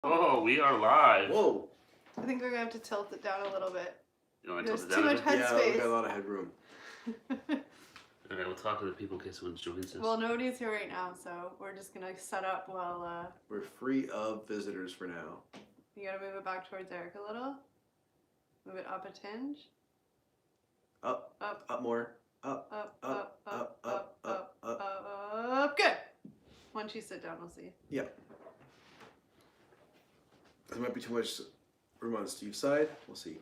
Oh, we are live. Whoa. I think we're going to have to tilt it down a little bit. You want to There's tilt it too down a much bit? head Yeah, we space. got a lot of headroom. Alright, we'll talk to the people in case someone joins us. Well, nobody's here right now, so we're just going to set up while... We're free of visitors for now. You got to move it back towards Eric a little. Move it up a tinge. Up. Up. Up more. Up, up. Good. Once you sit down, we'll see. Yeah. There might be too much room on Steve's side. We'll see.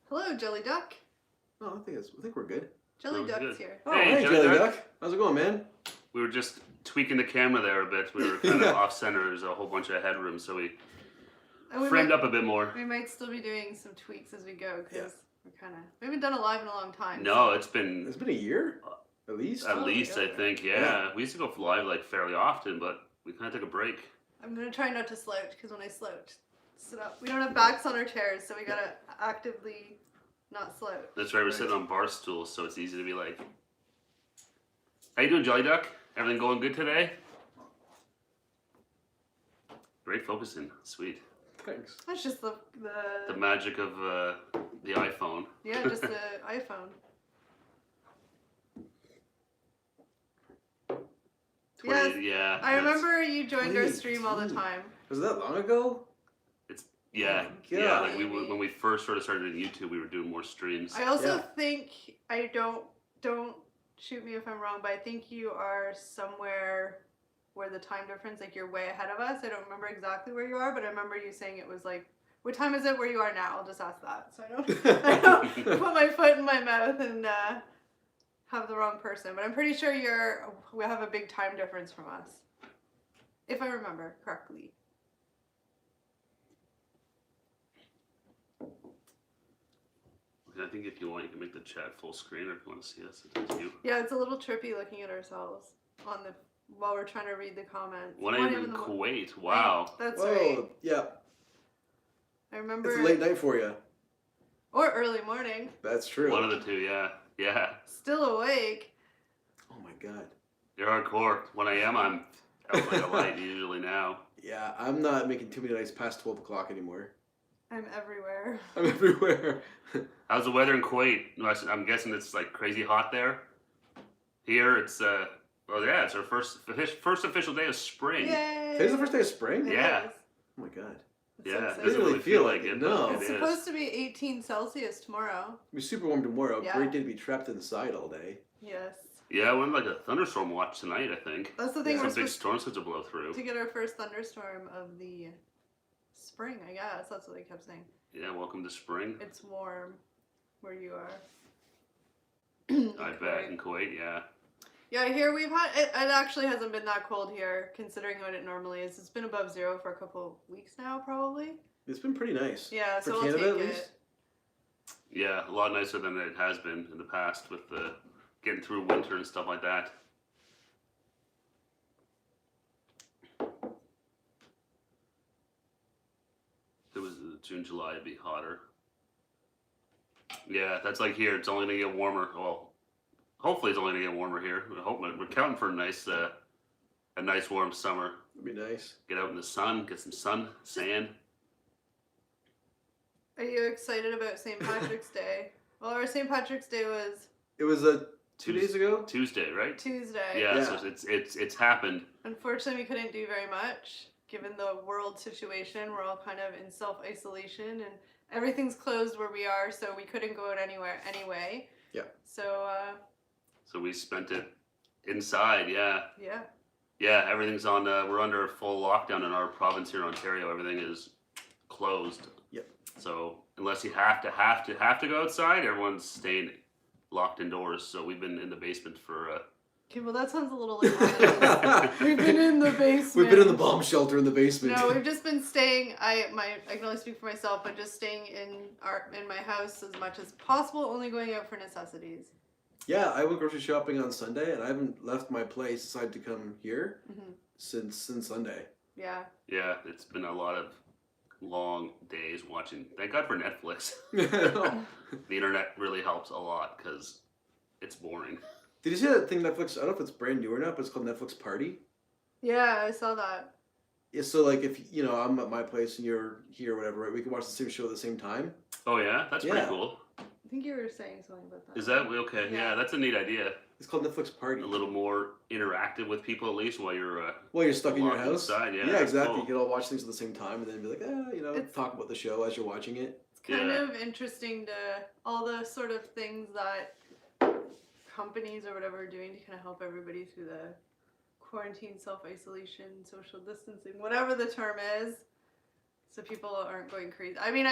Hello, Jelly Duck. Oh, I think we're good. Jelly Sounds Duck's good. here. Oh, Hey, hey, Jelly Jelly Duck. Duck. How's it going, man? We were just tweaking the camera there a bit. We were kind of Yeah. off center. There's a whole bunch of headroom, so we And we framed might, up a bit more. We might still be doing some tweaks as we go, because we haven't done a live in a long time. No, it's been It's been a year, at least. at least, I over. think, yeah. We used to go live like fairly often, but we kind of took a break. I'm going to try not to slouch, because when I slouch, sit up. We don't have backs on our chairs, so we got to actively not slouch. That's right, we're sitting on bar stools, so it's easy to be like, how you doing, Jelly Duck? Everything going good today? Great focusing. Sweet. Thanks. That's just The magic of the iPhone. yeah, just the iPhone. Yeah. I it's- remember you joined our 2018. stream all the time. Was it that long ago? Yeah, Oh my yeah. God. Like when we first sort of started doing YouTube, we were doing more streams. I also Yeah. think don't shoot me if I'm wrong, but I think you are somewhere where the time difference, like you're way ahead of us. I don't remember exactly where you are, but I remember you saying it was like, what time is it where you are now? I'll just ask that, so I don't put my foot in my mouth and have the wrong person. But I'm pretty sure we have a big time difference from us, if I remember correctly. I think if you want, you can make the chat full screen, or if you want to see us, it's up to you. Yeah, it's a little trippy looking at ourselves while we're trying to read the comments. 1 a.m. in Kuwait. Wow. That's Whoa, right. yeah. I remember. It's a late night for you. Or early morning. That's true. One of the two, yeah. Yeah. Still awake. Oh my god. You're hardcore. 1 a.m. I'm out like a light usually now. Yeah, I'm not making too many nights past 12 o'clock anymore. I'm everywhere. I'm everywhere. How's the weather in Kuwait? I'm guessing it's like crazy hot there. Here it's it's our first official day of spring. Yay! Today's the first day of spring? It Yeah. is. Oh my god. It's Yeah, so it exciting. doesn't really feel like it. No. But It's it supposed is. to be 18 Celsius tomorrow. It'll be super warm tomorrow. Yeah. Great day to be trapped inside all day. Yes. Yeah, we're in like a thunderstorm watch tonight, I think. That's the thing, Yeah. we're Some big supposed storms supposed to blow through. to get our first thunderstorm of the spring, I guess. That's what they kept saying. Yeah, welcome to spring. It's warm where you are. I bet in Kuwait, yeah. Yeah, here we've had it actually hasn't been that cold here, considering what it normally is. It's been above zero for a couple weeks now, probably. It's been pretty nice. Yeah, For so Canada, we'll at take least? it. Yeah, a lot nicer than it has been in the past with the getting through winter and stuff like that. If it was June, July, it'd be hotter. Yeah, that's like here. It's only gonna get warmer. Well, hopefully it's only gonna get warmer here. We're counting for a nice warm summer. It'd be nice. Get out in the sun, get some sun, sand. Are you excited about St. Patrick's Day? Well, our St. Patrick's Day was It was 2 days ago? Tuesday, right? Tuesday. Yeah, Yeah. so it's happened. Unfortunately, we couldn't do very much given the world situation. We're all kind of in self-isolation and everything's closed where we are, so we couldn't go out anywhere anyway. Yeah. So, So we spent it inside. Yeah. yeah. Yeah, everything's on. We're under full lockdown in our province here in Ontario. Everything is closed. Yep. So unless you have to go outside, everyone's staying locked indoors. So we've been in the basement for. Okay, well, that sounds a little like we've been in the basement. We've been in the bomb shelter in the basement. No, we've just been staying. I can only speak for myself, but just staying in my house as much as possible. Only going out for necessities. Yeah, I went grocery shopping on Sunday, and I haven't left my place aside to come here Mhm. since Sunday. Yeah. Yeah, it's been a lot of long days watching. Thank God for Netflix. No. The internet really helps a lot because it's boring. Did you see that thing Netflix? I don't know if it's brand new or not, but it's called Netflix Party. Yeah, I saw that. Yeah, so like if I'm at my place and you're here or whatever, right? We can watch the same show at the same time. Oh yeah, that's pretty Yeah. cool. I think you were saying something about that. Is that okay? Yeah, Yeah. that's a neat idea. It's called Netflix Party. A little more interactive with people at least while you're Well, you're stuck in your locked house. inside. Yeah, Yeah, that's exactly. cool. You can all watch things at the same time and then be like, It's- talk about the show as you're watching it. It's kind Yeah. of interesting to all the sort of things that companies or whatever are doing to kind of help everybody through the quarantine, self-isolation, social distancing, whatever the term is, so people aren't going crazy. I mean,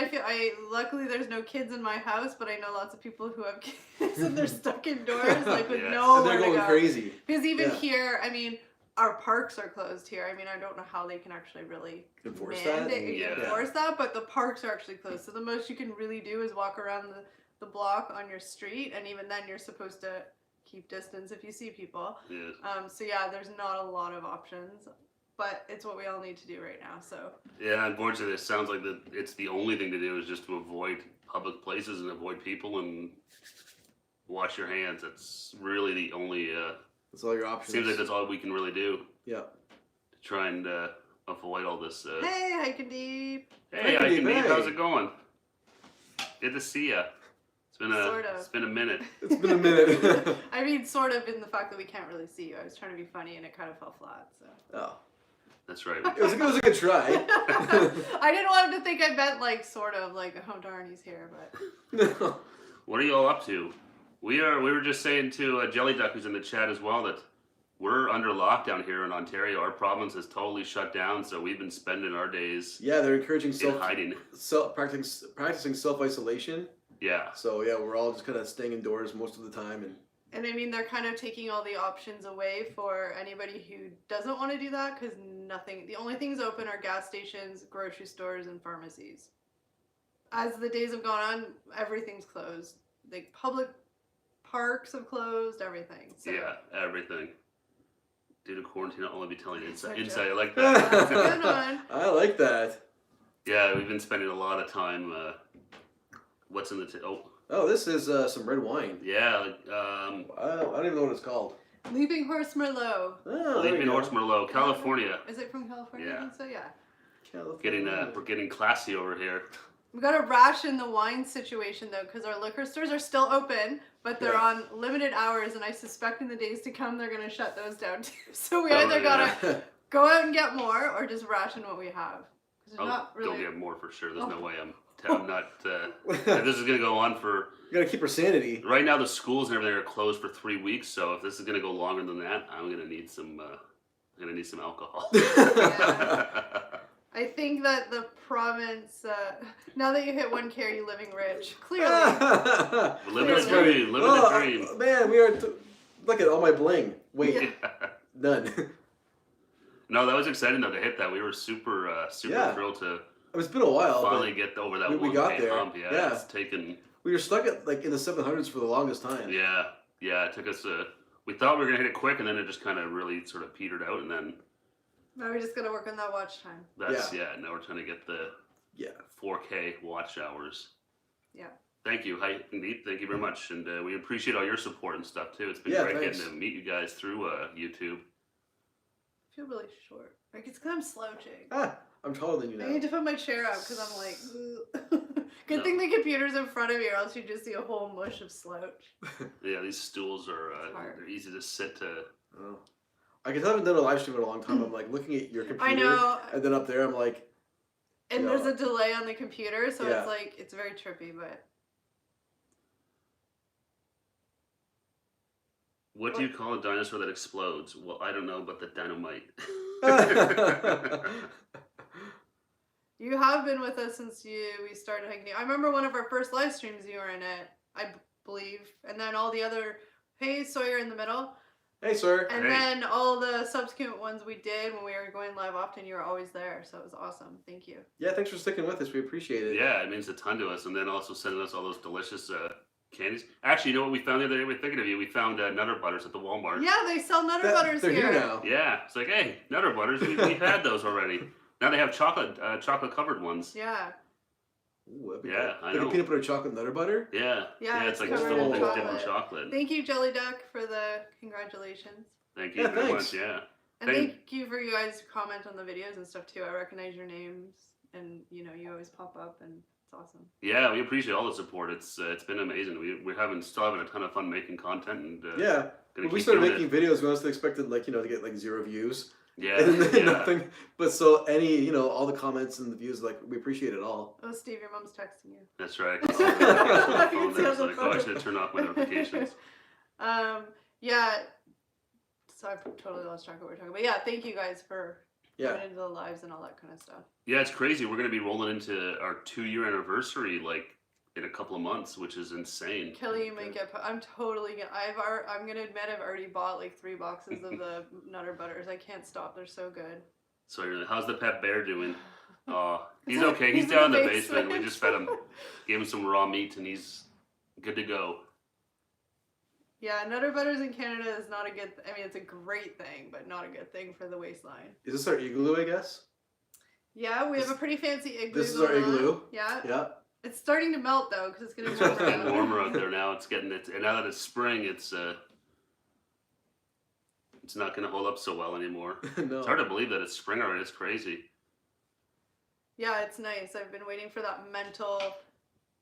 luckily there's no kids in my house, but I know lots of people who have kids and they're stuck indoors, like with Yes. And nowhere they're to going go. crazy. Because even Yeah. here, I mean, our parks are closed here. I mean, I don't know how they can actually really Enforce that. Yeah. enforce that, but the parks are actually closed. So the most you can really do is walk around the block on your street, and even then you're supposed to keep distance if you see people. Yes. So yeah, there's not a lot of options, but it's what we all need to do right now. So Yeah, unfortunately, it sounds like it's the only thing to do is just to avoid public places and avoid people and wash your hands. That's really the only. That's all your options. Seems like that's all we can really do Yeah. to try and avoid all this. hey, hiking deep. Hey, Hi, I can Deep, meet. hey. How's it going? Good to see ya. Sort of. It's been a minute. It's been a minute. I mean, sort of in the fact that we can't really see you. I was trying to be funny and it kind of fell flat. So Oh. That's right. It was a good try. I didn't want him to think I meant like sort of like, oh darn, he's here, but. No. What are you all up to? We were just saying to Jelly Duck, who's in the chat as well, that we're under lockdown here in Ontario. Our province is totally shut down, so we've been spending our days Yeah, they're encouraging in hiding. practicing self-isolation. Yeah. So yeah, we're all just kind of staying indoors most of the time, And I mean, they're kind of taking all the options away for anybody who doesn't want to do that because the only things open are gas stations, grocery stores, and pharmacies. As the days have gone on, everything's closed. Like public parks have closed, everything. So. Yeah, everything. Due to quarantine, I'll only be telling That's inside. a Inside, I joke. like That's a that. good one. I like that. Yeah, we've been spending a lot of time. What's in the Oh, this is some red wine. yeah, like, I don't even know what it's called. Leaping Horse Merlot. Oh, there Leaping we go. Horse Merlot, California. Is it from California? Yeah. I think so, yeah. California. We're getting classy over here. We got to ration the wine situation though, because our liquor stores are still open, but they're Yeah. on limited hours, and I suspect in the days to come they're gonna shut those down too. So we Oh, either yeah. gotta go out and get more, or just ration what we have. 'Cause there's I'll not go really. get more for sure. There's Oh. no way I'm not. If this is gonna go on for You gotta keep her sanity. right now, the schools and everything are closed for 3 weeks. So if this is gonna go longer than that, I'm gonna need some. I'm gonna need some alcohol. I think that the province, now that you hit 1K, are you living rich? Clearly. Living That's the funny. dream. Living the dream. Man, we are. Look at all my bling. Wait, Yeah. none. No, that was exciting though to hit that. We were super Yeah. thrilled to It's been a while. but finally get over that we 1K got there. hump. Yeah, Yeah. it's taken. we were stuck at like in the 700s for the longest time. Yeah, it took us. We thought we were gonna hit it quick, and then it just kind of really sort of petered out, and then Now we just gotta work on that watch time. that's Now we're trying to get the Yeah. 4K watch hours. Yeah. Thank you, hi, indeed. Thank you very much, and we appreciate all your support and stuff too. It's been Yeah, great thanks. getting to meet you guys through YouTube. I feel really short. Like it's because I'm slouching. I'm taller than you I now. need to put my chair up because I'm like, ugh. Good No. thing the computer's in front of me, or else you just see a whole mush of slouch. Yeah, these stools are It's hard. they're easy to sit to. Oh. I can tell I haven't done a live stream in a long time. I'm like looking at your computer. I know, And then up there, I'm like, and Yeah. there's a delay on the computer, so Yeah. it's like it's very trippy. But What do you call a dinosaur that explodes? Well, I don't know, but the dynamite. you have been with us since we started hanging out. I remember one of our first live streams. You were in it, I believe, and then all the other. Hey, Sawyer in the middle. hey, sir. And Hey. then all the subsequent ones we did when we were going live often, you were always there. So it was awesome. Thank you. Yeah, thanks for sticking with us. We appreciate it. Yeah, it means a ton to us, and then also sending us all those delicious candies. Actually, you know what we found the other day? We're thinking of you. We found Nutter Butters at the Walmart. Yeah, they sell Nutter Butters They're here. here now. Yeah, it's like, hey, Nutter Butters. We've had those already. Now they have chocolate covered ones. Yeah. Ooh, that'd be Yeah, good. I Like know. a peanut butter chocolate Nutter butter. Yeah, Yeah, it's like it's just the covered whole in thing's different chocolate. chocolate. Thank you, Jelly Duck, for the congratulations. Thank you Yeah, very thanks. much. Yeah, And thank you for you guys to comment on the videos and stuff too. I recognize your names, and you always pop up, and it's awesome. Yeah, we appreciate all the support. It's been amazing. We're still having a ton of fun making content, and yeah. When we started making videos, we honestly expected to get 0 views. Yeah, and then yeah. nothing. But so all the comments and the views, we appreciate it all. Oh, Steve, your mom's texting you. That's right. I I should have turned off my notifications. Yeah. So I've totally lost track of what we're talking about. Yeah, thank you guys for coming into the lives and all that kind of stuff. Yeah, it's crazy. We're gonna be rolling into our 2-year anniversary in a couple of months, which is insane. Kelly, you might get. I'm totally gonna. I'm gonna admit I've already bought 3 boxes of the Nutter Butters. I can't stop. They're so good. So how's the pet bear doing? Oh, he's okay. He's down in the basement. We just fed him, gave him some raw meat, and he's good to go. Yeah, Nutter Butters in Canada is not a good. I mean, it's a great thing, but not a good thing for the waistline. Is this our igloo? I guess. Yeah, we have a pretty fancy igloo. This is our igloo. Yeah. Yeah. It's starting to melt though, because it's getting It's warmer. getting warmer out there now. And now that it's spring, it's not going to hold up so well anymore. No. It's hard to believe that it's spring already. It's crazy. Yeah, it's nice. I've been waiting for that mental.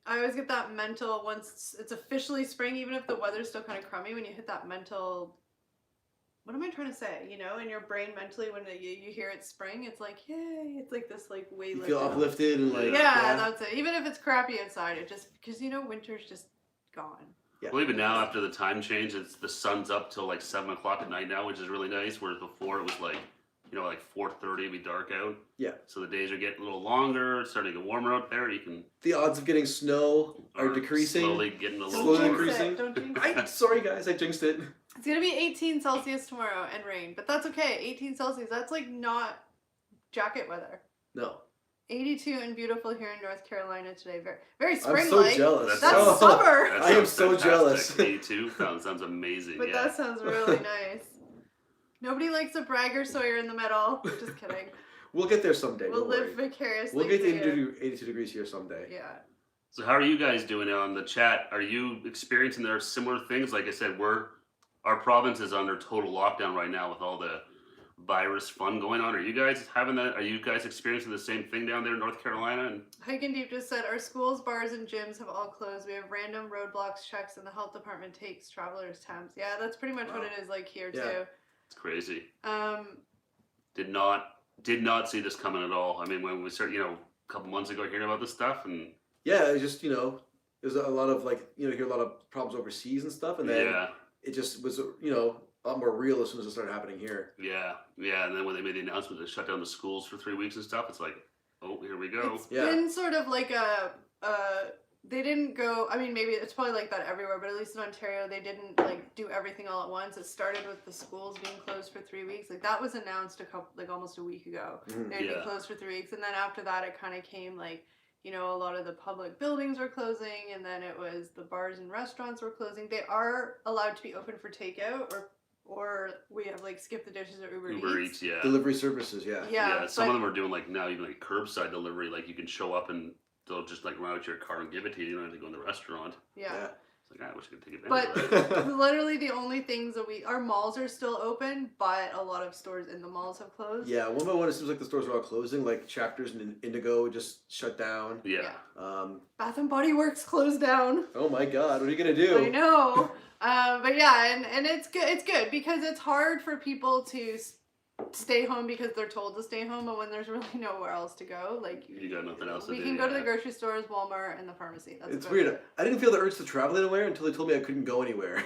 I always get that mental once it's officially spring, even if the weather's still kind of crummy. When you hit that mental, what am I trying to say? In your brain mentally, when you hear it's spring, it's like yay! It's like this weight. You feel uplifted and yeah, that's it. Even if it's crappy outside, it just because winter's just gone. Yeah. Well, even now after the time change, the sun's up till 7 o'clock at night now, which is really nice. Whereas before it was 4:30, it'd be dark out. Yeah. So the days are getting a little longer. It's starting to get warmer out there. The odds of getting snow are decreasing. Slowly getting a little slowly warmer. increasing. Don't jinx it. Sorry guys, I jinxed it. It's gonna be 18 Celsius tomorrow and rain, but that's okay. 18 Celsius, that's not jacket weather. No. 82 and beautiful here in North Carolina today. Very, very spring-like. I'm so jealous. That's summer. That I am sounds so fantastic. jealous. 82 sounds amazing. But that sounds really nice. Nobody likes a bragger Sawyer in the middle. Just kidding. We'll get there someday. We'll live vicariously. We'll get to to 82 degrees here someday. Yeah. So how are you guys doing on the chat? Are you experiencing there similar things? Like I said, our province is under total lockdown right now with all the virus fun going on. Are you guys having that? Are you guys experiencing the same thing down there in North Carolina? And Hike and Deep just said our schools, bars, and gyms have all closed. We have random roadblocks checks, and the health department takes travelers' temps. Yeah, that's pretty much what it is here too. It's crazy. Did not see this coming at all. I mean, when we started, a couple months ago, hearing about this stuff, and yeah, it just there's a lot of you hear a lot of problems overseas and stuff, and then it just was a lot more real as soon as it started happening here. Yeah, and then when they made the announcement to shut down the schools for 3 weeks and stuff, it's like, oh, here we go. It's been sort of they didn't go. I mean, maybe it's probably like that everywhere, but at least in Ontario, they didn't do everything all at once. It started with the schools being closed for 3 weeks. That was announced almost a week ago. Mm-hmm. They'd be closed for 3 weeks, and then after that, it kind of came a lot of the public buildings were closing, and then it was the bars and restaurants were closing. They are allowed to be open for takeout, or we have skip the dishes or Uber Eats. Yeah. Delivery services, Yeah. Some of them are doing now even curbside delivery. You can show up and they'll just run out to your car and give it to you. You don't have to go in the restaurant. Yeah. It's I wish I could take advantage of that. But literally the only things that our malls are still open, but a lot of stores in the malls have closed. Yeah, one by one it seems like the stores are all closing. Chapters and Indigo just shut down. Yeah. Bath and Body Works closed down. Oh my God, what are you gonna do? I know. But yeah, and it's good. It's good because it's hard for people to stay home because they're told to stay home, but when there's really nowhere else to go, you got nothing else to do. We can go to the grocery stores, Walmart, and the pharmacy. That's it's weird. I didn't feel the urge to travel anywhere until they told me I couldn't go anywhere.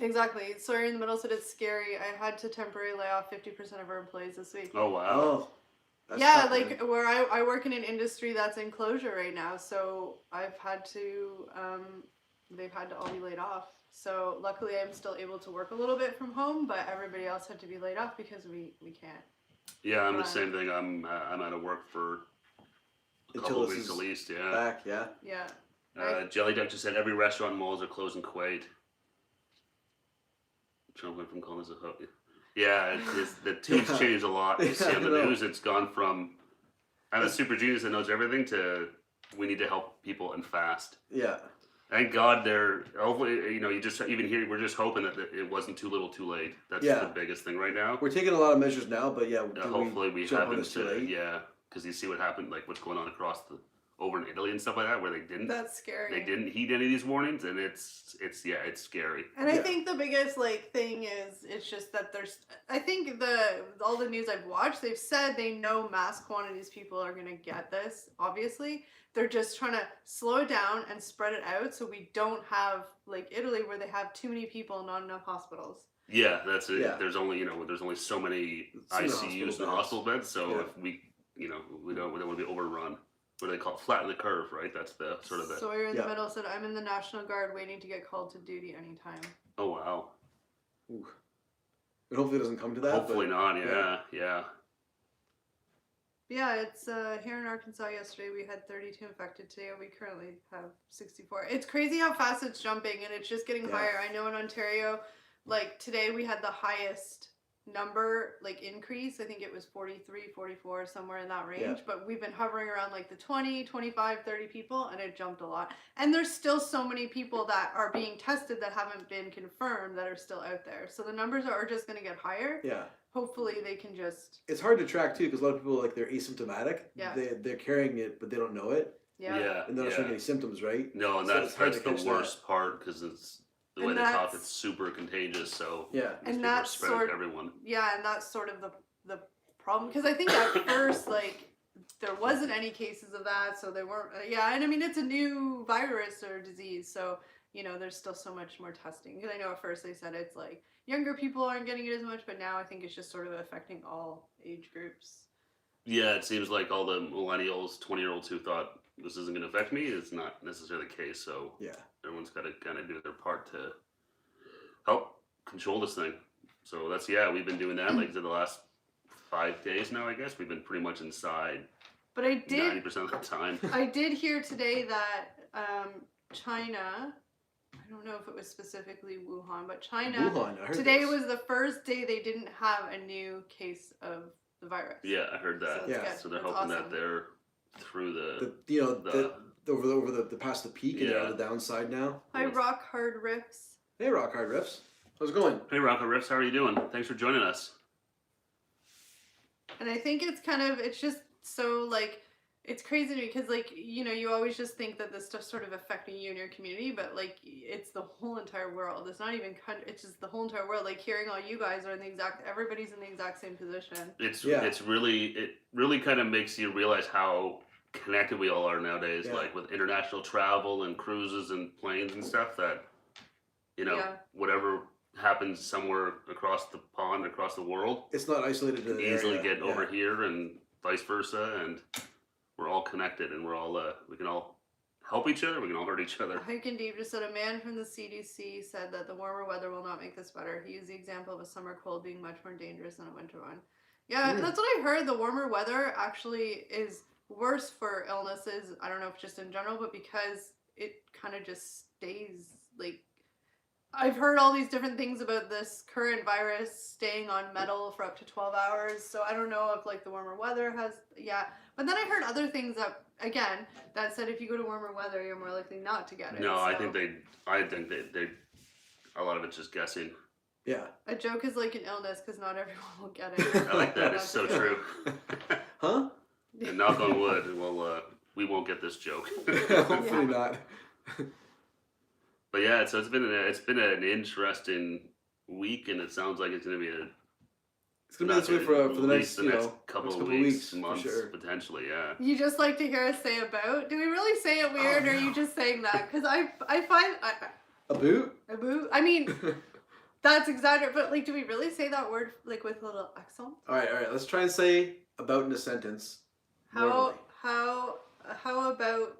Exactly. Sawyer in the middle said it's scary. I had to temporarily lay off 50% of our employees this week. Oh wow. Oh. Yeah, where I work in an industry that's in closure right now, so I've had to they've had to all be laid off. So luckily I'm still able to work a little bit from home, but everybody else had to be laid off because we can't. Yeah, I'm the same thing. I'm out of work for a couple of weeks at least. Yeah. Back, yeah. Yeah. Jelly Duck just said every restaurant and malls are closed in Kuwait. Trump went from calling us a hook. Yeah, the tune's changed a lot. You see on the news, it's gone from I'm a super genius that knows everything to we need to help people and fast. Yeah. Thank God they're hopefully you just even here we're just hoping that it wasn't too little too late. That's Yeah. the biggest thing right now. We're taking a lot of measures now, but yeah, Hopefully we jump on haven't this too late? because you see what happened like what's going on over in Italy and stuff like that where they That's scary. didn't heed any of these warnings and it's scary. And I think the biggest thing is it's just that I think all the news I've watched, they've said they know mass quantities people are gonna get this, obviously. They're just trying to slow it down and spread it out so we don't have like Italy where they have too many people and not enough hospitals. Yeah, that's it. Yeah. There's only so many ICUs and hospital beds, so if we we don't want to be overrun. What do they call it? Flatten the curve, right? That's the sort of the. So you're in the middle. Said I'm in the National Guard, waiting to get called to duty anytime. Oh wow. Ooh. But hopefully it doesn't come to that. Hopefully not. Yeah. Yeah, it's here in Arkansas yesterday we had 32 infected. Today we currently have 64. It's crazy how fast it's jumping and it's just getting higher. I know in Ontario, like today we had the highest number increase. I think it was 43, 44, somewhere in that range. But we've been hovering around like the 20, 25, 30 people and it jumped a lot. And there's still so many people that are being tested that haven't been confirmed that are still out there. So the numbers are just going to get higher. Yeah. Hopefully they can just... It's hard to track too because a lot of people they're asymptomatic. Yeah. They're carrying it but they don't know it. Yeah. And they're not showing any symptoms, right? No, and So that's the worst part because it's the way they talk. It's super contagious. So and that's spread to everyone. Yeah, and that's sort of the problem because I think at first there wasn't any cases of that, so there weren't. And I mean it's a new virus or disease, so there's still so much more testing. Because I know at first they said it's like younger people aren't getting it as much, but now I think it's just sort of affecting all age groups. Yeah, it seems like all the millennials, 20-year-olds who thought this isn't going to affect me is not necessarily the case. So everyone's got to kind of do their part to help control this thing. So that's we've been doing that like the last 5 days now. I guess we've been pretty much inside. But I did 90% of the time. I did hear today that China. I don't know if it was specifically Wuhan, but China. Wuhan, I heard today this. was the first day they didn't have a new case of the virus. Yeah, I heard that. So they're hoping that they're through over the past the peak and they're on the downside now. Hi, Rock Hard Riffs. Hey, Rock Hard Riffs. How's it going? Hey, Rock Hard Riffs. How are you doing? Thanks for joining us. And I think it's just so it's crazy to me because you always just think that this stuff's sort of affecting you and your community, but it's the whole entire world. It's not even it's just the whole entire world. Hearing all you guys are everybody's in the exact same position. It really kind of makes you realize how connected we all are nowadays, with international travel and cruises and planes and stuff that whatever happens somewhere across the pond, across the world, it's not isolated to the easily get over here and vice versa, and we're all connected and we're all we can all help each other, we can all hurt each other. Hike and Deep just said a man from the CDC said that the warmer weather will not make this better. He used the example of a summer cold being much more dangerous than a winter one. That's what I heard. The warmer weather actually is worse for illnesses. I don't know if just in general, but because it kind of just stays I've heard all these different things about this current virus staying on metal for up to 12 hours. So I don't know if the warmer weather has, But then I heard other things that said if you go to warmer weather, you're more likely not to get it. No, so. I think they, a lot of it's just guessing. Yeah. A joke is like an illness because not everyone will get it. I like that. It's so true. Huh? And knock on wood, we won't get this joke. Hopefully not. But yeah, so it's been an interesting week, and it sounds like it's going to be it's going to be this way for the next couple of weeks, months, sure. Potentially, yeah. You just like to hear us say about? Do we really say it weird, or are you just saying that? Because I find... A boot? A boot? I mean, that's exaggerated, but do we really say that word with a little accent? All right. Let's try and say about in a sentence. How about...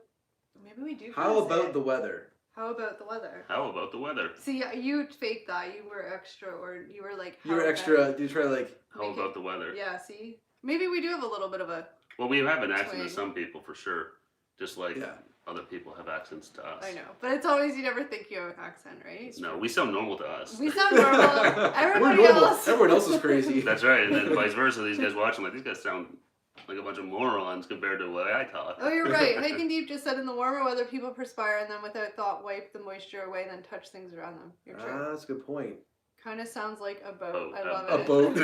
Maybe we do. How about the weather? How about the weather? How about the weather? See, you faked that. You were extra, or you were You were extra. Do you try How about the weather? Yeah. See, maybe we do have a little bit of a. Well, we have an accent to some people for sure, just like other people have accents to us. I know, but it's always you never think you have an accent, right? No, we sound normal to us. We sound normal. Everybody else. Everyone else is crazy. That's right, and then vice versa. These guys watching these guys sound like a bunch of morons compared to the way I talk. Oh, you're right. Hiking deep just said in the warmer weather, people perspire and then without thought wipe the moisture away, then touch things around them. You're true. That's a good point. Kind of sounds like a boat. I A love A it. boat.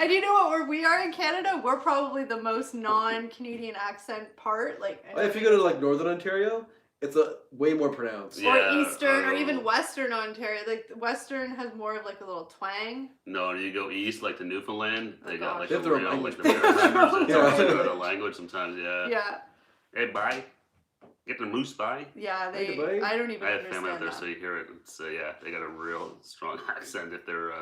And you know what? Where we are in Canada, we're probably the most non-Canadian accent part. Like, If you go to like Northern Ontario, it's a way more pronounced. or Yeah, Eastern, or oh. even Western Ontario. Like Western has more of like a little twang. No, you go east, like to Newfoundland, they Oh, got gosh. like They a have their own real, language. like the members. It's Yeah. also got a language sometimes, yeah. Yeah, Hey, bye. Get the moose by. yeah. Hey, They. goodbye. I don't even I have family understand out there, that. so you hear it. So yeah, they got a real strong accent if they're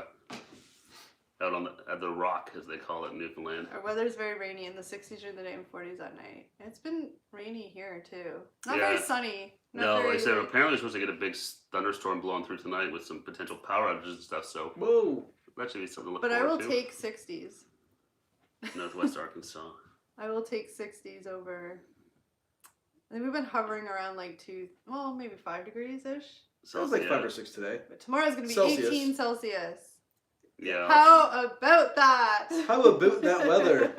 out on at the rock, as they call it in Newfoundland. Our weather's very rainy in the 60s during the day and 40s at night. It's been rainy here too. Not Yeah. very sunny. Not No, very, like I said, like- apparently we're supposed to get a big thunderstorm blowing through tonight with some potential power outages and stuff. So Whoa. that should be something to look But I forward will to. take 60s. Northwest Arkansas. I will take 60s over. I think we've been hovering around like maybe 5 degrees ish. Sounds like yeah. 5 or 6 today. But tomorrow's gonna be Celsius. 18 Celsius. Yeah. How about that? How about that weather?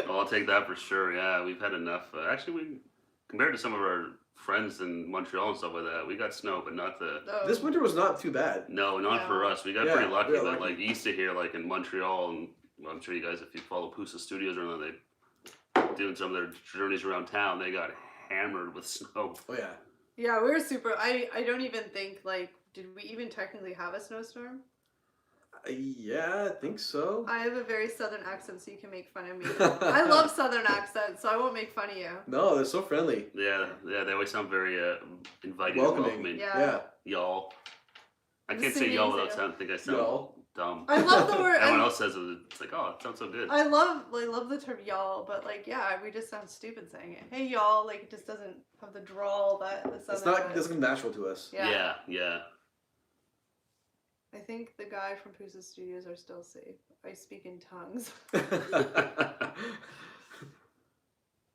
Well, I'll take that for sure. Yeah, we've had enough. Actually, we compared to some of our friends in Montreal and stuff like that, we got snow, but not the. Oh. This winter was not too bad. No, not for No. us. We got Yeah, pretty lucky, we got but lucky. like east of here, like in Montreal, and well, I'm sure you guys, if you follow Pusa Studios or anything, they doing some of their journeys around town. They got hammered with snow. Oh yeah. Yeah, we were super. I don't even think like. Did we even technically have a snowstorm? Yeah, I think so. I have a very southern accent, so you can make fun of me. I love southern accents, so I won't make fun of you. No, they're so friendly. Yeah, they always sound very inviting, Welcoming. and welcoming. Yeah. Y'all. I This can't is say y'all amazing. without sound. Think I sound Y'all. dumb. I love the word. Everyone else says it. It's like, oh, it sounds so good. I love the term y'all, but like yeah, we just sound stupid saying it. Hey y'all, like it just doesn't have the drawl that the southern It's not. does. Doesn't come natural to us. Yeah. Yeah. I think the guy from Pusa Studios are still safe. I speak in tongues.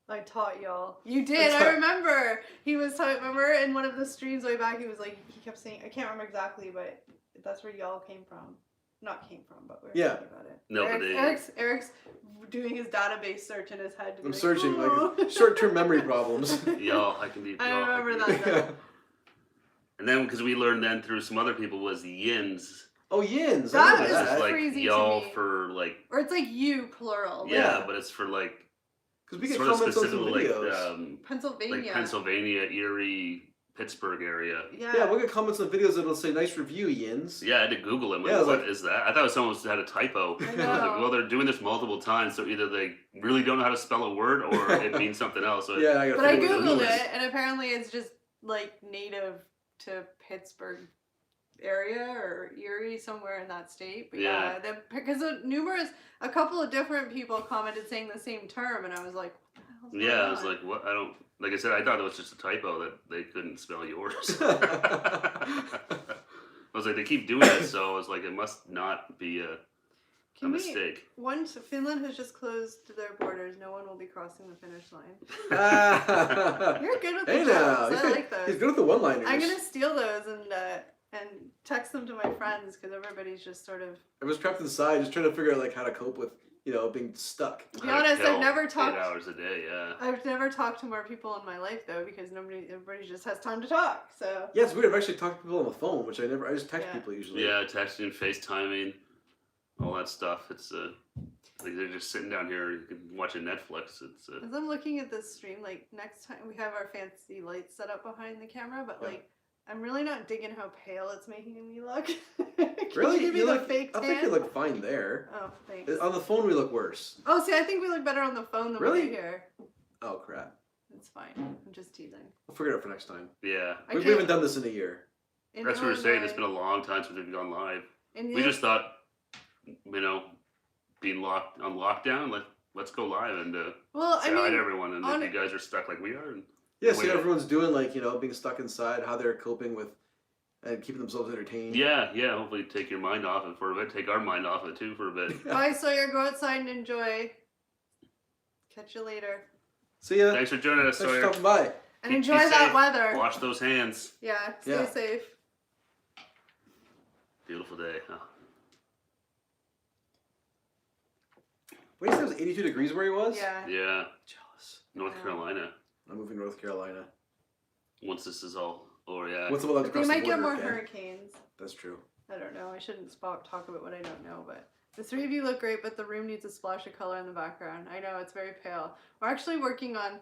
I taught y'all. You did. I remember. He was talking. Remember in one of the streams way back, he was like, he kept saying, I can't remember exactly, but that's where y'all came from. Not came from, but we were Yeah. talking about it. No, but Eric's doing his database search in his head. To be I'm like, searching "Oh." like short-term memory problems. Y'all, I can be. I y'all, remember can that. be- Though. And then because we learned then through some other people was yins. Oh, yins. That I was remember It's that. like crazy to y'all me. for like. Or it's like you plural. Like Yeah, but it's for like Because we get sort of comments on some specifically videos. Pennsylvania. like Pennsylvania, Erie, Pittsburgh area. Yeah. Yeah, we'll get comments on videos that'll say "nice review, yins." Yeah, I had to Google it. Yeah, I was What like- is that? I thought someone had a typo. I I was like, know. well, they're doing this multiple times, so either they really don't know how to spell a word or it means something else. So Yeah, I gotta But I figure what googled is. it, and apparently it's just like native to Pittsburgh area or Erie, somewhere in that state. But Yeah. because a couple of different people commented saying the same term, and I was like, what the hell's going Yeah, I on? was like, what? I don't. Like I said, I thought it was just a typo that they couldn't spell yours. I was like, they keep doing it, so I was like, it must not be a Can we- mistake. Once Finland has just closed their borders, no one will be crossing the finish line. You're good with the Hey now, jokes. I like those. he's good with the one-liners. I'm gonna steal those and text them to my friends because everybody's just sort of. I was trapped inside, just trying to figure out like how to cope with being stuck. To be How to honest, kill I've never 8 talked. hours a day. Yeah. I've never talked to more people in my life though because everybody just has time to talk. So Yeah, it's weird. I've actually talked to people on the phone, which I just text Yeah. people usually. Yeah, texting, FaceTiming, all that stuff. It's like they're just sitting down here. You can watch a Netflix. It's as I'm looking at this stream, like next time we have our fancy lights set up behind the camera, but Yeah. like I'm really not digging how pale it's making me look. Can Really? you give me You the look, fake I tan? think you look fine there. Oh, thanks. On the phone, we look worse. Oh, see, I think we look better on the phone than Really? we do here. Oh crap! It's fine. I'm just teasing. We'll figure it out for next time. yeah. I We can't- haven't done this in a year. in That's what we're saying. It's Illinois- been a long time since we've gone live. in We just thought, being on lockdown, let's go live and well, say I hi to mean, everyone. And on- if you guys are stuck like we are, and Yeah, see Wait. how everyone's doing, like being stuck inside, how they're coping with and keeping themselves entertained. yeah. Hopefully, take your mind off it for a bit. Take our mind off it too for a bit. bye, Sawyer. Go outside and enjoy. Catch you later. See ya. Thanks for joining us, Thanks for Sawyer. stopping by. And Be enjoy that safe. weather. Wash those hands. Yeah, stay Yeah. safe. Beautiful day. Huh? What did you say? It was 82 degrees where he was. Yeah. Yeah, Jealous. North Yeah. Carolina. I'm moving to North Carolina. Once this is all over, yeah. What's about But across they the might get border, more Ken? hurricanes. That's true. I don't know. I shouldn't talk about what I don't know, but the three of you look great, but the room needs a splash of color in the background. I know, it's very pale. We're actually working on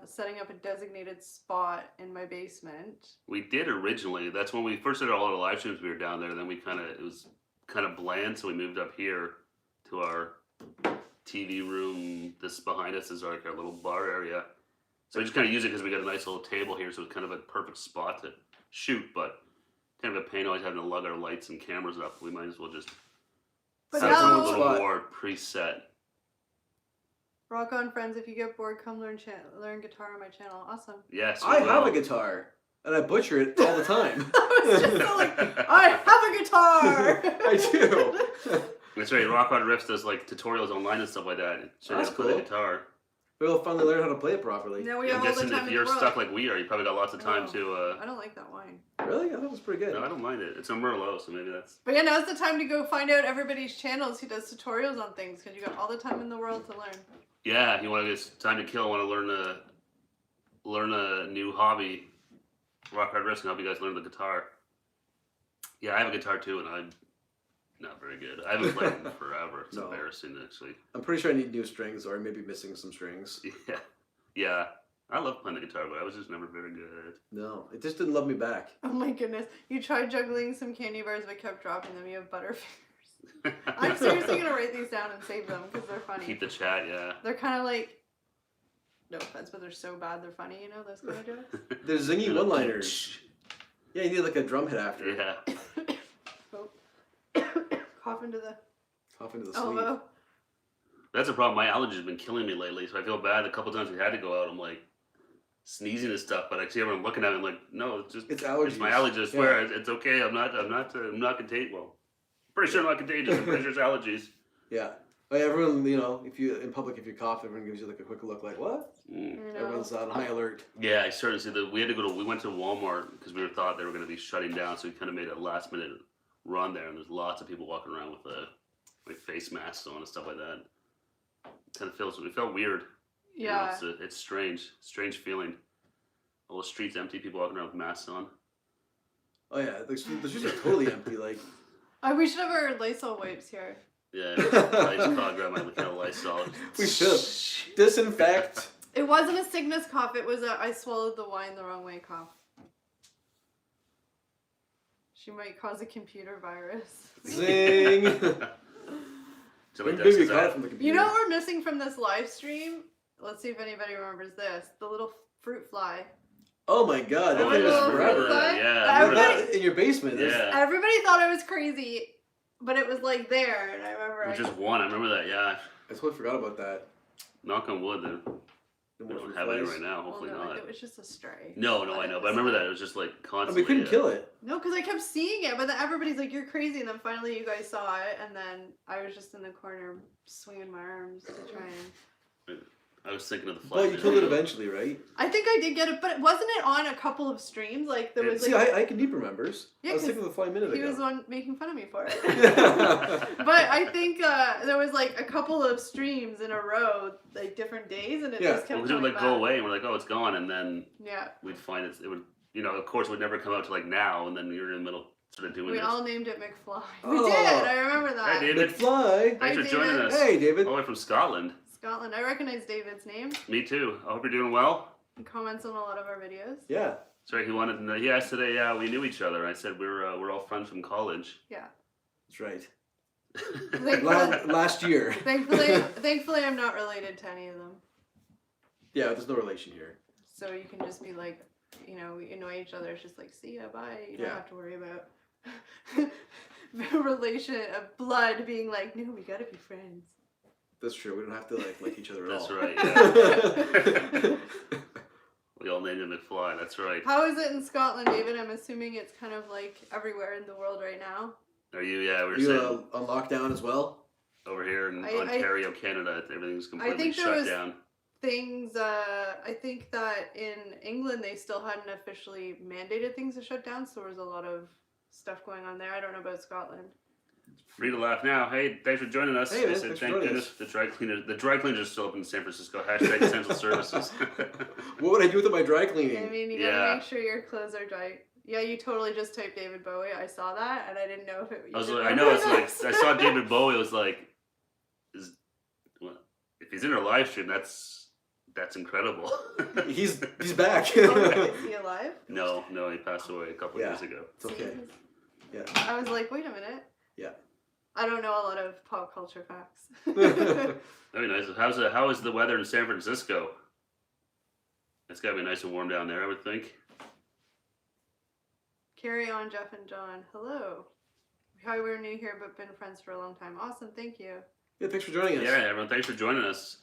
setting up a designated spot in my basement. We did originally. That's when we first did all the live streams. We were down there. Then it was kind of bland, so we moved up here to our TV room. This behind us is like our little bar area. So we just kind of use it because we got a nice little table here, so it's kind of a perfect spot to shoot. But kind of a pain always having to lug our lights and cameras up. We might as well just But have now- something a little Spot. more preset. Rock on, friends. If you get bored, come learn guitar on my channel. Awesome. Yes, I we have will. a guitar, and I butcher it all the time. I was just so like, I have a guitar! I do. That's right. Rock on Riffs does like tutorials online and stuff like that. Show you how That's to play the cool. guitar. We'll finally learn how to play it properly. Now we I'm have all the guessing time if in you're the world. stuck like we are, you probably got lots of time Oh. to. I don't like that wine. Really? I thought it was pretty good. No, I don't mind it. It's a Merlot, so maybe that's. But yeah, now's the time to go find out everybody's channels who does tutorials on things because you got all the time in the world to learn. Yeah, you want to it's time to kill. Want to learn a new hobby. Rock Hard Riffs can help you guys learn the guitar. Yeah, I have a guitar too, and I'm not very good. I haven't played in forever. It's No. embarrassing, actually. I'm pretty sure I need new strings, or I may be missing some strings. Yeah, yeah. I love playing the guitar, but I was just never very good. No, it just didn't love me back. Oh my goodness. You tried juggling some candy bars but kept dropping them. You have butterfingers. I'm seriously going to write these down and save them because they're funny. Keep the chat, yeah. They're kind of like, no offense, but they're so bad they're funny, you know, those kind of jokes. There's zingy one-liners. Yeah, you need like a drum hit after. Yeah. Oh. Cough into the Off into the sleep. elbow. That's a problem. My allergies have been killing me lately, so I feel bad. A couple times we had to go out, I'm like sneezing and stuff, but I see everyone looking at me. I'm like, no, it's just It's allergies. It's my allergies. I swear, it's okay. I'm not contagious. Well, pretty sure I'm not contagious. I'm pretty sure it's allergies. Yeah. Like everyone, you know, if you in public, if you cough, everyone gives you like a quick look, like what? Mm. You know. Everyone's on high alert. Yeah, I started to see that we had to go to. We went to Walmart because we thought they were going to be shutting down, so we kind of made a last minute run there, and there's lots of people walking around with like face masks on and stuff like that. It felt weird. You know, Yeah. it's strange feeling. All the streets empty, people walking around with masks on. Oh yeah, the streets are totally empty. Like We should have our Lysol wipes here. Yeah, I just called, grab my Lysol. we should disinfect. It wasn't a sickness cough. It was a I swallowed the wine the wrong way cough. She might cause a computer virus. Zing. Somebody Maybe does you that. got it from the computer. You know what we're missing from this live stream? Let's see if anybody remembers this. The little fruit fly. Oh my god, that Oh, thing yeah, was I remember forever. that. Yeah, I Remember remember Everybody- that. in your basement. There's- Yeah. Everybody thought I was crazy, but it was like there, and I remember. Which is one. I remember that. Yeah. I totally forgot about that. Knock on wood. No We more don't fruit have any flies. right now. Well, Hopefully no, not. it was just a stray. No, I know, but I remember that it was just like And constantly. we couldn't kill it. No, because I kept seeing it, but then everybody's like, "You're crazy," and then finally you guys saw it, and then I was just in the corner swinging my arms to try and. I was thinking of the fly. Well, you killed it eventually, right? I think I did get it, but wasn't it on a couple of streams? Like there was See, like I can deep remembers. Yeah, I was 'cause thinking of the fly a minute he ago. was the one making fun of me for it. But I think there was like a couple of streams in a row, like different days, and it Yeah. just kept Because it would coming like go back. away, and we're like, oh, it's gone, and then Yeah, we'd find it would, of course, it would never come out to like now, and then you're in the middle sort of doing we this. all named it McFly. We Oh. did. I remember that. Hi, David. McFly. Hi, Thanks for joining David. us. Hey, David. All the way from Scotland. Scotland. I recognize David's name. Me too. I hope you're doing well. He comments on a lot of our videos. Yeah, Sorry, he wanted to know. He asked today, yeah, we knew each other. I said we're all friends from college. that's right. Thankfully, Last year. thankfully, I'm not related to any of them. Yeah, there's no relation here. So you can just be like, we annoy each other. It's just like, see ya, bye. You don't Yeah. have to worry about relation of blood being like, no, we gotta be friends. That's true. We don't have to like each other at That's all. right. Yeah. We all named him McFly. That's right. How is it in Scotland, David? I'm assuming it's kind of like everywhere in the world right now. Are you? Yeah, we're Are you saying on lockdown as well? over here in I- Ontario, Canada, everything's completely think there shut was- down. Things, I think that in England they still hadn't officially mandated things to shut down, so there was a lot of stuff going on there. I don't know about Scotland. Free to laugh now. Hey, thanks for joining us. Hey, I man, said, thanks for thank joining goodness the dry cleaners are still open in San Francisco. Hashtag essential services. What would I do with my dry I cleaning? mean, you gotta make sure your clothes are dry. Yeah, you totally just typed David Bowie. I saw that, and I didn't know if it. I know it's like I saw David Bowie. It was like, if he's in our live stream, that's incredible. He's back. Is he alive? No, he passed away a couple years ago. It's okay. Yeah. I was like, wait a minute. Yeah. I don't know a lot of pop culture facts. That'd be nice. How is the weather in San Francisco? It's gotta be nice and warm down there, I would think. Carry on, Jeff and John. Hello. Hi, we're new here, but been friends for a long time. Awesome, thank you. Yeah, thanks for joining us. Yeah, everyone, thanks for joining us.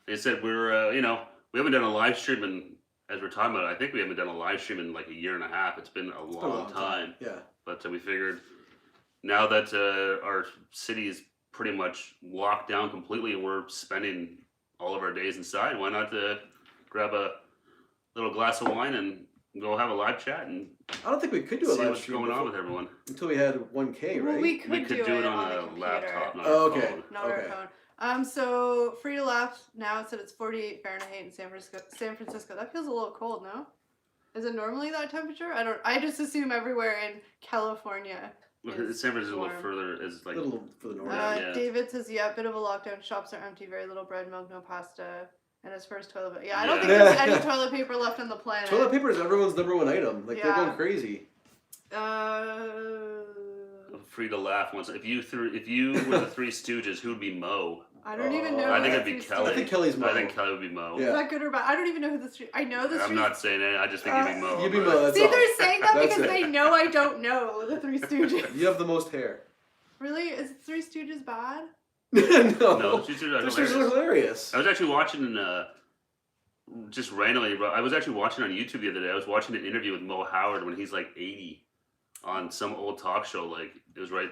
They said we're, we haven't done a live stream in, as we're talking about it, I think we haven't done a live stream in like a year and a half. It's been a long time. Yeah. But we figured now that our city is pretty much locked down completely and we're spending all of our days inside, why not grab a little glass of wine and go have a live chat and I don't think we could do a see live what's stream going on with everyone. until we had 1K, right? Well, we could do it on a the computer. laptop, not Oh, our okay. phone. Not our phone. So free to laugh now. It said it's 48 Fahrenheit in San Francisco. That feels a little cold, no? Is it normally that temperature? I just assume everywhere in California. San Francisco is a little further. Is like a little further north. Yeah. David says, yeah, bit of a lockdown. Shops are empty. Very little bread, milk, no pasta. And his first toilet paper. Yeah, I don't think there's any toilet paper left on the planet. Toilet paper is everyone's number one item. Like they're going crazy. Free to laugh once. If you were the Three Stooges, who would be Mo? I don't even know. I think it'd be Kelly. I think Kelly's Mo. I think Kelly would be Mo. Yeah. Is that good or bad? I don't even know who the Three. I know the Three. I'm not saying it. I just think you'd be Mo. You'd be Mo. That's See, all. they're saying that That's because it. they know I don't know the Three Stooges. You have the most hair. Really? Is Three Stooges bad? No. No, Three Stooges are Three Stooges are hilarious. I was actually watching just randomly. I was actually watching on YouTube the other day. I was watching an interview with Mo Howard when he's like 80 on some old talk show. Like it was right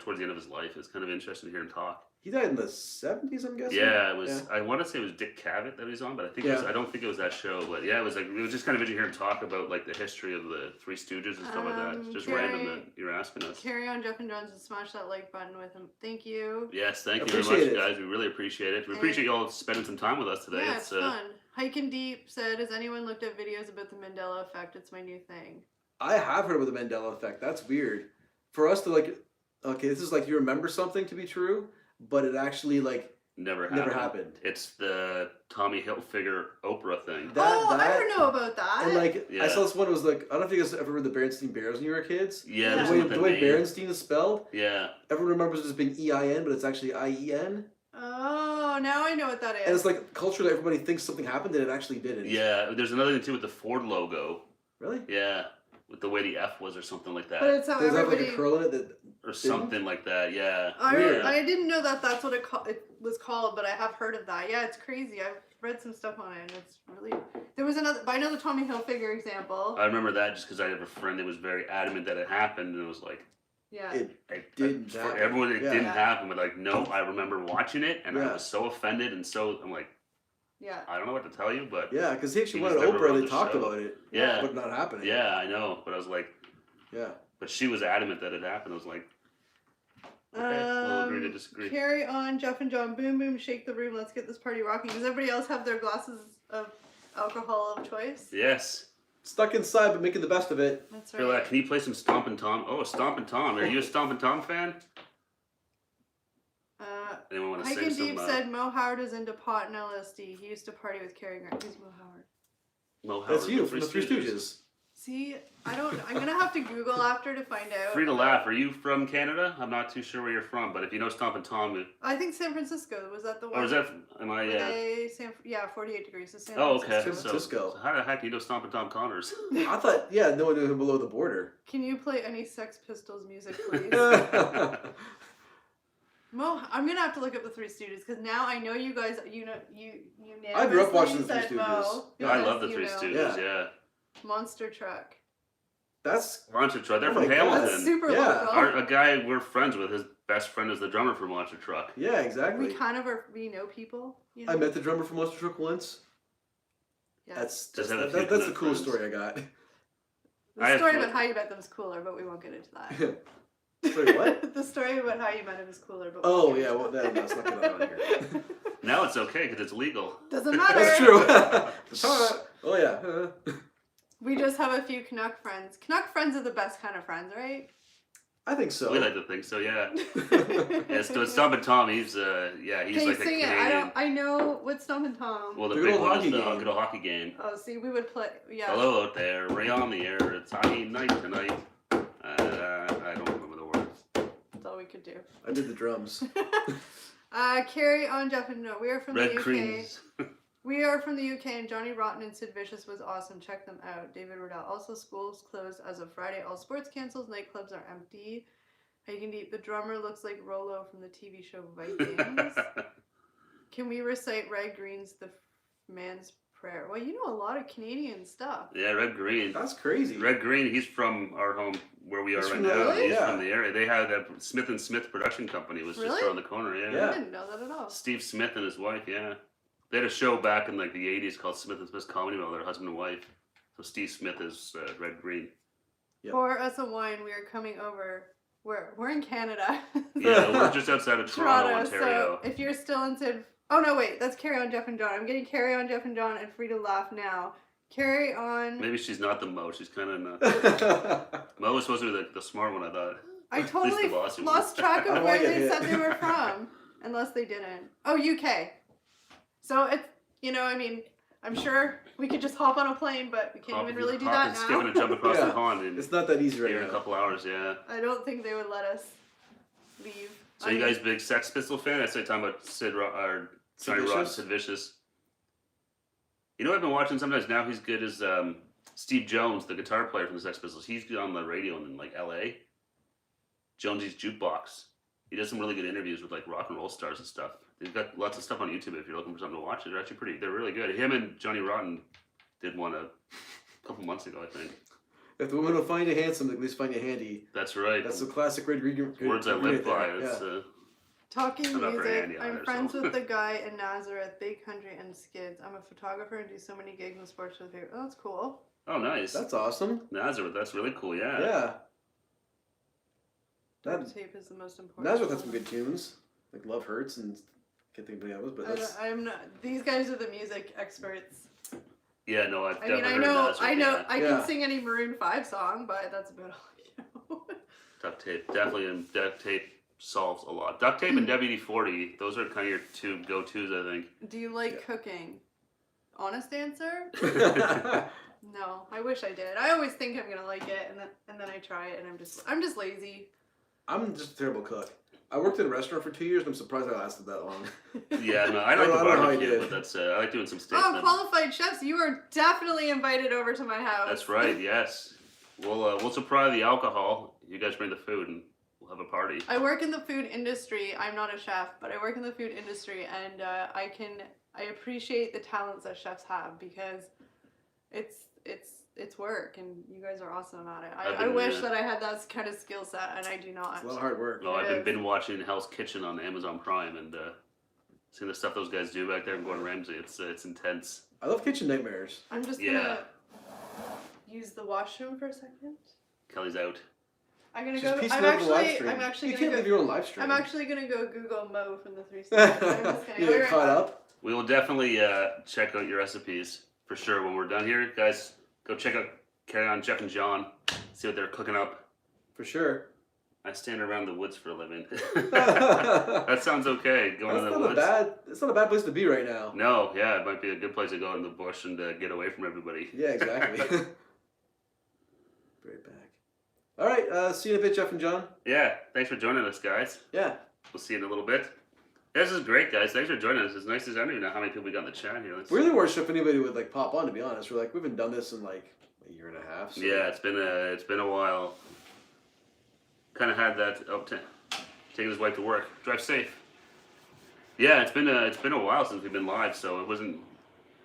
towards the end of his life. It's kind of interesting to hear him talk. He died in the 70s, I'm guessing. Yeah, it was. Yeah. I want to say it was Dick Cavett that he was on, but I think I don't think it was that show. But yeah, it was just kind of interesting to hear him talk about like the history of the Three Stooges and stuff like that. It's just random that you're asking us. Carry on, Jeff and Jones, and smash that like button with him. Thank you. Yes, thank you very much, guys. We really appreciate it. We appreciate you all spending some time with us today. Yeah, it's fun. Hiking Deep said, has anyone looked at videos about the Mandela effect? It's my new thing. I have heard about the Mandela effect. That's weird. For us to like, okay, this is like you remember something to be true, but it actually like never happened. It's the Tommy Hilfiger Oprah thing. I don't know about that. And like, I saw this one. It was like, I don't know if you guys ever read the Berenstain Bears when you were kids. Yeah, the way Berenstain is spelled. Yeah. Everyone remembers it as being EIN, but it's actually IEN. Oh, now I know what that is. And it's like culturally, everybody thinks something happened and it actually didn't. Yeah, there's another thing too with the Ford logo. Really? Yeah, with the way the F was or something like that. But it's how Does it have everybody... like a curl in it or something like that, yeah. I didn't know that's what it was called, but I have heard of that. Yeah, it's crazy. I've read some stuff on it, and it's really... There was another... But I know the Tommy Hilfiger example. I remember that just because I have a friend that was very adamant that it happened, and it was like... Yeah. It didn't happen. For everyone, it didn't happen, but like, no, I remember watching it, and I was so offended, and so, I'm like... Yeah. I don't know what to tell you, but... Yeah, because he actually wanted Oprah, they talked about it. Yeah. But not happening. Yeah, I know, but I was like... Yeah. But she was adamant that it happened. I was like... Okay, we'll agree to disagree. Carry on, Jeff and John. Boom, boom, shake the room. Let's get this party rocking. Does everybody else have their glasses of alcohol of choice? Yes. Stuck inside, but making the best of it. That's right. Can you play some Stompin' Tom? Oh, Stompin' Tom. Are you a Stompin' Tom fan? Anyone want to sing some? Deep said Mo Howard is into pot and LSD. He used to party with Cary Grant. Who's Mo Howard? Mo Howard. That's you from the Three Stooges. See, I'm gonna have to Google after to find out. Free to laugh. Are you from Canada? I'm not too sure where you're from, but if you know Stompin' Tom, I think San Francisco. Was that the one? or is that? Am I? Yeah, 48 degrees. So San Oh, okay. San Francisco. So how the heck do you know Stompin' Tom Connors? I thought, no one knew him below the border. Can you play any Sex Pistols music, please? Mo, I'm gonna have to look up the Three Stooges because now I know you guys. You I grew up watching the Three Stooges. I love the Three Stooges. Yeah. Monster Truck. That's Monster Truck. They're oh from Hamilton. That's super local. A guy we're friends with, his best friend is the drummer for Monster Truck. Yeah, exactly. We know people. You know? I met the drummer for Monster Truck once. Yeah. That's the coolest story I got. The story about how you met them is cooler, but we won't get into that. Sorry, what? The story about how you met him is cooler. But Oh yeah, well that's not gonna happen here. Now it's okay because it's legal. Doesn't matter. That's true. Oh yeah. We just have a few Canuck friends. Canuck friends are the best kind of friends, right? I think so. We like to think so, yeah. Yeah, so Stump and Tom, he's he's Can you like a sing it? Canadian. I know what's Stump and Tom. Well, the The big good old one is hockey the game. good old hockey game. Oh, see, we would play. Yeah. Hello out there, Ray on the air. It's hockey night tonight. I don't remember the words. That's all we could do. I did the drums. Carry on, Jeff and no. We are from Red the UK. creams. We are from the UK, and Johnny Rotten and Sid Vicious was awesome. Check them out. David Riddell. Also, schools closed as of Friday. All sports canceled. Nightclubs are empty. Hagen Deep. The drummer looks like Rolo from the TV show Vikings. Can we recite Red Green's The Man's Prayer? Well, you know a lot of Canadian stuff. Yeah, Red Green. That's crazy. Red Green, he's from our home where we are He's right from now. LA? He's Yeah. from the area. They had that Smith and Smith production company was just Really? around the corner, yeah. Yeah. I didn't know that at all. Steve Smith and his wife, yeah. They had a show back in like the 80s called Smith and Smith's Comedy Mill, their husband and wife. So Steve Smith is Red Green. Yep. Pour us a wine. We are coming over. We're in Canada. Yeah, we're just outside of Toronto, Toronto. Ontario. So if you're still in Sid, oh no, wait, that's Carry On Jeff and John. I'm getting Carry On Jeff and John and Free to Laugh Now. Carry On. Maybe she's not the Mo. She's kind of not. Mo was supposed to be the smart one, I thought. I At least totally the bossy one. lost track I of wanna where get they hit. said they were from, unless they didn't. Oh, UK. So it's I mean, I'm sure we could just hop on a plane, but we can't even really do hop that and now. skip and jump across Yeah. the pond in, It's not that easy right here in a now. couple hours, yeah. I don't think they would let us leave. So you guys big Sex Pistol fan? I say talking about or Sid Johnny Rotten, Vicious? Sid Vicious. You know what I've been watching sometimes now? He's good as Steve Jones, the guitar player from the Sex Pistols. He's good on the radio in like L.A. Jonesy's Jukebox. He does some really good interviews with like rock and roll stars and stuff. They've got lots of stuff on YouTube if you're looking for something to watch. They're actually they're really good. Him and Johnny Rotten did one a couple months ago, I think. If the woman will find you handsome, at least find you handy. That's right. That's the classic Red Green. Words I live by. Yeah. It's, Talking I'm not very music, handy I'm either, friends so. with the guy in Nazareth, Big Country and Skids. I'm a photographer and do so many gigs and sports with favorite. Oh, that's cool. oh, nice. That's awesome. Nazareth. That's really cool. Yeah. Yeah. Duct That, tape is the most important. Nazareth has some good tunes. Like Love Hurts and can't think of any others, but that's I'm not. These guys are the music experts. Yeah. No, I've I mean, definitely I heard know, Nazareth, I know, yeah. I Yeah. can sing any Maroon 5 song, but that's about all I know. Duct tape, definitely, and duct tape solves a lot. Duct tape and WD-40, those are kind of your two go-tos, I think. Do you like Yeah. cooking? Honest answer? No, I wish I did. I always think I'm gonna like it, and then I try it, and I'm just lazy. I'm just a terrible cook. I worked in a restaurant for 2 years, and I'm surprised I lasted that long. Yeah, no, I like I the don't know how I barbecue, did. but that's I like doing some steaks. Oh, then. qualified chefs, you are definitely invited over to my house. That's right. Yes, we'll supply the alcohol. You guys bring the food, and we'll have a party. I work in the food industry. I'm not a chef, but I work in the food industry, and I appreciate the talents that chefs have because it's work, and you guys are awesome at it. I wish that I had that kind of skill set, and I do not. It's a lot of hard work. No, I've It been watching Hell's Kitchen on Amazon Prime, and seeing the stuff those guys do back there and Gordon Ramsay. It's intense. I love Kitchen Nightmares. I'm just Yeah. gonna use the washroom for a second. Kelly's out. I'm gonna Just go. piece I'm it over the live actually. stream. I'm actually You gonna can't go. leave your own live stream. I'm actually gonna go Google Mo from the Three Stooges. I'm just gonna You go get right caught back. up. We will definitely check out your recipes for sure when we're done here, guys. Go check out Carry On Jeff and John. See what they're cooking up. For sure. I stand around the woods for a living. That sounds okay. Going That's in the not woods. it's not a bad place to be right now. No, yeah, it might be a good place to go in the bush and get away from everybody. Yeah, exactly. Right back. All right, see you in a bit, Jeff and John. Yeah, thanks for joining us, guys. Yeah. We'll see you in a little bit. This is great, guys. Thanks for joining us. It's nice as I don't even know how many people we got in the chat here. We really weren't sure if anybody would like pop on. To be honest, we haven't done this in like a year and a half. So. Yeah, it's been a while. Kind of had that taking his wife to work. Drive safe. Yeah, it's been a while since we've been live, so it wasn't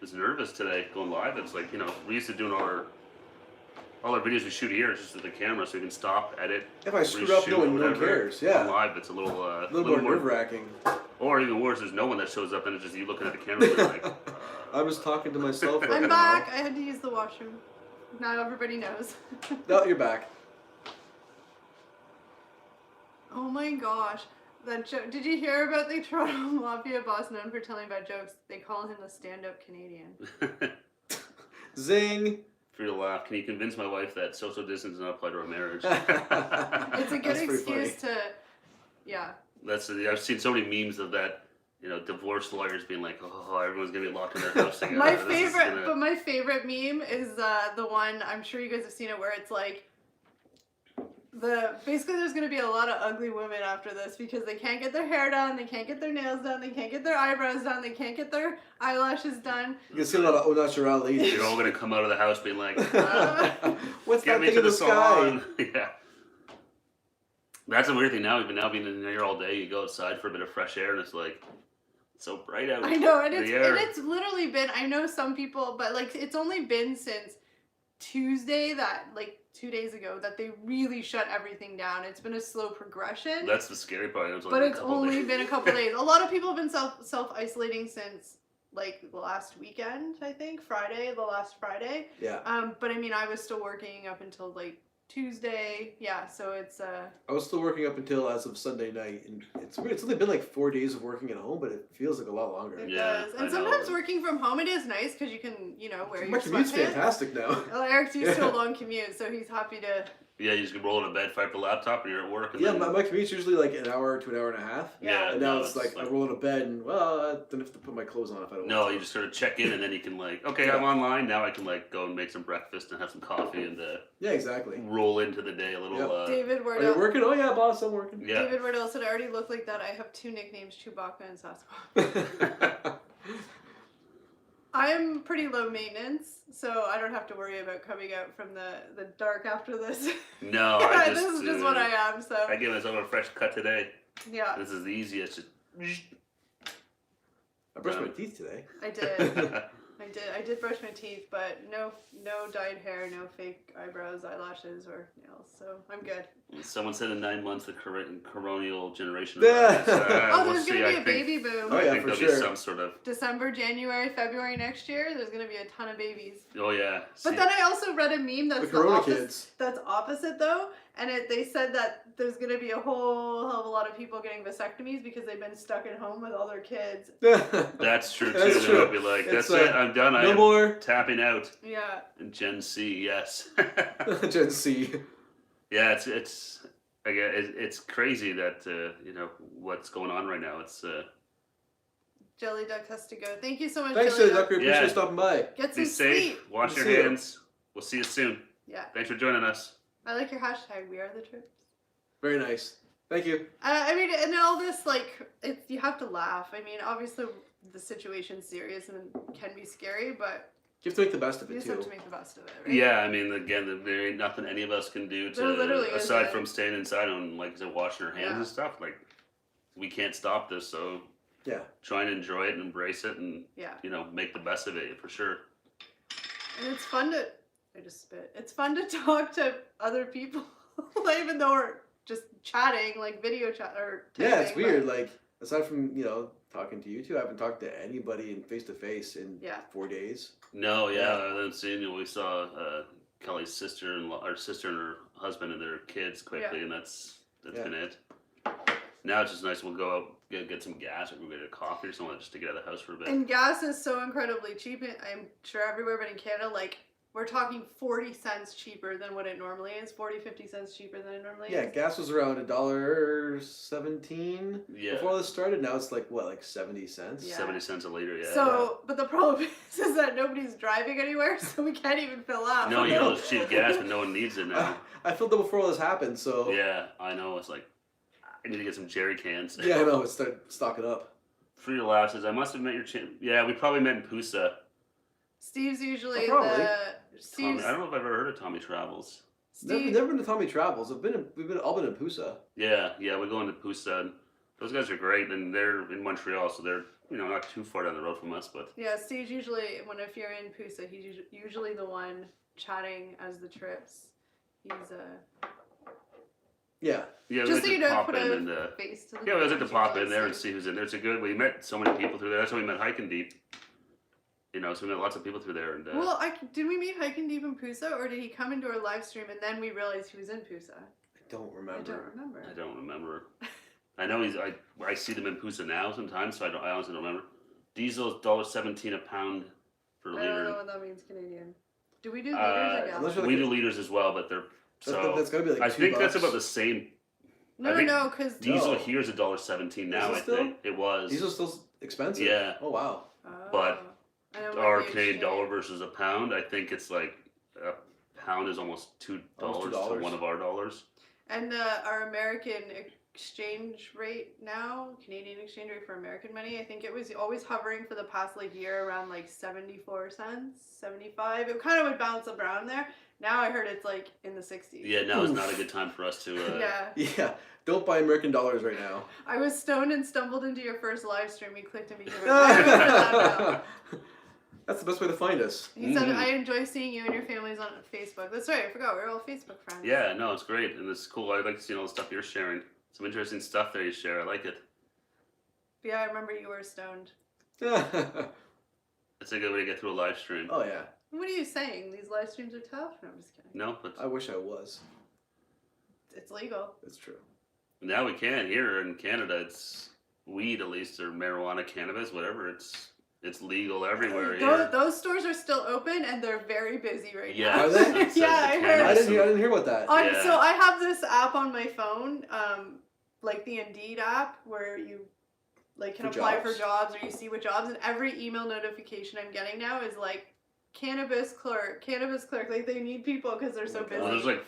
as nervous today going live. It's like we used to doing all our videos we shoot here just with the camera, so we can stop, edit. If I screwed up, reshoot, no one whatever. cares. Yeah. On live, it's a little more nerve wracking. Or even worse, there's no one that shows up and it's just you looking at the camera. And like, I was talking to myself. Right I'm now. back. I had to use the washroom. Now everybody knows. No, you're back. Oh my gosh. That joke. Did you hear about the Toronto Mafia boss known for telling bad jokes? They call him the stand-up Canadian. Zing. For your laugh, can you convince my wife that social distance does not apply to our marriage? It's a good That's pretty excuse to, yeah. I've seen so many memes of that. Divorce lawyers being like, "Oh, everyone's gonna be locked in their house together." My favorite meme is the one, I'm sure you guys have seen it, where it's like basically there's gonna be a lot of ugly women after this because they can't get their hair done, they can't get their nails done, they can't get their eyebrows done, they can't get their eyelashes done. You can see a lot of au naturel ladies. You're all gonna come out of the house being like, "What's "Get that me thing to in the the sky?" salon." Yeah. That's a weird thing now. Even now being in here all day, you go outside for a bit of fresh air, and it's like so bright out. I know, and The air. it's literally been. I know some people, but like it's only been since Tuesday that like 2 days ago that they really shut everything down. It's been a slow progression. That's the scary part. But it's only been a couple days. A lot of people have been self isolating since like the last weekend. I think the last Friday. Yeah. But I mean, I was still working up until like Tuesday. Yeah. So it's I was still working up until as of Sunday night, and it's weird. It's only been like 4 days of working at home, but it feels like a lot longer. It Yeah, does. I And know. sometimes working from home, it is nice because you can, wear My your commute's sweatpants. fantastic now. Well, Eric's used to Yeah. a long commute, so he's happy to. Yeah, you just can roll into bed, fire up the laptop, and you're at work. And Yeah, then, my commute's usually like an hour to an hour and a half. yeah. And now no, it's like I roll into bed and I don't have to put my clothes on if I don't No, want to. you just sort of check in, and then you can like, okay, Yeah. I'm online now. I can like go and make some breakfast and have some coffee and Yeah, exactly. roll into the day a little. Yep. David Are you Wardell. working? Oh yeah, boss, I'm working. Yeah. David Wardell said, I already look like that. I have 2 nicknames, Chewbacca and Sasquatch. I'm pretty low maintenance, so I don't have to worry about coming out from the dark after this. No, I just. This is just what I am, so. I give myself a fresh cut today. Yeah, This is the easiest. Just. I brushed my teeth today. I did. I did brush my teeth, but no dyed hair, no fake eyebrows, eyelashes, or nails, so I'm good. Someone said in 9 months the coronal generation. Yeah. Oh, we'll there's see. going to be I a think, baby boom. Oh, I yeah, think for there'll be sure. some sort of. December, January, February next year, there's going to be a ton of babies. Oh yeah. But then I also read a meme The that's Corona opposite. kids. That's opposite though, and they said that there's going to be a whole hell of a lot of people getting vasectomies because they've been stuck at home with all their kids. That's true too. That's They'll true. be like, It's, that's it. I'm done. I No am more tapping out. Yeah. And Gen C, yes. Gen C. Yeah, it's again, it's crazy that what's going on right now. It's Jelly Duck has to go. Thank you so much, Thanks, Jelly Duck. Duck. Appreciate Yeah. you stopping by. Get some be safe. sleep. Wash Good your to see you. hands. We'll see you soon. Yeah. Thanks for joining us. I like your hashtag. We are the trips. Very nice. Thank you. I mean, and all this, like, you have to laugh. I mean, obviously, the situation's serious and can be scary, but You have to make the best of you it just have too. to make the best of it, right? Yeah, I mean, again, there ain't nothing any of us can do There literally to aside isn't. from staying inside and like I said, washing our hands Yeah. and stuff. Like, we can't stop this, so Yeah. try and enjoy it and embrace it, and Yeah. make the best of it for sure. And it's fun to, I just spit. It's fun to talk to other people, even though we're just chatting, like video chat or typing, Yeah, it's weird. but- Like aside from talking to you two, I haven't talked to anybody in face to face in Yeah. 4 days. No, yeah, Yeah. other than seeing we saw Kelly's sister and her husband and their kids quickly, Yeah. and that's Yeah. been it. Now it's just nice. We'll go out get some gas or go get a coffee or something just to get out of the house for a bit. And gas is so incredibly cheap. I'm sure everywhere, but in Canada, like, we're talking 40 cents cheaper than what it normally is. 40, 50 cents cheaper than it normally Yeah, is. gas was around $1.17 Yeah, before this started. Now it's like what, like 70 cents? Yeah. 70 cents a liter. Yeah. So, but the problem is that nobody's driving anywhere, so we can't even fill up. no, it's cheap gas, but no one needs it now. I filled up before all this happened, so Yeah, I know. It's like I need to get some jerry cans. yeah, I know. It's start stocking up. For your lasses, I must have met your Yeah, we probably met in Pusa. Steve's usually Oh, probably. Tommy, Steve's, I don't know if I've ever heard of Tommy Travels. Steve, Never been to Tommy Travels. We've all been in Pusa. Yeah, we go into Pusa. And those guys are great, and they're in Montreal, so they're not too far down the road from us. But yeah, Steve's usually, if you're in Pusa, he's usually the one chatting as the trips. He's yeah, we just like so to you know, pop put in a and face to the yeah, we like to page, pop usually, in there and so- see who's in there. It's a good. We met so many people through there. That's how we met Hiking Deep. So we met lots of people through there. And Well, did we meet Hiking Deep in Pusa, or did he come into our live stream and then we realized he was in Pusa? I don't remember. I don't remember. I know I see them in Pusa now sometimes, so I honestly don't remember. Diesel's $1.17 a pound per I liter. don't know what that means Canadian. Do we do liters or gallons? We do liters as well, but they're That's gotta be like I think $2. that's about the same. No, because diesel here is $1.17 now. I think it was. Diesel's still expensive. Yeah. Oh wow. But our Canadian dollar versus a pound, I think it's like a pound is almost $2 to one of our dollars. And our American exchange rate now, Canadian exchange rate for American money, I think it was always hovering for the past like year around like 74 cents, 75. It kind of would bounce around there. Now I heard it's like in the 60s. Yeah, now is not a good time for us to. Yeah, don't buy American dollars right now. I was stoned and stumbled into your first live stream. You clicked and became a fan. That's the best way to find us. He said, I enjoy seeing you and your families on Facebook. That's right, I forgot. We're all Facebook friends. Yeah, no, it's great. And it's cool. I like to see all the stuff you're sharing. Some interesting stuff there you share. I like it. Yeah, I remember you were stoned. It's a good way to get through a live stream. Oh, yeah. What are you saying? These live streams are tough? No, I'm just kidding. No, but I wish I was. It's legal. It's true. now we can. Here in Canada, it's weed, at least, or marijuana, cannabis, whatever. It's legal everywhere here. Those stores are still open and they're very busy right Yeah, now. Are they? Yeah, I heard. I didn't hear about that. Yeah. So I have this app on my phone, like the Indeed app, where you like can apply for jobs or you see what jobs, and every email notification I'm getting now is like cannabis clerk. Like they need people because they're so busy. Well, there's like,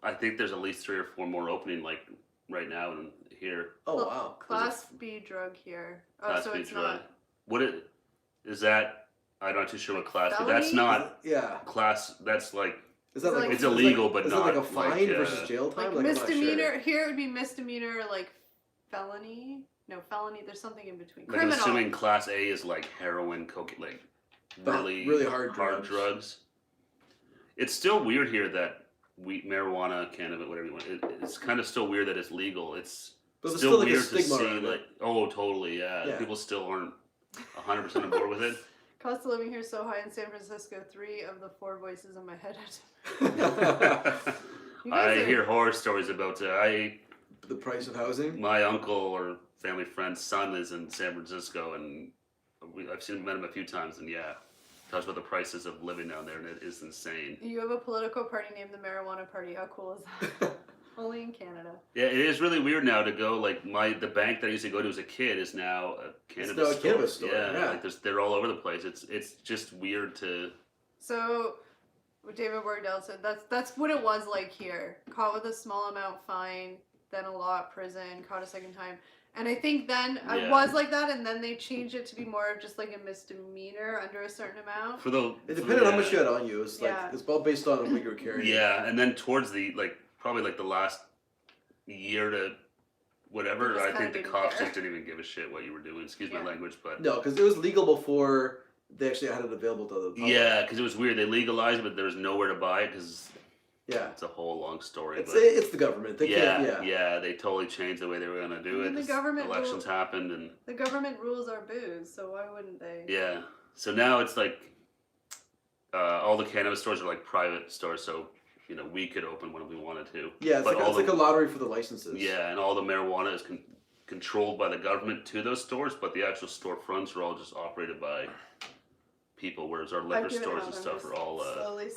I think there's at least 3 or 4 more opening like right now in here. Oh wow. Class B drug here. Class so B it's drug. not. What it is that? I'm not too sure what class, but Felony? that's not Yeah. class. That's like Is that like it's illegal, like, but is not that like a fine like, versus jail time? Like I'm not misdemeanor. sure. Here it would be misdemeanor, like felony. No, felony. There's something in between. Like I'm assuming class A is like heroin, cocaine, like really hard drugs. It's still weird here that marijuana, cannabis, whatever you want. It's kind of still weird that it's legal. It's But still like weird a stigma to see around it. like, oh, totally, yeah. People still aren't 100% on board with it. Cost of living here is so high in San Francisco. 3 of the 4 voices in my head. I hear horror stories about the price of housing. My uncle or family friend's son is in San Francisco, and I've met him a few times, and yeah, talks about the prices of living down there, and it is insane. You have a political party named the Marijuana Party. How cool is that? Only in Canada. Yeah, it is really weird now to go like the bank that I used to go to as a kid is now a cannabis store. Yeah. Like they're all over the place. It's just weird to. So, what David Wardell said that's what it was like here. Caught with a small amount, fine. Then a lot, prison. Caught a second time. And I think then it was like that, and then they changed it to be more of just like a misdemeanor under a certain amount. It depended on how much you had on you. It's like it's all based on what you were carrying. Yeah, and then towards the probably the last year to whatever, I think the cops just didn't even give a shit what you were doing. Excuse my language, but no, because it was legal before they actually had it available to the public. Yeah, because it was weird. They legalized it, but there was nowhere to buy it because. Yeah, it's a whole long story. It's the government. They yeah, they totally changed the way they were gonna do it. The government elections happened, and the government rules our booze, so why wouldn't they? Yeah, so now it's like all the cannabis stores are like private stores, so we could open when we wanted to. Yeah, it's like a lottery for the licenses. Yeah, and all the marijuana is controlled by the government to those stores, but the actual storefronts are all just operated by people, whereas our liquor stores and stuff are all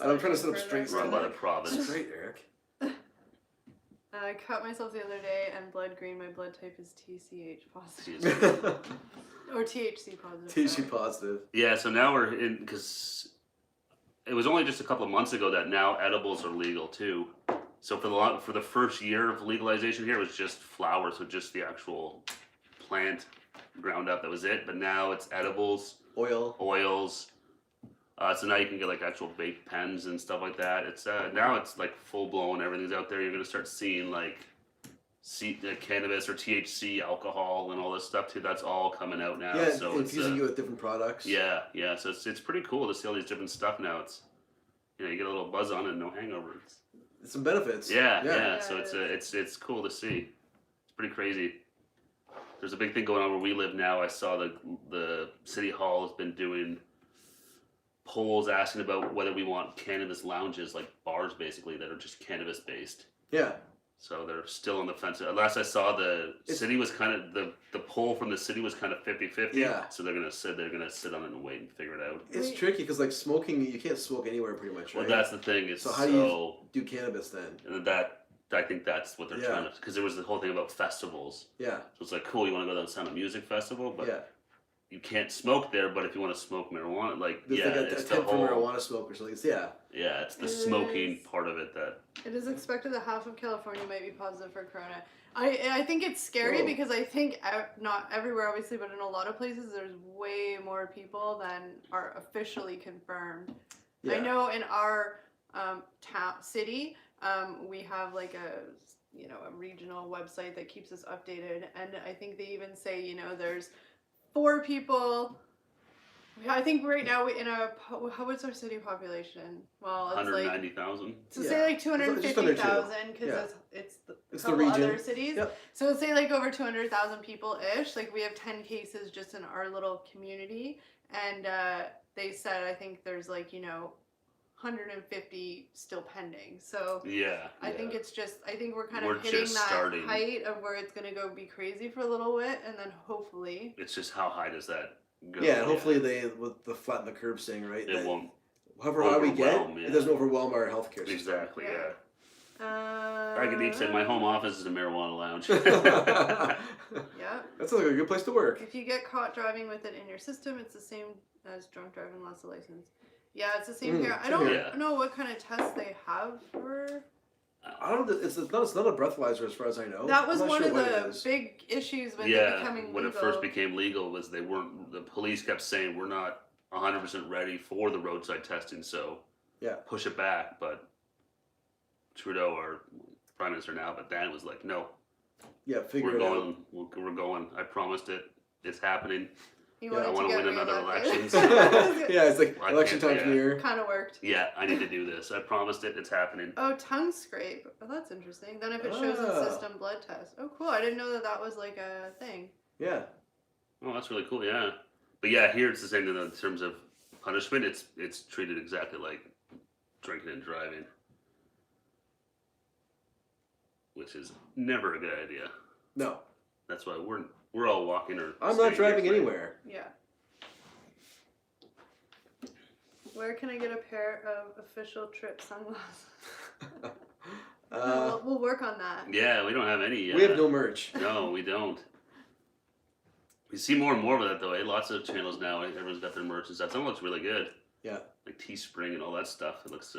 I'm trying to sit up straight, run by the province. Straight, Eric. I cut myself the other day and blood green. My blood type is TCH positive. Or THC positive. THC positive. Yeah, so now we're in, because it was only just a couple of months ago that now edibles are legal too. So for the first year of legalization here, it was just flower, so just the actual plant ground up, that was it. But now it's edibles, oils. So now you can get like actual vape pens and stuff like that. It's now it's like full blown. Everything's out there. You're gonna start seeing like cannabis or THC, alcohol, and all this stuff too. That's all coming out now. Yeah, so it's infusing you with different products. Yeah. So it's pretty cool to see all these different stuff now. It's you get a little buzz on it and no hangover. It's some benefits. Yeah. So it's cool to see. It's pretty crazy. There's a big thing going on where we live now. I saw the city hall has been doing polls asking about whether we want cannabis lounges, like bars basically, that are just cannabis based. Yeah. So they're still on the fence. Last I saw, the city was kind of the poll from the city was kind of 50-50. Yeah. So they're gonna sit on it and wait and figure it out. It's tricky because like smoking, you can't smoke anywhere pretty much, right? Well, that's the thing. It's so how do you do cannabis then? And I think that's what they're trying to, because there was the whole thing about festivals. Yeah. So it's like, cool, you want to go to the Sound of Music Festival, but yeah. you can't smoke there. But if you want to smoke marijuana, like There's like it's a the tent whole for marijuana smokers. So it's the smoking part of it that. It is expected that half of California might be positive for corona. I think it's scary because I think not everywhere obviously, but in a lot of places there's way more people than are officially confirmed. Yeah. I know in our city we have like a regional website that keeps us updated, and I think they even say there's 4 people. I think right now what's our city population? Well, it's 190,000. So say like 250,000 because it's the region. Other cities. Yep. So say like over 200,000 people ish. Like we have 10 cases just in our little community, and they said I think there's like 150 still pending. So I think it's just I think we're kind of hitting that height of where it's gonna go be crazy for a little bit, and then hopefully it's just how high does that go? Yeah, hopefully they with the flatten the curve thing, right? It won't. However high we get, it doesn't overwhelm our healthcare system. Exactly. Yeah. I could even say my home office is a marijuana lounge. Yeah. That's like a good place to work. If you get caught driving with it in your system, it's the same as drunk driving lost the license. Yeah, it's the same here. I don't know what kind of tests they have for. I don't. It's not a breathalyzer as far as I know. That was one of the big issues with it becoming legal. When it first became legal, was the police kept saying we're not 100% ready for the roadside testing, so push it back. But Trudeau, our prime minister now, but Dan was like, no. Yeah, we're going. We're going. I promised it. It's happening. I want to win another election. Yeah, it's like election time's near. Kind of worked. Yeah, I need to do this. I promised it. It's happening. Oh, tongue scrape. Oh, that's interesting. Then if it shows in system blood test. Oh, cool. I didn't know that was like a thing. Yeah. Oh, that's really cool. Yeah. But yeah, here it's the same in terms of punishment. It's treated exactly like drinking and driving, which is never a good idea. No. That's why we're all walking or. I'm not driving anywhere. Yeah. Where can I get a pair of official Trip sunglasses? We'll work on that. Yeah, we don't have any. We have no merch. No, we don't. We see more and more of that though. Lots of channels now. Everyone's got their merch and stuff. Some looks really good. Yeah. Like Teespring and all that stuff. It looks.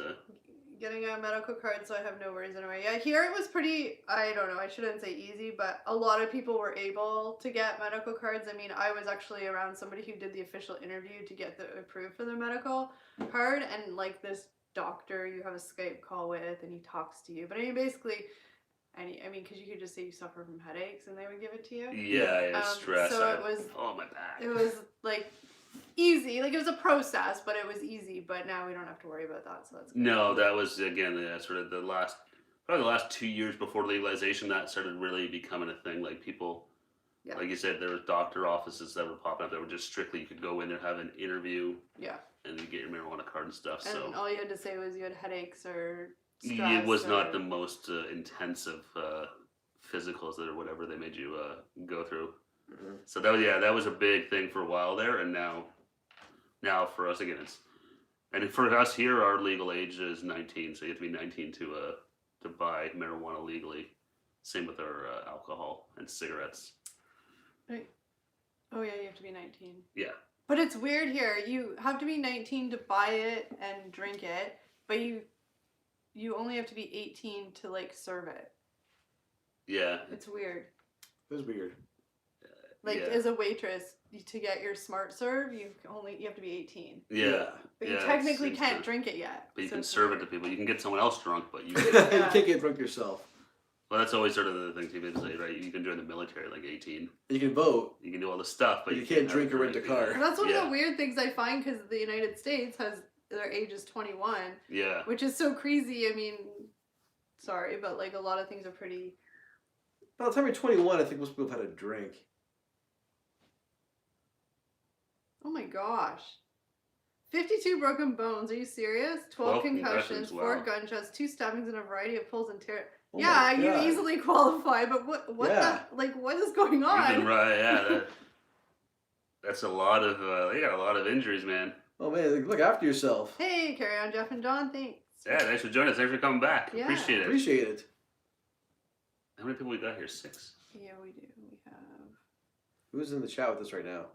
Getting a medical card, so I have no worries anyway. Yeah, here it was pretty, I don't know, I shouldn't say easy, but a lot of people were able to get medical cards. I mean, I was actually around somebody who did the official interview to get approved for their medical card, and like this doctor you have a Skype call with, and he talks to you. But I mean, basically, because you could just say you suffer from headaches, and they would give it to you. Yeah, stress. So it was. Oh, my back. It was like. Easy, like it was a process, but it was easy. But now we don't have to worry about that, so that's good. No, that was again sort of probably the last 2 years before legalization that started really becoming a thing. Like people, like you said, there were doctor offices that were popping up that were just strictly you could go in there, have an interview, and you get your marijuana card and stuff. And all you had to say was you had headaches or stress. It was not the most intensive physicals or whatever they made you go through. Mm-hmm. So that was a big thing for a while there, and now for us again and for us here our legal age is 19, so you have to be 19 to buy marijuana legally. Same with our alcohol and cigarettes. Right. Oh yeah, you have to be 19. Yeah. But it's weird here. You have to be 19 to buy it and drink it, but you only have to be 18 to like serve it. Yeah. It's weird. It was weird. Like as a waitress, to get your smart serve, you have to be 18. Yeah. But you technically can't drink it yet. But you can serve it to people. You can get someone else drunk, but you you can't get drunk yourself. Well, that's always sort of the thing people say, right? You can join the military like 18. You can vote. You can do all the stuff, but you can't drink or rent a car. And that's one of the weird things I find because the United States has their age is 21. Yeah. Which is so crazy. I mean, sorry, but like a lot of things are pretty. By the time you're 21, I think most people have had a drink. Oh my gosh. 52 broken bones. Are you serious? 12 concussions, 4 gunshots, 2 stabbings, and a variety of pulls and tears. Oh yeah, my you God. easily qualify, but what Yeah. what is going You've on? been right, yeah. That's a lot of. They got a lot of injuries, man. Oh man, look after yourself. Hey, carry on, Jeff and John. Thanks. Yeah, thanks for joining us. Thanks for coming back. Yeah. Appreciate it. Appreciate it. How many people we got here? 6. Yeah, we do. We have Who's in the chat with us right now?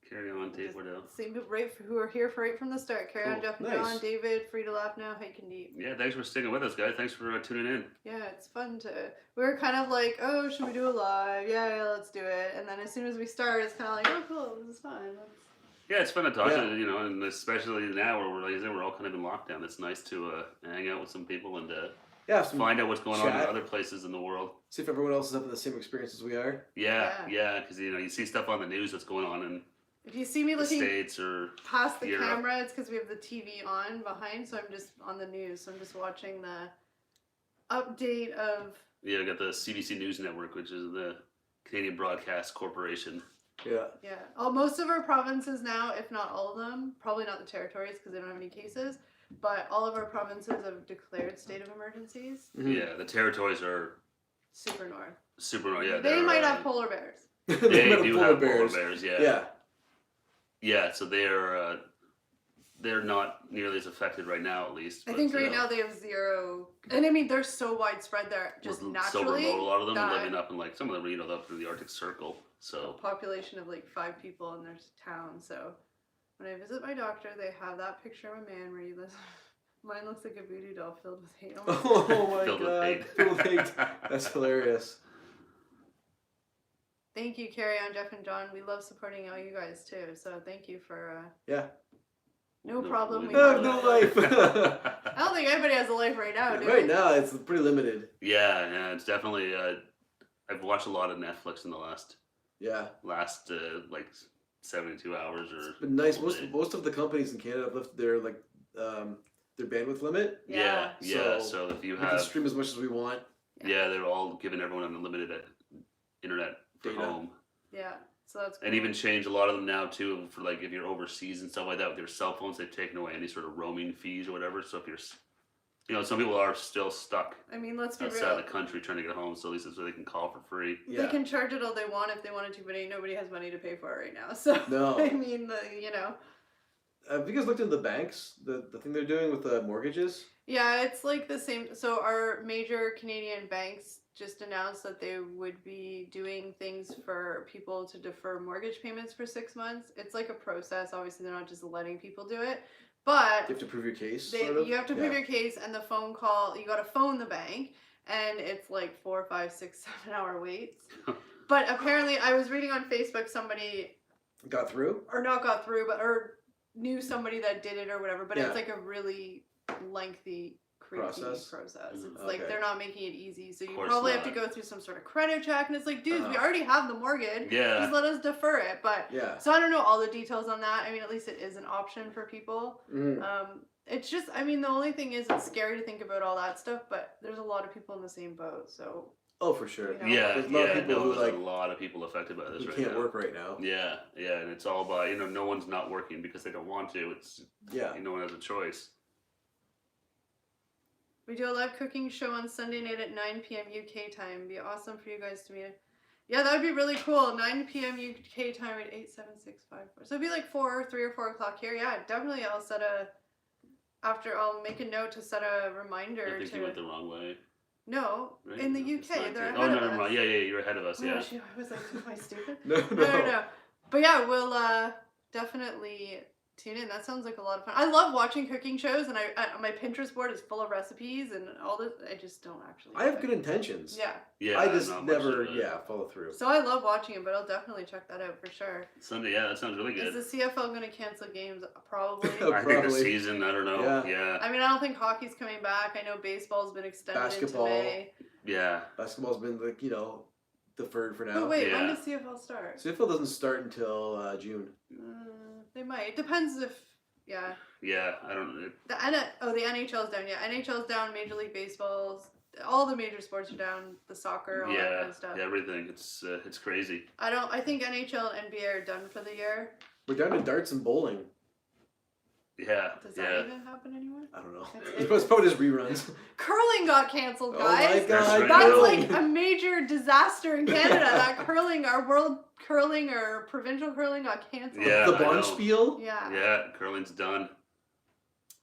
Carry on, Dave Wardell. same people who are here right from the start. Carry on, Cool. Jeff and Nice. John, David, free to laugh now, Hike and Deep. Yeah, thanks for sticking with us, guys. Thanks for tuning in. Yeah, it's fun to. We were kind of like, oh, should we do a live? Yeah, let's do it. And then as soon as we start, it's kind of like, oh, cool, this is fun. Yeah, it's fun to talk Yeah. to, you know, and especially now where like I said, we're all kind of in lockdown. It's nice to hang out with some people and Yeah, some find out what's going on in chat. other places in the world. See if everyone else is having the same experience as we are. Yeah, because you know you see stuff on the news that's going on in If you see me the looking States or past the Europe. camera, it's because we have the TV on behind, so I'm just on the news. So I'm just watching the update of. yeah, we got the CBC News Network, which is the Canadian Broadcast Corporation. Yeah. Yeah. Most of our provinces now, if not all of them, probably not the territories because they don't have any cases, but all of our provinces have declared state of emergencies. Mhm. Yeah, the territories are Super north. super. Yeah, They they're, might have polar bears. They might do polar have polar bears. Yeah. Yeah. Yeah, so they're not nearly as affected right now, at least. I but, think right now they have 0, and I mean they're so widespread there just we're naturally. so remote, a lot of them are that living up in like some of them, you know, up in the Arctic Circle. a So population of like 5 people in their town. So when I visit my doctor, they have that picture of a man where you live. Mine looks like a voodoo doll filled with hate. Oh my Filled with God. hate. Filled with hate. That's hilarious. Thank you, Carrie on Jeff and John. We love supporting all you guys too. So thank you for Yeah. no problem. We I love have no it. life. I don't think anybody has a life right now, do Right we? now, it's pretty limited. yeah, it's definitely. I've watched a lot of Netflix in the last Yeah. like 72 hours or. It's been nice. whole day. Most of the companies in Canada have lifted their their bandwidth limit. Yeah. So So if you We can have, stream as much as we want. yeah, they're all giving everyone unlimited internet for Data. home. Yeah. So that's cool. And even changed a lot of them now too for like if you're overseas and stuff like that with your cell phones, they've taken away any sort of roaming fees or whatever. So if you're, you know, some people are still stuck I mean, let's be outside real. the country trying to get home. So at least that's where they can call for free. Yeah. They can charge it all they want if they wanted to, but ain't nobody has money to pay for it right now. So No. I mean, you know. Have you guys looked into the banks? The thing they're doing with the mortgages? Yeah, it's like the same. So our major Canadian banks just announced that they would be doing things for people to defer mortgage payments for 6 months. It's like a process. Obviously, they're not just letting people do it, but You have to prove your case. they, sort of? you have to prove Yeah. your case, and the phone call, you got to phone the bank, and it's like 4, 5, 6, 7 hour waits. But apparently, I was reading on Facebook somebody Got through? or not got through, but or knew somebody that did it or whatever. But Yeah. it's like a really lengthy, crazy Process? process. It's Okay. like they're not making it easy, so you Course probably have to not. go through some sort of credit check, and it's like, dudes, we Uh-huh. already have the mortgage. Yeah. Just let us defer it. But Yeah. so I don't know all the details on that. I mean, at least it is an option for people. Mm. It's just, I mean, the only thing is it's scary to think about all that stuff, but there's a lot of people in the same boat, so. Oh, for sure. You know? Yeah, There's a lot of yeah. people No, who, there's like, a lot of people affected by this You right can't now. work right now. Yeah, and it's all by, you know, no one's not working because they don't want to. It's, Yeah. no one has a choice. We do a live cooking show on Sunday night at 9 p.m. UK time. It'd be awesome for you guys to meet. Yeah, that would be really cool. 9 p.m. UK time at 87654. So it'd be like 3 or 4 o'clock here. Yeah, definitely. I'll make a note to set a reminder I think to. you went the wrong way. No, Right? in the It's UK, not they're good. ahead Oh, of no, us. never mind. Yeah, you're ahead of us. Oh, Yeah. shoot, I was like, am I stupid? No, No. But yeah, we'll definitely tune in. That sounds like a lot of fun. I love watching cooking shows, and my Pinterest board is full of recipes and all this. I just don't actually. I have do good it. intentions. Yeah. Yeah. I just not much never, of it. follow through. So I love watching it, but I'll definitely check that out for sure. Sunday, yeah, that sounds really good. Is the CFL going to cancel games? Probably. I think the Probably. season, I don't know. Yeah. I mean, I don't think hockey's coming back. I know baseball's been extended Basketball. into May. Yeah. Basketball's been, like, deferred for now. But wait, when Yeah. does CFL start? CFL doesn't start until June. They might. It depends if. Yeah. Yeah, I don't. The NHL's down. Yeah, NHL's down. Major League Baseball's. All the major sports are down. The soccer, all that kind of stuff. Yeah, everything. It's crazy. I think NHL and NBA are done for the year. We're down to darts and bowling. Yeah, Does yeah. that even happen anymore? I don't know. It's- It's probably just reruns. Curling got canceled, Oh my guys. god, That's That's right. like a major disaster in Canada. That curling, our world curling or provincial curling got canceled. Yeah, the I know. Bonspiel. Yeah, curling's done.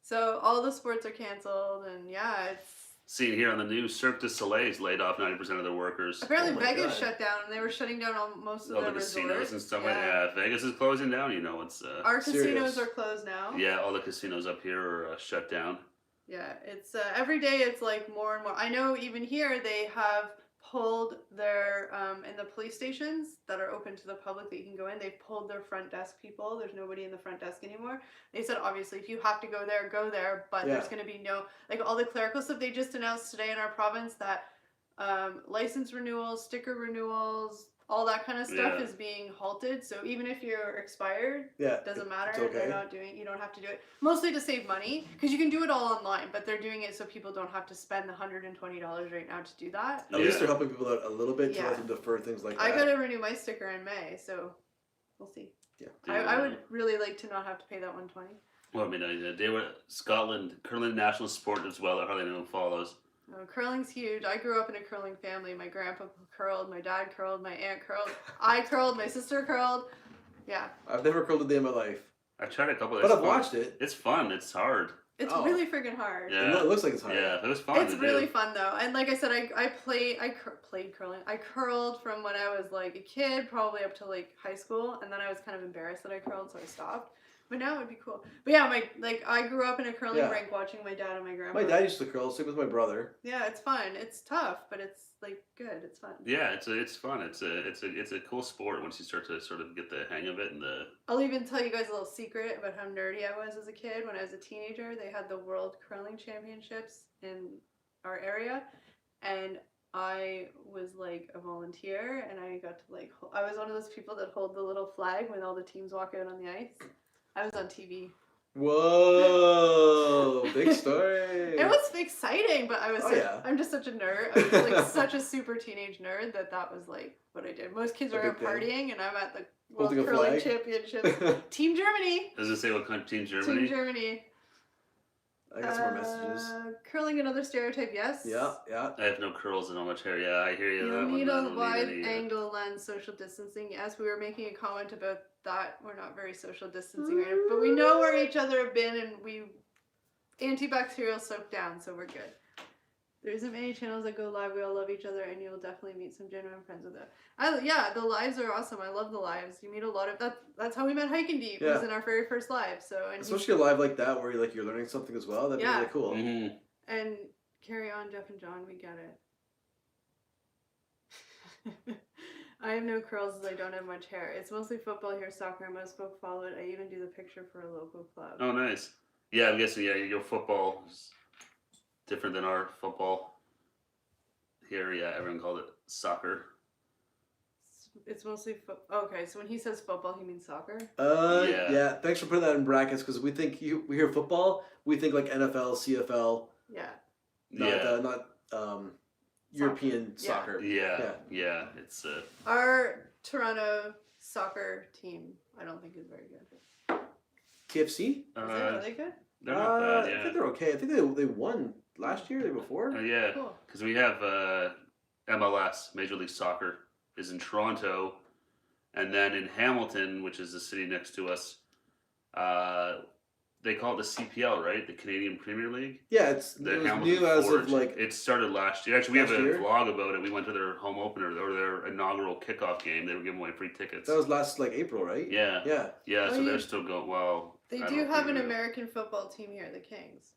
So all the sports are canceled, and yeah, it's Seeing here on the news, Cirque du Soleil's laid off 90% of their workers. apparently Oh my Vegas God. shut down, and they were shutting down most of All their the casinos resorts. and stuff like that. Yeah, Vegas is closing down. You know, it's Our Serious. casinos are closed now. yeah, all the casinos up here are shut down. Yeah, it's every day. It's like more and more. I know even here they have pulled their in the police stations that are open to the public that you can go in. They've pulled their front desk people. There's nobody in the front desk anymore. They said obviously if you have to go there, go there. But Yeah. there's going to be no like all the clerical stuff. They just announced today in our province that license renewals, sticker renewals, all that kind of stuff Yeah. is being halted. So even if you're expired, Yeah. it doesn't matter. It's okay. They're not doing. You don't have to do it. Mostly to save money because you can do it all online, but they're doing it so people don't have to spend the $120 right now to do that. At least Yeah. they're helping people out a little bit to Yeah. let them defer things like that. I gotta renew my sticker in May, so we'll see. Yeah. I would really like to not have to pay that $120. Well, I mean, they were Scotland, curling national sport as well. I hardly anyone follows. Curling's huge. I grew up in a curling family. My grandpa curled, my dad curled, my aunt curled, I curled, my sister curled. Yeah, I've never curled a day in my life, I've tried a couple. but It's I've fun. watched it. It's fun. It's hard. it's Oh. really freaking hard. Yeah. It looks like it's hard. Yeah, it was fun. It's to really do. fun though, and like I said, I played curling. I curled from when I was like a kid, probably up to like high school, and then I was kind of embarrassed that I curled, so I stopped. But now it would be cool. But yeah, I grew up in a curling Yeah. rink watching my dad and my grandpa. My dad used to curl, same with my brother. Yeah, it's fun. It's tough, but it's like good. It's fun. Yeah, it's fun. It's a cool sport once you start to sort of get the hang of it and the. I'll even tell you guys a little secret about how nerdy I was as a kid. When I was a teenager, they had the World Curling Championships in our area, and I was like a volunteer, and I got to like I was one of those people that hold the little flag when all the teams walk out on the ice. I was on TV. Whoa, big story. It was exciting, but I was yeah. I'm just such a nerd. I was like such a super teenage nerd that was like what I did. Most kids A are out big thing. partying, and I'm at the World Holding a Curling flag. Championships. Team Germany. Does it say what kind of team Germany? Team Germany. I got some more messages. Curling another stereotype, yes. Yeah, yeah. I have no curls and not much hair. Yeah, I hear you. You that need one, I a don't wide any, angle lens, social distancing. Yes, we were making a comment about that. We're not very social distancing right now, but we know where each other have been, and we antibacterial soap down, so we're good. There isn't many channels that go live. We all love each other, and you'll definitely meet some genuine friends with it. Yeah, the lives are awesome. I love the lives. You meet a lot of that's how we met Hike and Deep. Yeah. Was in our very first live. So and Especially a live like that where you're learning something as well. That'd Yeah. be really cool. Mhm. and carry on, Jeff and John. We get it. I have no curls as I don't have much hair. It's mostly football here, soccer. Most folk follow it. I even do the picture for a local club. Oh, nice. Yeah, I'm guessing. Yeah, your football is different than our football. Here, yeah, everyone called it soccer. It's mostly okay, so when he says football, he means soccer. Yeah. Yeah. Thanks for putting that in brackets because we hear football, we think like NFL, CFL, Yeah. not European Yeah. soccer. Yeah. It's Our Toronto soccer team, I don't think is very good. KFC? Is it really good? they're not bad. I Yeah. think they're okay. I think they won last year, the year before. Yeah, Cool. because we have MLS, Major League Soccer, is in Toronto, and then in Hamilton, which is the city next to us, they call it the CPL, right? The Canadian Premier League. Yeah, it The was Hamilton new as Forge. of like It started last year. Actually, we have Last a year? vlog about it. We went to their home opener or their inaugural kickoff game. They were giving away free tickets. that was last like April, right? Yeah. Yeah. So Oh, they're you- still going well. They I do don't have an think- American football team here, the Kings.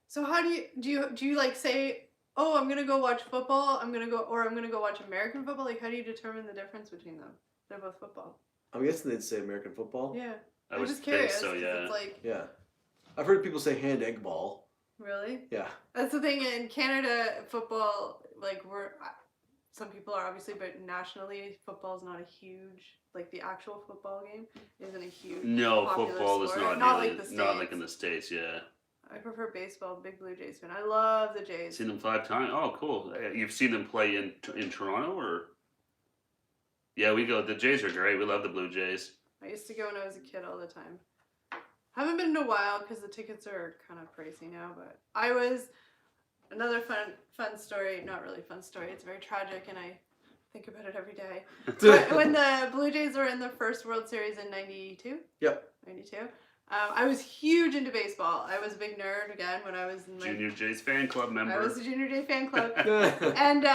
So how do you like say, oh, I'm gonna go watch football, I'm gonna go watch American football? Like how do you determine the difference between them? They're both football. I'm guessing they'd say American football. Yeah. I I'm would just think curious. so. 'cause Yeah. It's like Yeah. I've heard people say hand egg ball. really. Yeah. That's the thing in Canada. Football, like some people are obviously, but nationally, football is not a huge like the actual football game isn't a huge. No, popular football is sport. not like nearly, the not like States. in the States. Yeah. I prefer baseball. Big Blue Jays fan. I love the Jays. Seen them 5 times. Oh, cool. You've seen them play in Toronto, or? Yeah, we go. The Jays are great. We love the Blue Jays. I used to go when I was a kid all the time. Haven't been in a while because the tickets are kind of pricey now. But I was another fun story. Not really fun story. It's very tragic, and I think about it every day. But when the Blue Jays were in the first World Series in '92. Yep. 92. I was huge into baseball. I was a big nerd again when I was in Junior Jays fan club member. I was a Junior J fan club. And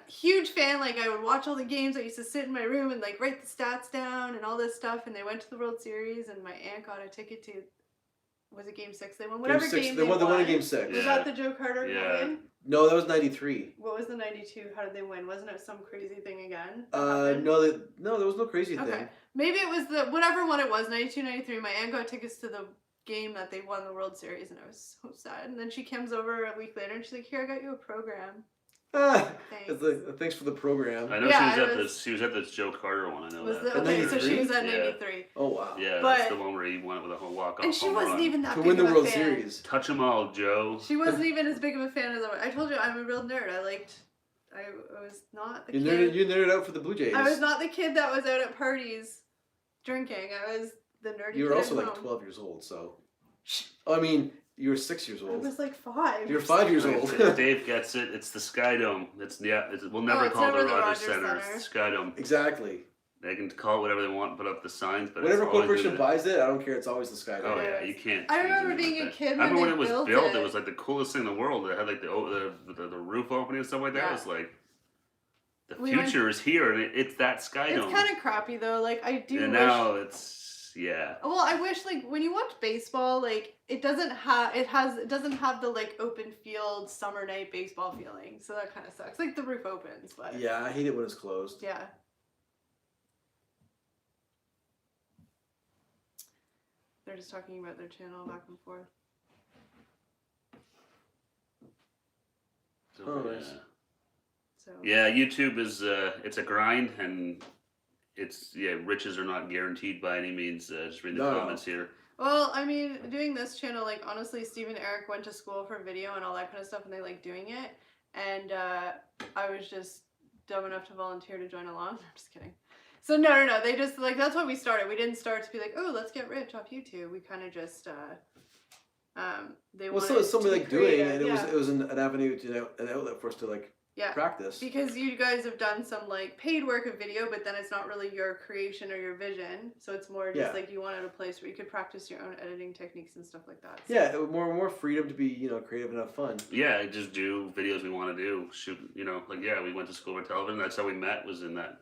huge fan. Like, I would watch all the games. I used to sit in my room and like write the stats down and all this stuff. And they went to the World Series, and my aunt got a ticket to, was it Game 6 they won? Whatever game they won. They won in Game 6. Was that the Joe Carter win? No, that was 93. What was the 92? How did they win? Wasn't it some crazy thing again? No, there was no crazy thing. Maybe it was the, whatever one it was, 92, 93. My aunt got tickets to the game that they won the World Series, and I was so sad. And then she comes over a week later, and she's like, "Here, I got you a program." Thanks. Thanks for the program. I know she was at this Joe Carter one. I know that. Okay, so she was at 93. Oh wow. Yeah, that's the one where he went with a whole walk-off and she home wasn't run. even that to big win the of a World fan. Series. Touch 'em all, Joe. She wasn't even as big of a fan as I told you. I'm a real nerd. I was not the kid. You nerded out for the Blue Jays. I was not the kid that was out at parties drinking. I was the nerdy. You were kid also at like home. 12 years old, so. I mean, you were 6 years I old. was like 5. You're 5 years old. Dave gets it. It's the Sky Dome. We'll never it's call it never the the Rogers Rogers Center. It's Center. the Sky Dome. Exactly. They can call it whatever they want, put up the signs, but whatever it's always corporation gonna- buys it, I don't care. It's always the Sky Dome. Oh yeah, you can't. I change remember anything being like a that. kid I when remember when they it was built built. it. It was like the coolest thing in the world. It had like the roof opening and stuff like that. Yeah. It was like the We future is here, and it's that Sky Dome. It's kind of crappy though. Like, I do and wish. now it's Well, I wish, like, when you watch baseball, like, it doesn't have the like open field summer night baseball feeling. So that kind of sucks. Like, the roof opens, but Yeah, I hate it when it's closed. yeah. They're just talking about their channel back and forth. So, Oh, nice. So Yeah, YouTube is it's a grind, and it's riches are not guaranteed by any means. Just read the comments here. Well, I mean, doing this channel, like, honestly, Steve and Eric went to school for video and all that kind of stuff, and they like doing it. And I was just dumb enough to volunteer to join along. I'm just kidding. So no. They just, like, that's what we started. We didn't start to be like, oh, let's get rich off YouTube. We kind of just, they wanted so it's something to be like doing, creative, and it was an avenue an outlet for us to like yeah. practice. Because you guys have done some like paid work of video, but then it's not really your creation or your vision. So it's more just like you wanted a place where you could practice your own editing techniques and stuff like that. So. Yeah, more freedom to be creative and have fun. Yeah, just do videos we want to do. Shoot, we went to school for television. That's how we met. Was in that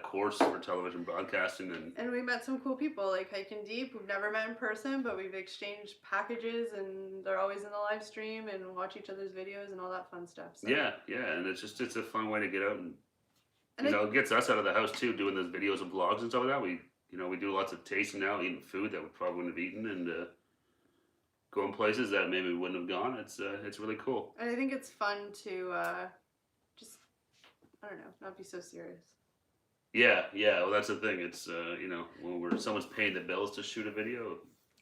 course for television broadcasting, and we met some cool people like Hiking Deep. We've never met in person, but we've exchanged packages, and they're always in the live stream and watch each other's videos and all that fun stuff. So. Yeah, and it's a fun way to get out, and it gets us out of the house too, doing those videos and vlogs and stuff like that. We we do lots of tasting now, eating food that we probably wouldn't have eaten, and going places that maybe we wouldn't have gone. It's really cool. And I think it's fun to just, I don't know, not be so serious. Yeah. Well, that's the thing. It's when someone's paying the bills to shoot a video.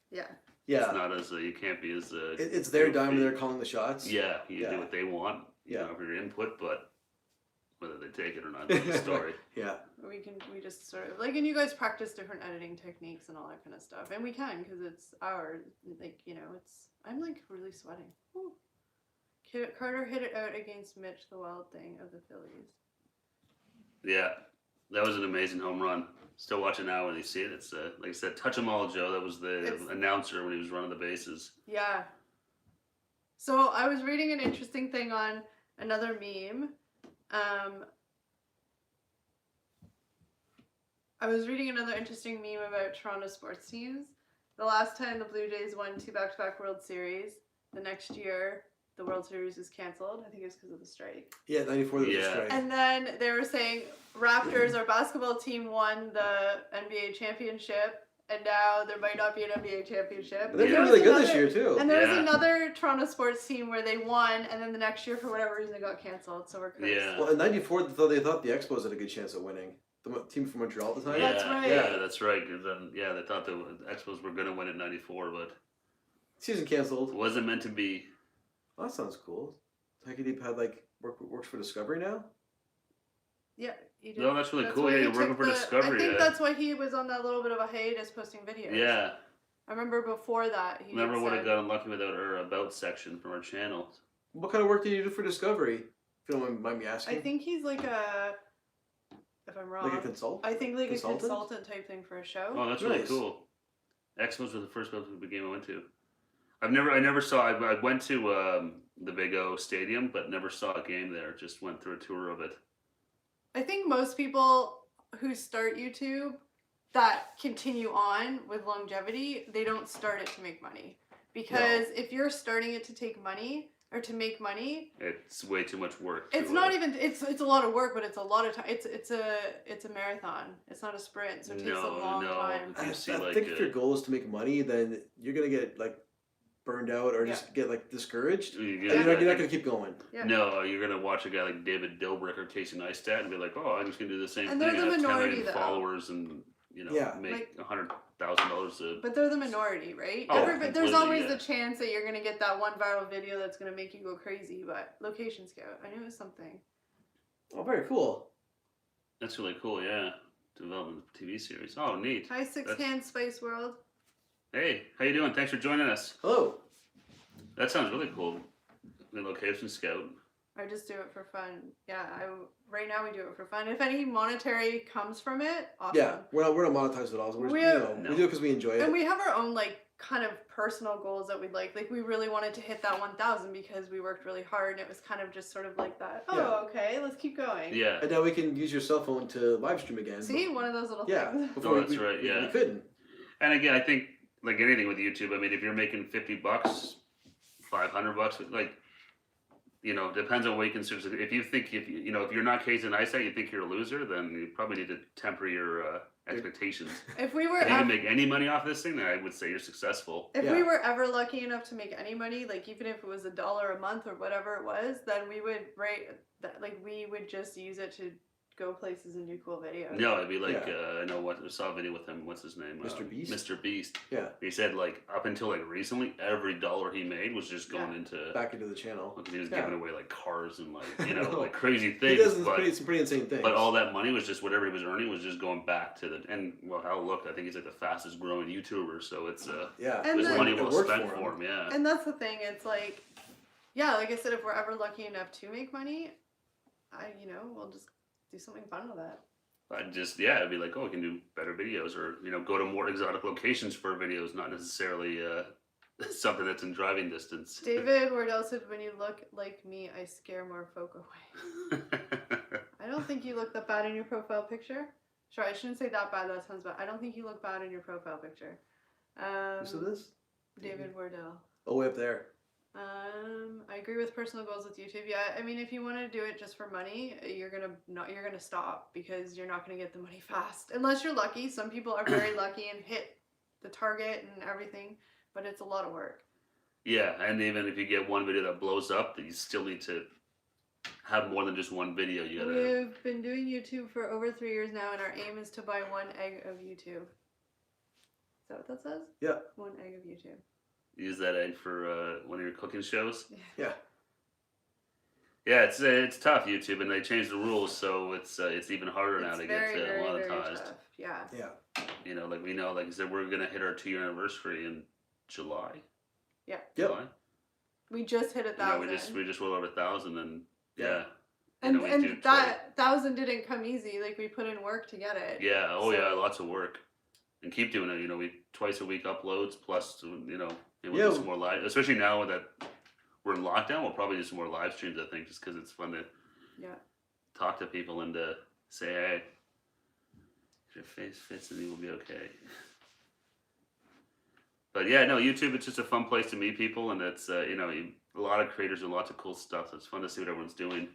Yeah. It's not as you can't be as. It's their dime and they're calling the shots. Yeah, you do what they want. For your input, but whether they take it or not is the story. Yeah. We just sort of like, and you guys practice different editing techniques and all that kind of stuff, and we can because it's our it's. I'm like really sweating. Ooh. Carter hit it out against Mitch, the wild thing of the Phillies. Yeah. That was an amazing home run. Still watching now when you see it. It's like I said, touch 'em all, Joe. That was the announcer when he was running the bases. Yeah. So I was reading an interesting thing on another meme. I was reading another interesting meme about Toronto sports teams. The last time the Blue Jays won 2 back-to-back World Series, the next year the World Series was canceled. I think it was because of the strike. Yeah, 94 there was a strike. And then they were saying Raptors, our basketball team, won the NBA championship, and now there might not be an NBA championship. But they're doing really good this year too. And there was another Toronto sports team where they won, and then the next year, for whatever reason, it got canceled. So we're cursed. Yeah. Well, in '94, they thought the Expos had a good chance of winning. The team from Montreal at the time. Yeah, That's right. Yeah, that's right. Cause then, they thought the Expos were going to win at '94, but season canceled. It wasn't meant to be. Well, that sounds cool. Hiking Deep had works for Discovery now. Yeah, you did. No, that's really cool. Yeah, you're working for Discovery. I think that's why he was on that little bit of a hiatus posting videos. Yeah. I remember before that he Never had would have said, gotten lucky without our about section from our channel. What kind of work do you do for Discovery? If you don't mind me I asking. think he's like a, if I'm wrong, Like a consultant. I think like Consultant? a consultant type thing for a show. Oh, that's really Nice. cool. Expos was the first game I went to. I never saw. I went to the Big O Stadium, but never saw a game there. Just went through a tour of it. I think most people who start YouTube that continue on with longevity, they don't start it to make money. Because if you're starting it to take money or to make money, it's way too much work. It's not even it's a lot of work, but it's a lot of time. It's a marathon. It's not a sprint, so it takes a long time. I see, think if your goal is to make money, then you're gonna get like burned out or just get like discouraged. You're not gonna keep going. Yeah. No, you're gonna watch a guy like David Dobrik or Casey Neistat and be like, oh, I'm just gonna do the same And thing. they're the I have 10 minority, million though. followers and make $100,000 But they're the minority, right? Oh, There's always yeah. the chance that you're gonna get that one viral video that's gonna make you go crazy. But Location Scout, I knew it was something. Oh, very cool. That's really cool, yeah. Development of TV series. Oh, neat. Hi, Six Hand Spice World. Hey, how you doing? Thanks for joining us. Hello. That sounds really cool. The Location Scout. I just do it for fun. Yeah, right now we do it for fun. If any monetary comes from it, awesome. Yeah, we're not monetized at all. So we do it because we enjoy it. And we have our own like kind of personal goals that we'd like. Like we really wanted to hit that 1,000 because we worked really hard, and it was kind of just sort of like that. Oh, okay, let's keep going. Yeah. And now we can use your cell phone to live stream again. See, one of those little things. Yeah. Oh, that's right. Yeah. We couldn't. And again, I think like anything with YouTube, I mean, if you're making $50, $500, like, depends on what you consider. If you think if you're not Casey Neistat, you think you're a loser, then you probably need to temper your expectations. If we were if you can make any money off this thing, then I would say you're successful. If we were ever lucky enough to make any money, like even if it was $1 a month or whatever it was, then we would we would just use it to go places and do cool videos. No, it'd be like I saw a video with him. What's his name? Mr. Beast. Mr. Beast. Yeah. He said like up until like recently, every dollar he made was just going back into the channel. He was giving away like cars and like like crazy things. He does some pretty insane things. But all that money was just whatever he was earning was just going back to I think he's like the fastest growing YouTuber. So it's there's money well spent for him. Yeah. And that's the thing. It's like, like I said, if we're ever lucky enough to make money, we'll just do something fun with that. It'd be like, we can do better videos or, go to more exotic locations for videos, not necessarily something that's in driving distance. David Wardell said, when you look like me, I scare more folk away. I don't think you look that bad in your profile picture. Sorry, I shouldn't say that bad. That sounds bad. I don't think you look bad in your profile picture. Who said this? David Wardell. Oh, way up there. I agree with personal goals with YouTube. Yeah, I mean, if you want to do it just for money, you're gonna stop because you're not gonna get the money fast unless you're lucky. Some people are very lucky and hit the target and everything, but it's a lot of work. Yeah, and even if you get one video that blows up, you still need to have more than just one video. We've been doing YouTube for over 3 years now, and our aim is to buy 1 egg of YouTube. Is that what that says? Yeah. 1 egg of YouTube. Use that egg for one of your cooking shows. Yeah. Yeah, it's tough, YouTube, and they changed the rules, so it's even harder now to get monetized. Very tough. Yeah. Yeah. Like we know, like I said, we're gonna hit our 2-year anniversary in July. Yeah. July. We just hit 1,000. We just rolled over 1,000, and And that 1,000 didn't come easy. Like we put in work to get it. Yeah. Lots of work, and keep doing it. We twice a week uploads plus we'll do some more live, especially now that we're in lockdown. We'll probably do some more live streams. I think just because it's fun to talk to people and to say, hey, if your face fits, and you will be okay. But YouTube, it's just a fun place to meet people, and it's a lot of creators and lots of cool stuff. So it's fun to see what everyone's doing.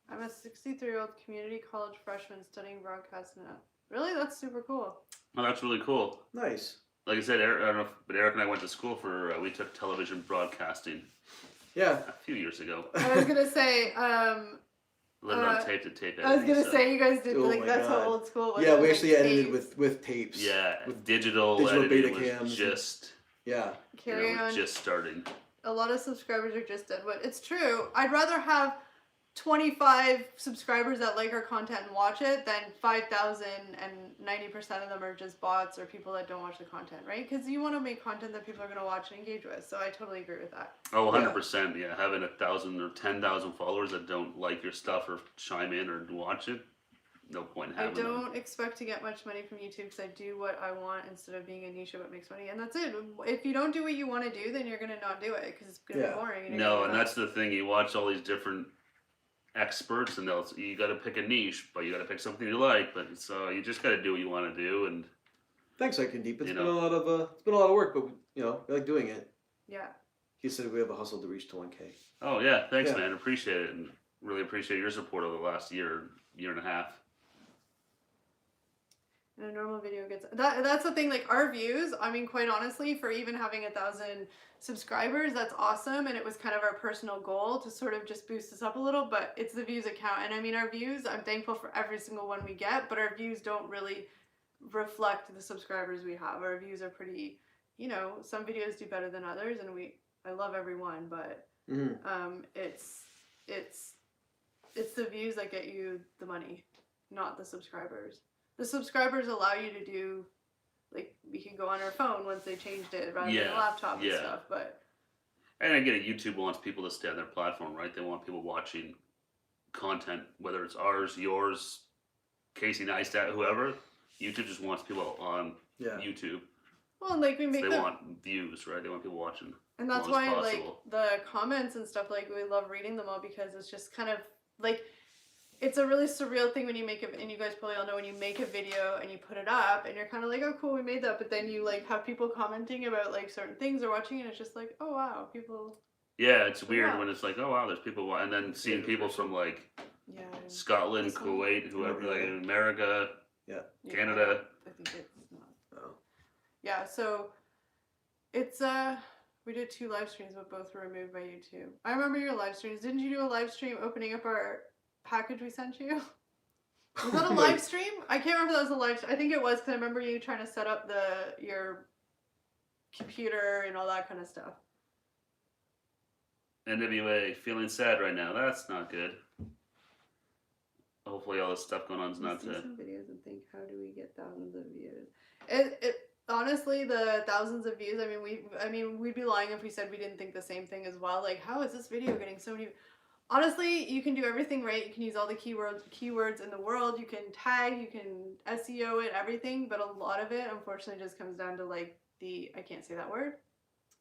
I'm a 63-year-old community college freshman studying broadcast now. Really? That's super cool. Oh, that's really cool. Nice. Like I said, Eric, I don't know, but Eric and I went to school for, we took television broadcasting. Yeah. A few years ago. I was going to say, Learned on tape to tape editing. I was going to say, you guys did, that's how old school was. Yeah, we actually edited with tapes. Yeah, with digital beta was cams. Just, Carry on. Just starting. A lot of subscribers are just dead wood. It's true. I'd rather have 25 subscribers that like our content and watch it, then 5,000 and 90% of them are just bots or people that don't watch the content, right? Because you want to make content that people are going to watch and engage with. So I totally agree with that. Oh, 100%. Yeah, having 1,000 or 10,000 followers that don't like your stuff or chime in or watch it, no point in I having them. don't expect to get much money from YouTube because I do what I want instead of being a niche of what makes money, and that's it. If you don't do what you want to do, then you're gonna not do it because it's gonna be boring. And No, and that's the thing. You watch all these different experts, and you got to pick a niche, but you got to pick something you like. But so you just got to do what you want to do, and thanks, Hiking Deep. It's been a lot of work, but we like doing it. Yeah. He said we have a hustle to reach to 1K. Oh yeah, thanks, man. Appreciate it, and really appreciate your support over the last year and a half. And a normal video gets that's the thing. Like our views, I mean, quite honestly, for even having 1,000 subscribers, that's awesome. And it was kind of our personal goal to sort of just boost us up a little. But it's the views that count. And I mean, our views, I'm thankful for every single one we get, but our views don't really reflect the subscribers we have. Our views are pretty, some videos do better than others, and I love everyone, but it's the views that get you the money, not the subscribers. The subscribers allow you to do, like, we can go on our phone once they changed it rather than a laptop and stuff, but... And I get it, YouTube wants people to stay on their platform, right? They want people watching content, whether it's ours, yours, Casey Neistat, whoever. YouTube just wants people on YouTube. Well, and like we make they want views, right? They want people watching. And that's why, like, the comments and stuff, like, we love reading them all because it's just kind of, like... It's a really surreal thing when you make it, and you guys probably all know when you make a video and you put it up and you're kind of like, oh cool, we made that, but then you like have people commenting about like certain things or watching, and it's just like, oh wow, people. Yeah, it's weird when it's like, oh wow, there's people, and then seeing people from like Scotland, Kuwait, whoever, like in America, Canada. I think it's not. Oh. Yeah, so it's we did 2 live streams, but both were removed by YouTube. I remember your live streams. Didn't you do a live stream opening up our package we sent you? Was that a live stream? I can't remember if that was a live stream. I think it was because I remember you trying to set up your computer and all that kind of stuff. NWA, feeling sad right now. That's not good. Hopefully all this stuff going on is not to... some videos and think, how do we get thousands of views? It honestly, the thousands of views, I mean, we'd be lying if we said we didn't think the same thing as well. Like, how is this video getting so many... Honestly, you can do everything right. You can use all the keywords in the world. You can tag, you can SEO it, everything. But a lot of it, unfortunately, just comes down to like I can't say that word.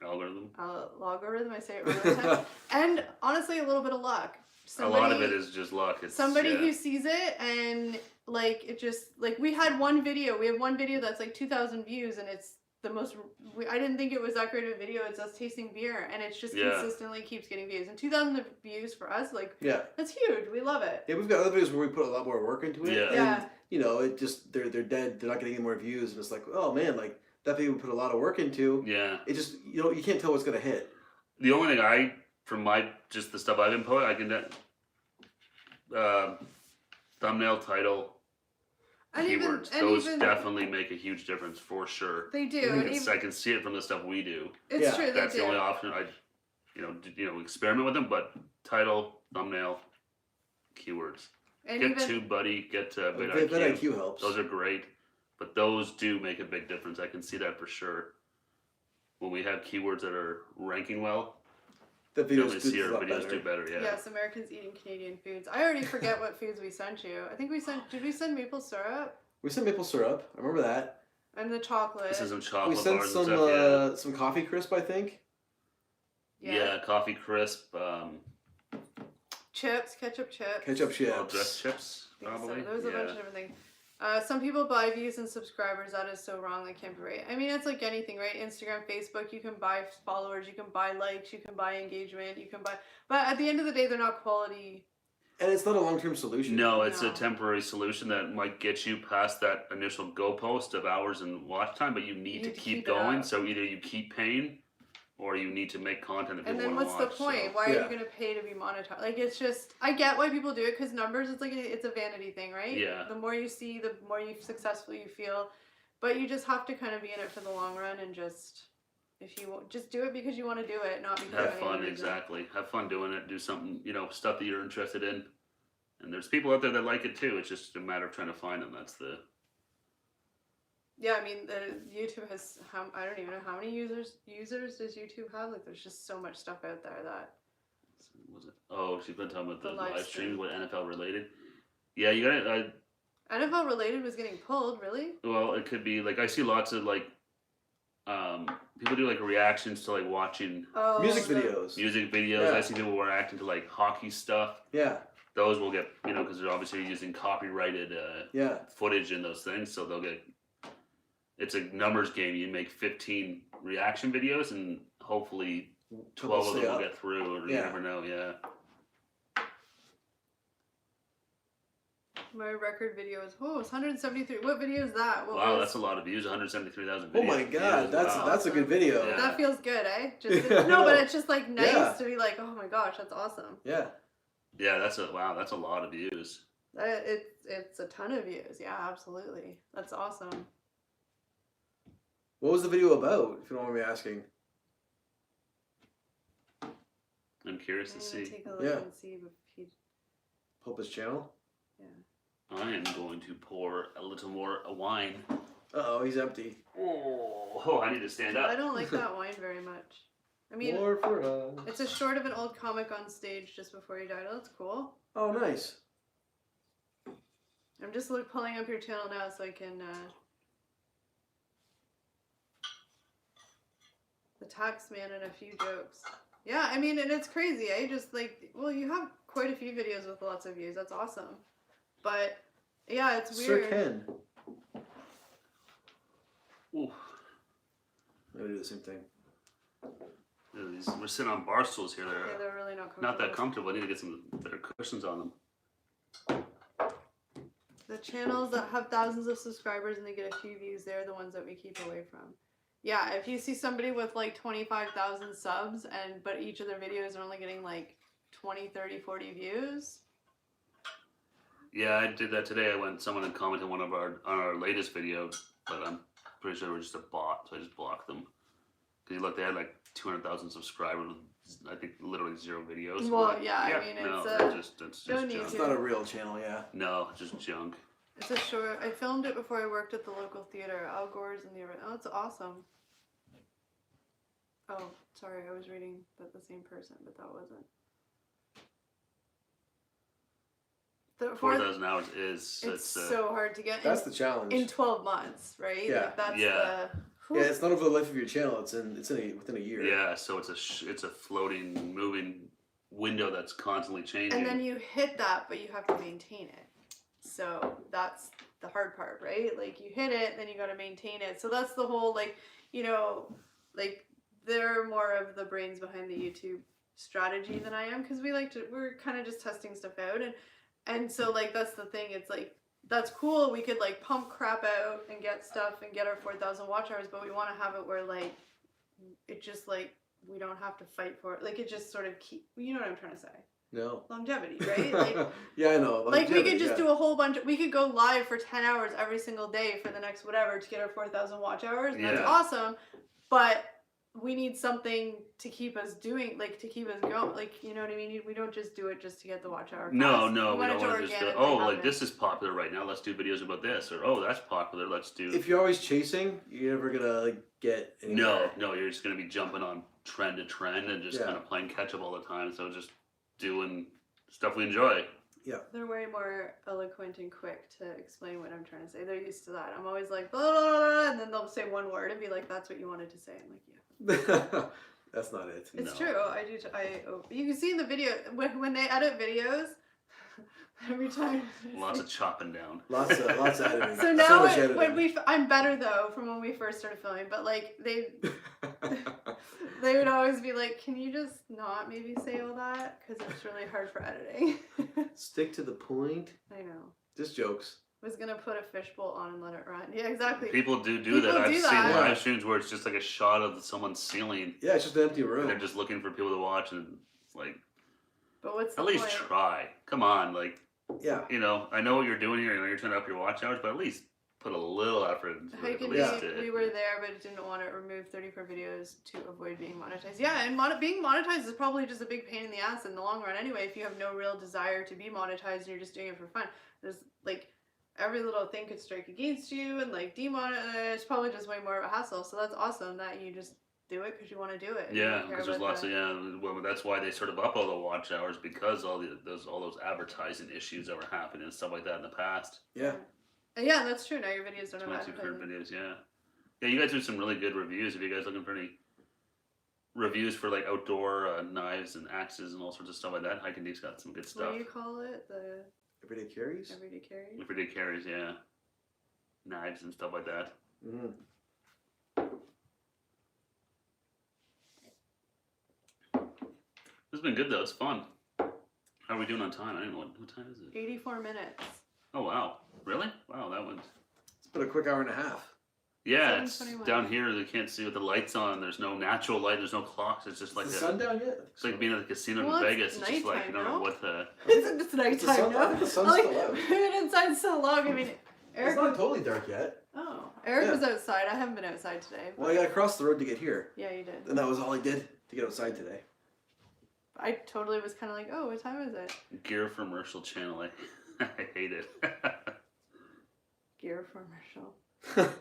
Algorithm. Logarithm. I say it really time. And honestly, a little bit of luck. A lot of it is just luck. It's, somebody who sees it and like it just like we have one video that's like 2,000 views, and it's the most. I didn't think it was that great of a video. It's us tasting beer, and it's just consistently keeps getting views. And 2,000 views for us, like that's huge. We love it. Yeah, we've got other videos where we put a lot more work into it. Yeah. And, it just they're dead. They're not getting any more views, and it's like, oh man, like that video we put a lot of work into. Yeah. It just you can't tell what's gonna hit. The only thing from just the stuff I've been putting, I can thumbnail, title. And keywords, those definitely make a huge difference for sure. They do. I can see it from the stuff we do. It's true. That's the only option. I, experiment with them, but title, thumbnail, keywords. And get TubeBuddy, get vidIQ. vidIQ helps. Those are great, but those do make a big difference. I can see that for sure. When we have keywords that are ranking well, the videos do better. Yeah. Yes, Americans eating Canadian foods. I already forget what foods we sent you. I think did we send maple syrup? We sent maple syrup. I remember that. And the chocolate. This is some chocolate. We sent bars some and stuff, some coffee crisp, I think. Yeah, coffee crisp. Chips, ketchup chips. Ketchup chips. Dress chips, probably. So. There was a bunch of different things. Some people buy views and subscribers. That is so wrong. That can't be right. I mean, it's like anything, right? Instagram, Facebook, you can buy followers, you can buy likes, you can buy engagement, you can buy... But at the end of the day, they're not quality... And it's not a long-term solution. No, it's a temporary solution that might get you past that initial go post of hours and watch time, but you need to keep going. So either you keep paying or you need to make content that people want to watch. And then what's the point? Why are you going to pay to be monetized? Like, it's just... I get why people do it, because numbers, it's a vanity thing, right? Yeah. The more you see, the more successful you feel. But you just have to kind of be in it for the long run and just... if you just do it because you want to do it, not because Have of fun, any reason. exactly. Have fun doing it. Do something, stuff that you're interested in. And there's people out there that like it too. It's just a matter of trying to find them. That's the. Yeah, I mean, YouTube has I don't even know how many users does YouTube have. Like, there's just so much stuff out there that. Was it? Oh, she's been talking about the The live live streams stream. with NFL related. Yeah, you got it. NFL related was getting pulled, really? Well, it could be like I see lots of like people do like reactions to like watching Music videos. music videos. Yeah. I see people reacting to like hockey stuff. Yeah. Those will get because they're obviously using copyrighted footage in those things, so they'll get. It's a numbers game. You make 15 reaction videos, and hopefully 12 of them will get through. Or you never know. Yeah. My record video is it's 173. What video is that? Wow, that's a lot of views. 173,000 videos. Oh my god, that's a good video. Yeah. That feels good, eh? No, but it's just like nice to be like, oh my gosh, that's awesome. Yeah. Yeah, that's a lot of views. It's a ton of views. Yeah, absolutely. That's awesome. What was the video about, if you don't mind me asking? I'm curious to I'm see. gonna take a look Yeah. and see if he. Popa's channel? Yeah. I am going to pour a little more wine. Uh-oh, he's empty. Oh, I need to stand I up. don't like that wine very much. I mean, More for us. it's a short of an old comic on stage just before he died. Oh, that's cool. Oh, nice. I'm just pulling up your channel now so I can. The tax man and a few jokes. Yeah, I mean, and it's crazy, eh? Just like, well, you have quite a few videos with lots of views. That's awesome. But yeah, it's weird. Sir Ken. Ooh. I'm gonna do the same thing. We're sitting on bar stools here. Yeah, they're really not comfortable. Not that comfortable. I need to get some better cushions on them. The channels that have thousands of subscribers and they get a few views, they're the ones that we keep away from. Yeah, if you see somebody with like 25,000 subs but each of their videos are only getting like 20, 30, 40 views. Yeah, I did that today. Someone had commented on our latest video, but I'm pretty sure it was just a bot, so I just blocked them. Because they had like 200,000 subscribers with, I think, literally 0 videos. Well, like, yeah, I mean, it's it's just don't need junk. It's not a real channel, yeah. No, it's just junk. It's a short. I filmed it before I worked at the local theater. Al Gore's in the original. Oh, it's awesome. Oh, sorry, I was reading that the same person, but that wasn't. 4,000 hours is It's so hard to get. That's the challenge. In 12 months, right? Yeah. Like, that's Yeah. Yeah, it's not over the life of your channel. It's within a year. Yeah, so it's a floating, moving window that's constantly changing. And then you hit that, but you have to maintain it. So that's the hard part, right? Like you hit it, then you got to maintain it. So that's the whole like they're more of the brains behind the YouTube strategy than I am because we're kind of just testing stuff out and so like that's the thing. It's like that's cool. We could like pump crap out and get stuff and get our 4,000 watch hours, but we want to have it where like it just like we don't have to fight for it. Like it just sort of you know what I'm trying to say. No. Longevity, right? Like, yeah, I know. Like we could just do a whole bunch. We could go live for 10 hours every single day for the next whatever to get our 4,000 watch hours. And that's awesome, but we need something to keep us doing, like to keep us going. Like you know what I mean? We don't just do it just to get the watch hour. No, we don't want to just go, like happen. this is popular right now. Let's do videos about this, or oh, that's popular. Let's do. If you're always chasing, you're never gonna like get anywhere. No, you're just gonna be jumping on trend to trend and just kind of playing catch up all the time. So just doing stuff we enjoy. Yeah. They're way more eloquent and quick to explain what I'm trying to say. They're used to that. I'm always like, blah, blah, blah, and then they'll say one word and be like, that's what you wanted to say. I'm like, yeah. That's not it. It's true. I do. You can see in the video when they edit videos. Every time. Lots of chopping down. Lots of editing. So now much editing. I'm better though from when we first started filming. But like they would always be like, "Can you just not maybe say all that? Because it's really hard for editing." Stick to the point. I know. Just jokes. Was gonna put a fishbowl on and let it run. Yeah, exactly. People do People that. I've do seen that. live streams where it's just like a shot of someone's ceiling. Yeah, it's just an empty And room. they're just looking for people to watch, and it's like, But what's the at least point? try. Come on, like, Yeah. I know what you're doing here. I know you're trying to up your watch hours, but at least put a little effort into Hike it. At and least Deep, we were there, but didn't want to remove 34 videos to avoid being monetized. Yeah, and being monetized is probably just a big pain in the ass in the long run anyway. If you have no real desire to be monetized and you're just doing it for fun, there's like every little thing could strike against you and like demonetize. It's probably just way more of a hassle. So that's awesome that you just do it because you want to do it. Yeah, because there's lots of well, that's why they sort of up all the watch hours because all those advertising issues that were happening and stuff like that in the past. Yeah. Yeah, that's true. Now your videos don't have 22 current advertising. videos, yeah. Yeah, you guys do some really good reviews. If you guys looking for any reviews for like outdoor knives and axes and all sorts of stuff like that, Hike and Deep's got some good stuff. What do you call it? The Everyday carries. everyday carry. Everyday carries, yeah. Knives and stuff like that. Mm-hmm. It's been good though. It's fun. How are we doing on time? I don't know what time is it. 84 minutes. Oh wow, really? Wow, that went. It's been a quick hour and a half. Yeah, it's 7:21. down here. They can't see with the lights on. There's no natural light. There's no clocks. It's just like Is the sun down yet? it's like being at the casino Well, in it's Vegas. It's just like you don't know nighttime, what the. It's the nighttime sun- I now. think the sun's Like, still out. we've been inside so long. I mean, Eric. It's not totally dark yet. Oh, Eric Yeah. was outside. I haven't been outside today. Well, I got to cross the road to get here, Yeah, you did. and that was all I did to get outside today. I totally was kind of like, oh, what time is it? Gear commercial channel. I hate it. Gear commercial.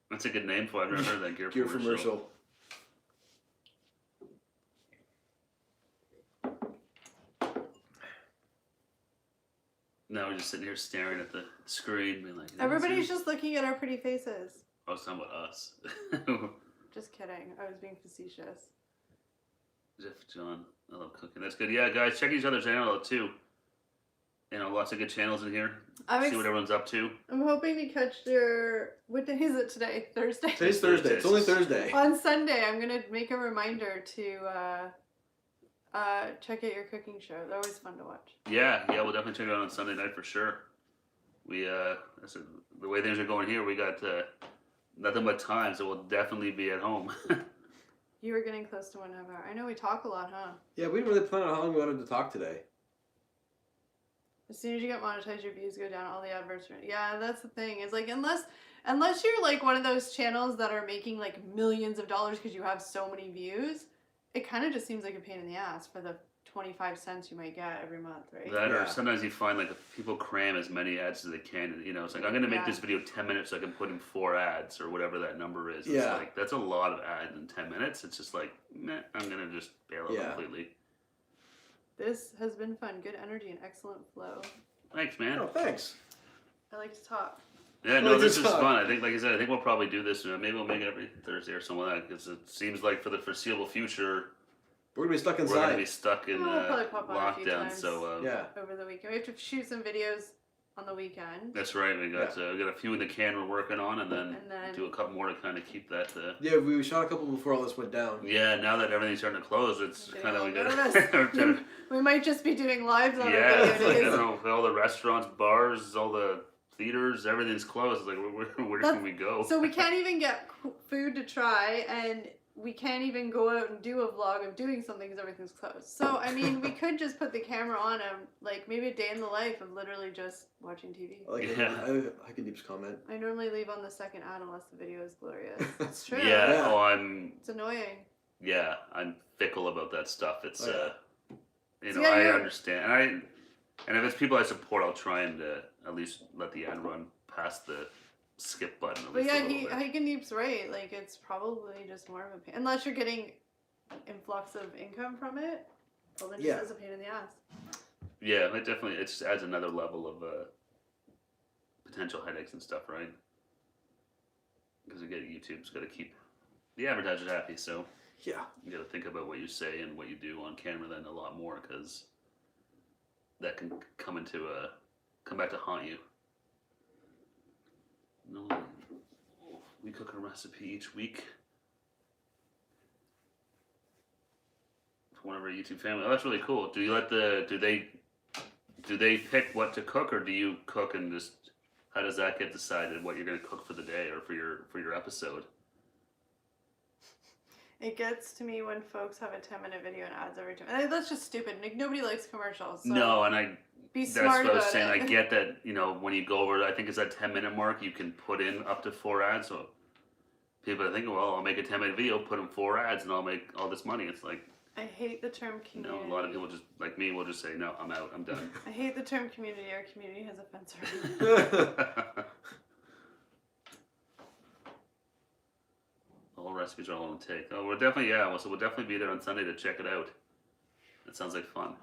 That's a good name for it. I've never heard that gear Gear commercial. Now we're just sitting here staring at the screen, being like, Everybody's just looking at our pretty faces. I was talking about us. Just kidding. I was being facetious. Jeff, John, I love cooking. That's good. Yeah, guys, check each other's channel out too. You know, lots of good channels in here. See what everyone's up to. I'm hoping to catch your. What day is it today? Thursday? Today's Thursday. It's only Thursday. On Sunday, I'm going to make a reminder to check out your cooking show. They're always fun to watch. Yeah, we'll definitely check it out on Sunday night for sure. We, the way things are going here, we got nothing but time, so we'll definitely be at home. You were getting close to 1.5 hours. I know we talk a lot, huh? Yeah, we didn't really plan on how long we wanted to talk today. As soon as you get monetized, your views go down. All the advertisements. Yeah, that's the thing. It's like unless you're like one of those channels that are making like millions of dollars because you have so many views, it kind of just seems like a pain in the ass for the 25 cents you might get every month, right? That, Yeah. or sometimes you find like people cram as many ads as they can, and you know, it's like I'm gonna make Yeah. this video 10 minutes so I can put in 4 ads or whatever that number is. It's Yeah. like that's a lot of ads in 10 minutes. It's just like, meh, I'm gonna just bail out Yeah. completely. This has been fun. Good energy and excellent flow. Thanks, man. Oh, thanks. I like to talk. Yeah, no, Like this to is talk. fun. I think, like I said, I think we'll probably do this. Maybe we'll make it every Thursday or something like that because it seems like for the foreseeable future We're gonna be stuck we're gonna inside. be stuck in We'll probably pop on a few lockdown. times. So Yeah. Over the weekend, we have to shoot some videos on the weekend, that's right. We got a few in the can we're working on, and then and then do a couple more to kind of keep that. Yeah, we shot a couple before all this went down. Yeah, now that everything's starting to close, it's I'm kind of we getting a got little nervous. to. we might just be doing lives on Yeah, our it's like, I videos. don't know, all the restaurants, bars, all the theaters, everything's closed. It's like, where can we go? So we can't even get food to try, and we can't even go out and do a vlog of doing something because everything's closed. So, I mean, we could just put the camera on and, like, maybe a day in the life of literally just watching TV. I like Yeah. I can Deep's comment. I normally leave on the second ad unless the video is glorious. It's true. Yeah, Yeah. oh, It's annoying. I'm fickle about that stuff. It's, Oh, you So know, yeah, I you're- understand. And if it's people I support, I'll try and at least let the ad run past the skip button. At But least a yeah, little bit. Hike and Deep's right. Like, it's probably just more of a pain. Unless you're getting influx of income from it, well, then it Yeah. just is a pain in the ass. Yeah, it definitely it just adds another level of potential headaches and stuff, right? Because again, YouTube's got to keep the advertisers happy, so Yeah. you got to think about what you say and what you do on camera then a lot more, because that can come back to haunt you. No, we cook a recipe each week for one of our YouTube family. Oh, that's really cool. Do you let do they pick what to cook, or do you cook and just how does that get decided what you're going to cook for the day or for your episode? It gets to me when folks have a 10-minute video and ads every time. And that's just stupid. Like, nobody likes commercials. So. No, and Be That's smart what I was about saying. it. I get that, when you go over, I think it's that 10-minute mark, you can put in up to 4 ads. So people are thinking, well, I'll make a 10-minute video, put in 4 ads, and I'll make all this money. It's like, I hate the term community. a lot of people just, like me, will just say, no, I'm out, I'm done. I hate the term community. Our community has a fence around it. All recipes are all on take. Oh, we're definitely, so we'll definitely be there on Sunday to check it out. That sounds like fun.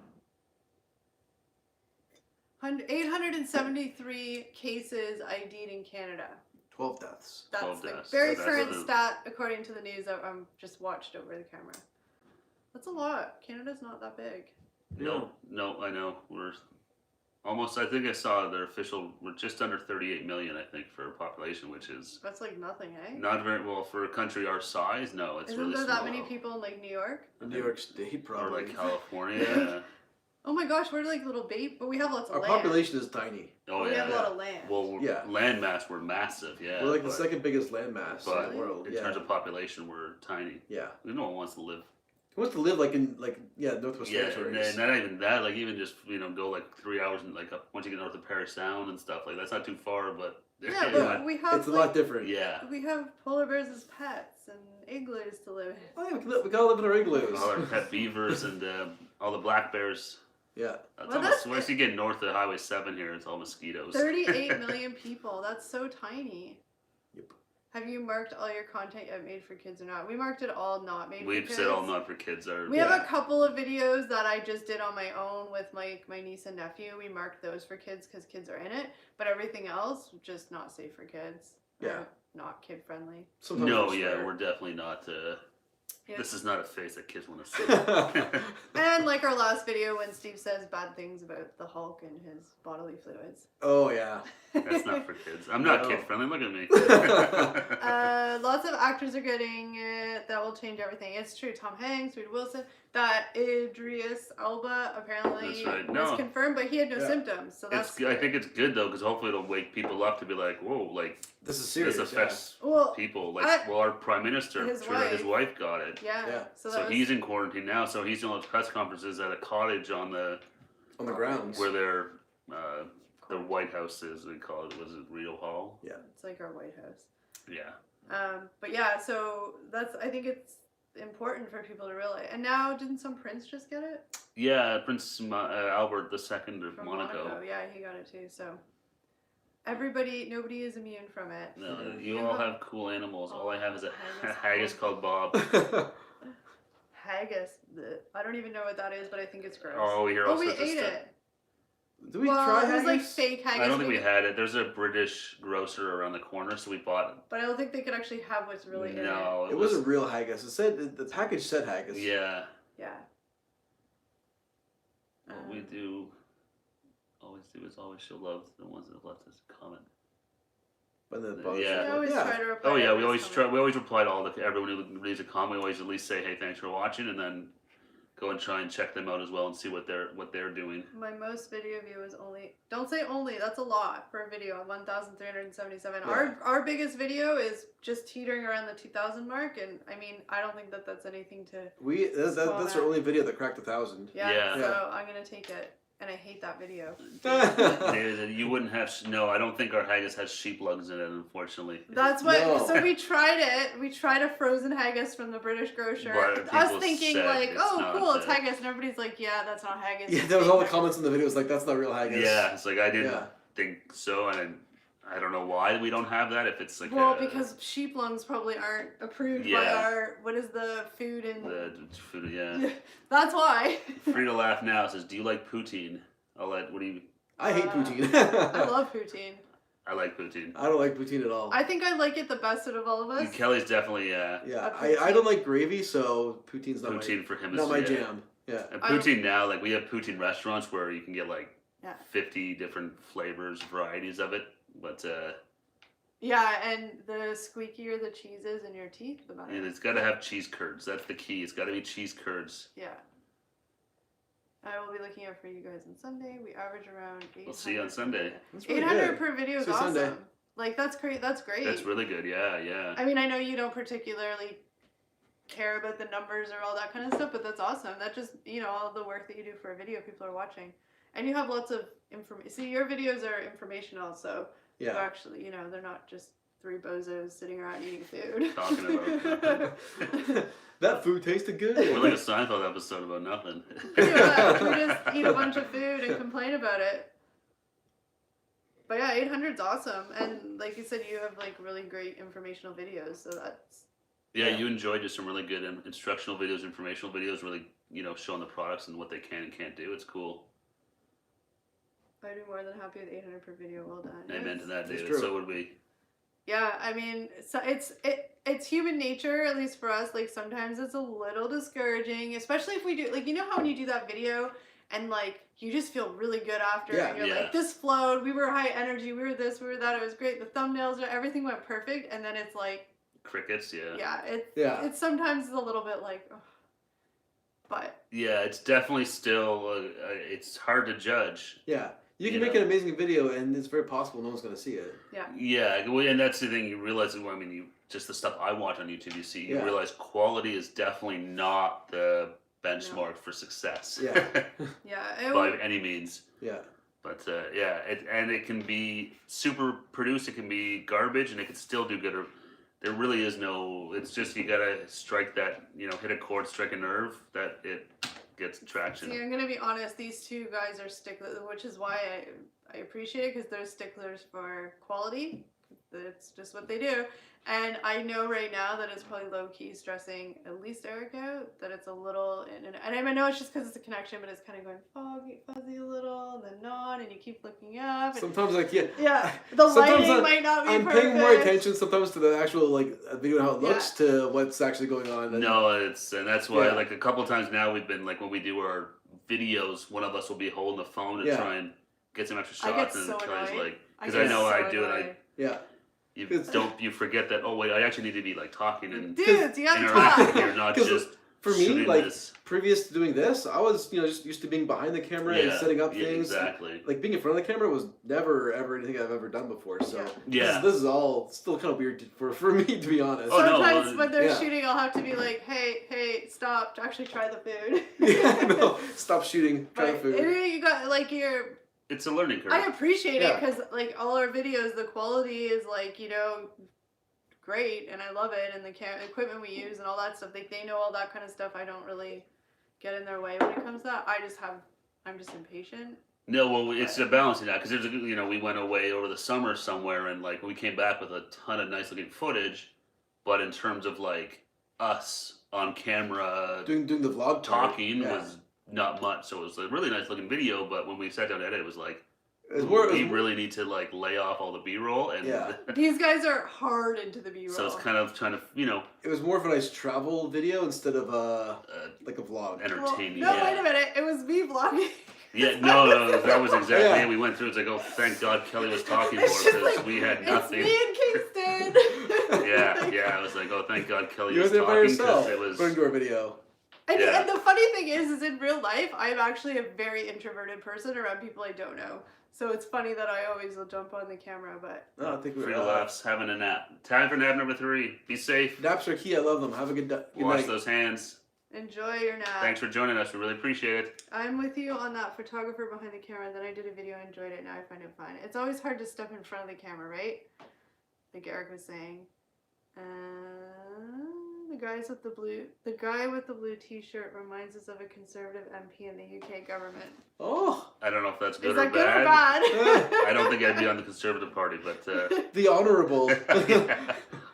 873 cases ID'd in Canada. 12 deaths. That's 12 the deaths. very So current that's stat, according to the news that I'm just watched over the camera. That's a lot. Canada's not that big. No, I know. We're almost, I think I saw their official, we're just under 38 million, I think, for population, which is That's like nothing, eh? not very well for a country our size. No, it's Isn't really there small. that many people in like New York? New York State, Or probably. like California. Oh my gosh, we're like little babe, but we have lots of Our land. population is tiny. Oh, we yeah. have a lot of land. Well, Yeah. land mass, we're massive, yeah. We're like the but- second biggest landmass in but the world. in Yeah. terms of population, we're tiny. Yeah. No one wants to live. Who wants to live like in Northwest Yeah, and Territories? not even that. Like even just go like 3 hours and like up, once you get north of Paris Sound and stuff. Like that's not too far, but Yeah, but we have It's a lot different. yeah. we have polar bears as pets and igloos to live in. Oh yeah, we can all live in our igloos. All our pet beavers and all the black bears. Yeah. That's Well, almost that's- once you get north of Highway 7 here, it's all mosquitoes. 38 million people. That's so tiny. Yep. Have you marked all your content yet made for kids or not? We marked it all not made for We've kids. said all not for kids are. We have a couple of videos that I just did on my own with my niece and nephew. We marked those for kids because kids are in it. But everything else, just not safe for kids. Yeah. Or not kid friendly. Sometimes No, I yeah, swear. we're definitely not. Yeah. This is not a face that kids want to see. And like our last video when Steve says bad things about the Hulk and his bodily fluids. Oh yeah. That's not for kids. I'm not No. kid friendly. Look at me. Lots of actors are getting it. That will change everything. It's true. Tom Hanks, Reed Wilson. That Idris Elba apparently That's right. was No. confirmed, but he had no Yeah. symptoms. So that's I think it's good though because hopefully it'll wake people up to be like, whoa, like This is serious. this affects well, people. Like, I- our prime minister, his his wife got it. yeah. Yeah. So, So that was, he's in quarantine now. So he's doing those press conferences at a cottage on the On the grounds. where the White House is. We call it. Was it Rio Hall? it's like our White House. Yeah. But yeah, so I think it's important for people to realize. And now, didn't some prince just get it Yeah, Prince Albert II of from Monaco. Yeah, he got it too. So nobody is immune from it. No, you all have cool animals. All I have is a Haggis haggis called Bob. Haggis. Bleh. I don't even know what that is, but I think it's gross. Oh, we hear Oh, all we sorts of ate stuff. it. Do we well, try it was like haggis? fake haggis. I don't think we had it. There's a British grocer around the corner, so we bought it. But I don't think they could actually have what's really in it. No, It wasn't real haggis. It said the package said haggis. Yeah, Yeah. what we always show love to the ones that have left us a comment. But the Yeah. We always try to reply. Oh to yeah, we everybody's always reply to everyone who leaves a comment. We always at least say, hey, thanks for watching, and then go and try and check them out as well and see what they're doing. My most video view is don't say only, that's a lot for a video, 1,377. Yeah. Our biggest video is just teetering around the 2,000 mark, and I mean, I don't think that's anything to, That's our only video that cracked 1,000. Yeah. so I'm going to take it, and I hate that video. You wouldn't have. No, I don't think our haggis has sheep lugs in it, unfortunately. That's what, No. so we tried it, we tried a frozen haggis from the British grocer, But us people thinking said like, it's oh not cool, it's the- haggis, and everybody's like, yeah, that's not haggis. Yeah, it's that was all the fake comments in the video. Was like, that's not real haggis. Yeah, it's like I didn't Yeah. think so, and I don't know why we don't have that. If it's like Well, because sheep lungs probably aren't approved by Yeah. our, what is the food and... the food, yeah. That's why. Free to laugh now says, "Do you like poutine?" What do you? I hate poutine. I love poutine. I like poutine. I don't like poutine at all. I think I like it the best out of all of us. Kelly's definitely yeah, poutine. I don't like gravy, so poutine's not poutine for him. not is my yeah. jam. Yeah. And poutine now, like we have poutine restaurants where you can get like Yeah. 50 different flavors, varieties of it. But Yeah, and the squeakier the cheese is in your teeth, the better. and it's got to have cheese curds. That's the key. It's got to be cheese curds. Yeah. I will be looking out for you guys on Sunday. We average around 800. We'll see you on Sunday. That's really 800 good. per video is See you awesome. Sunday. Like, that's great. That's great. That's really good. Yeah, yeah. I mean, I know you don't particularly care about the numbers or all that kind of stuff, but that's awesome. That just, all the work that you do for a video, people are watching. And you have lots of information. See, your videos are informational, so you Yeah. actually, you know, they're not just three bozos sitting around eating food. Talking about That food tasted good. We're like a Seinfeld episode about nothing. Yeah, we just eat a bunch of food and complain about it. But yeah, 800's awesome. And like you said, you have like really great informational videos, so that's... Yeah, you enjoy just some really good instructional videos, informational videos, really, you know, showing the products and what they can and can't do. It's cool. I'd be more than happy with 800 per video. Well done. Amen to that, That's David. true. So would we. Yeah, I mean, so it's human nature, at least for us. Like sometimes it's a little discouraging, especially if we do, like, you know how when you do that video and like you just feel really good after, Yeah. and you're Yeah. like, this flowed, we were high energy, we were this, we were that, it was great, the thumbnails, everything went perfect, and then it's like, Crickets, yeah. yeah, it's sometimes a little bit like, ugh. But Yeah, it's definitely still, it's hard to judge. Yeah. You can You make know. an amazing video, and it's very possible no one's going to see it. Yeah, well, and that's the thing, you realize, well, I mean, just the stuff I watch on YouTube, you realize quality is definitely not the benchmark for success. Yeah. yeah, By any means. Yeah. But yeah, it can be super produced, it can be garbage, and it can still do good. There really is no, it's just you gotta strike that, you know, hit a chord, strike a nerve, that it gets traction. See, I'm gonna be honest. These two guys are sticklers, which is why I appreciate it, because they're sticklers for quality. That's just what they do. And I know right now that it's probably low key stressing at least Eric out. That it's a little and I know it's just because it's a connection, but it's kind of going fuzzy a little, and then not, and you keep looking up. And, Sometimes, like, yeah, the sometimes lighting might not be I'm perfect. paying more attention sometimes to the actual, like, video and how it looks to what's actually going on. And, No, and that's why, like, a couple times now we've been, like, when we do our videos, one of us will be holding the phone to try and get some extra I get shots, and so Kelly's annoyed. like, because I know so I do it, annoyed. Yeah. you forget that, oh wait, I actually need to be like talking and Dudes, you have to interacting talk. here, not 'Cause just For me, shooting like, this. previous to doing this, I was, just used to being behind the camera and setting up things. Exactly. Like, being in front of the camera was never, ever anything I've ever done before. So, Yeah. this is all still kind of weird for me, to be honest. Oh, no, Sometimes when they're yeah. shooting, I'll have to be like, hey, stop, to actually try the food. Yeah, no, stop shooting, try the But food. you got, like, It's a learning curve. I appreciate it, Yeah. because, like, all our videos, the quality is, like, great, and I love it, and the equipment we use and all that stuff, they know all that kind of stuff. I don't really get in their way when it comes to that. I'm just impatient. No, well, it's a balancing act, because we went away over the summer somewhere, and like we came back with a ton of nice looking footage, but in terms of like us on camera Doing the vlog part, talking was not much. So it was a really nice looking video, but when we sat down to edit, it was like, we really need to like lay off all the B-roll, and These guys are hard into the B-roll. so it's kind of trying to It was more of a nice travel video instead of like a vlog. entertaining. Well, no, wait a minute. It was me vlogging. Yeah, no, that was exactly it. We went through. It's like, oh, thank God Kelly was talking more, It's just because like, we had nothing. It's me and Kingston. Yeah. I was like, oh, thank God Kelly You were was there by talking, yourself. because it was. Going to our video. And, Yeah. and the funny thing is in real life, I'm actually a very introverted person around people I don't know. So it's funny that I always will jump on the camera, but... No, I think For we're your laughs, having a nap. Time for nap number 3. Be safe. Naps are key. I love them. Have a good Wash night. those hands. Enjoy your nap. Thanks for joining us. We really appreciate it. I'm with you on that photographer behind the camera. Then I did a video, I enjoyed it, now I find it fun. It's always hard to step in front of the camera, right? Like Eric was saying. The guy with the blue t-shirt reminds us of a conservative MP in the UK government. Oh, I don't know if that's good Is or that good or bad. bad? I don't think I'd be on the Conservative Party, but the honorable.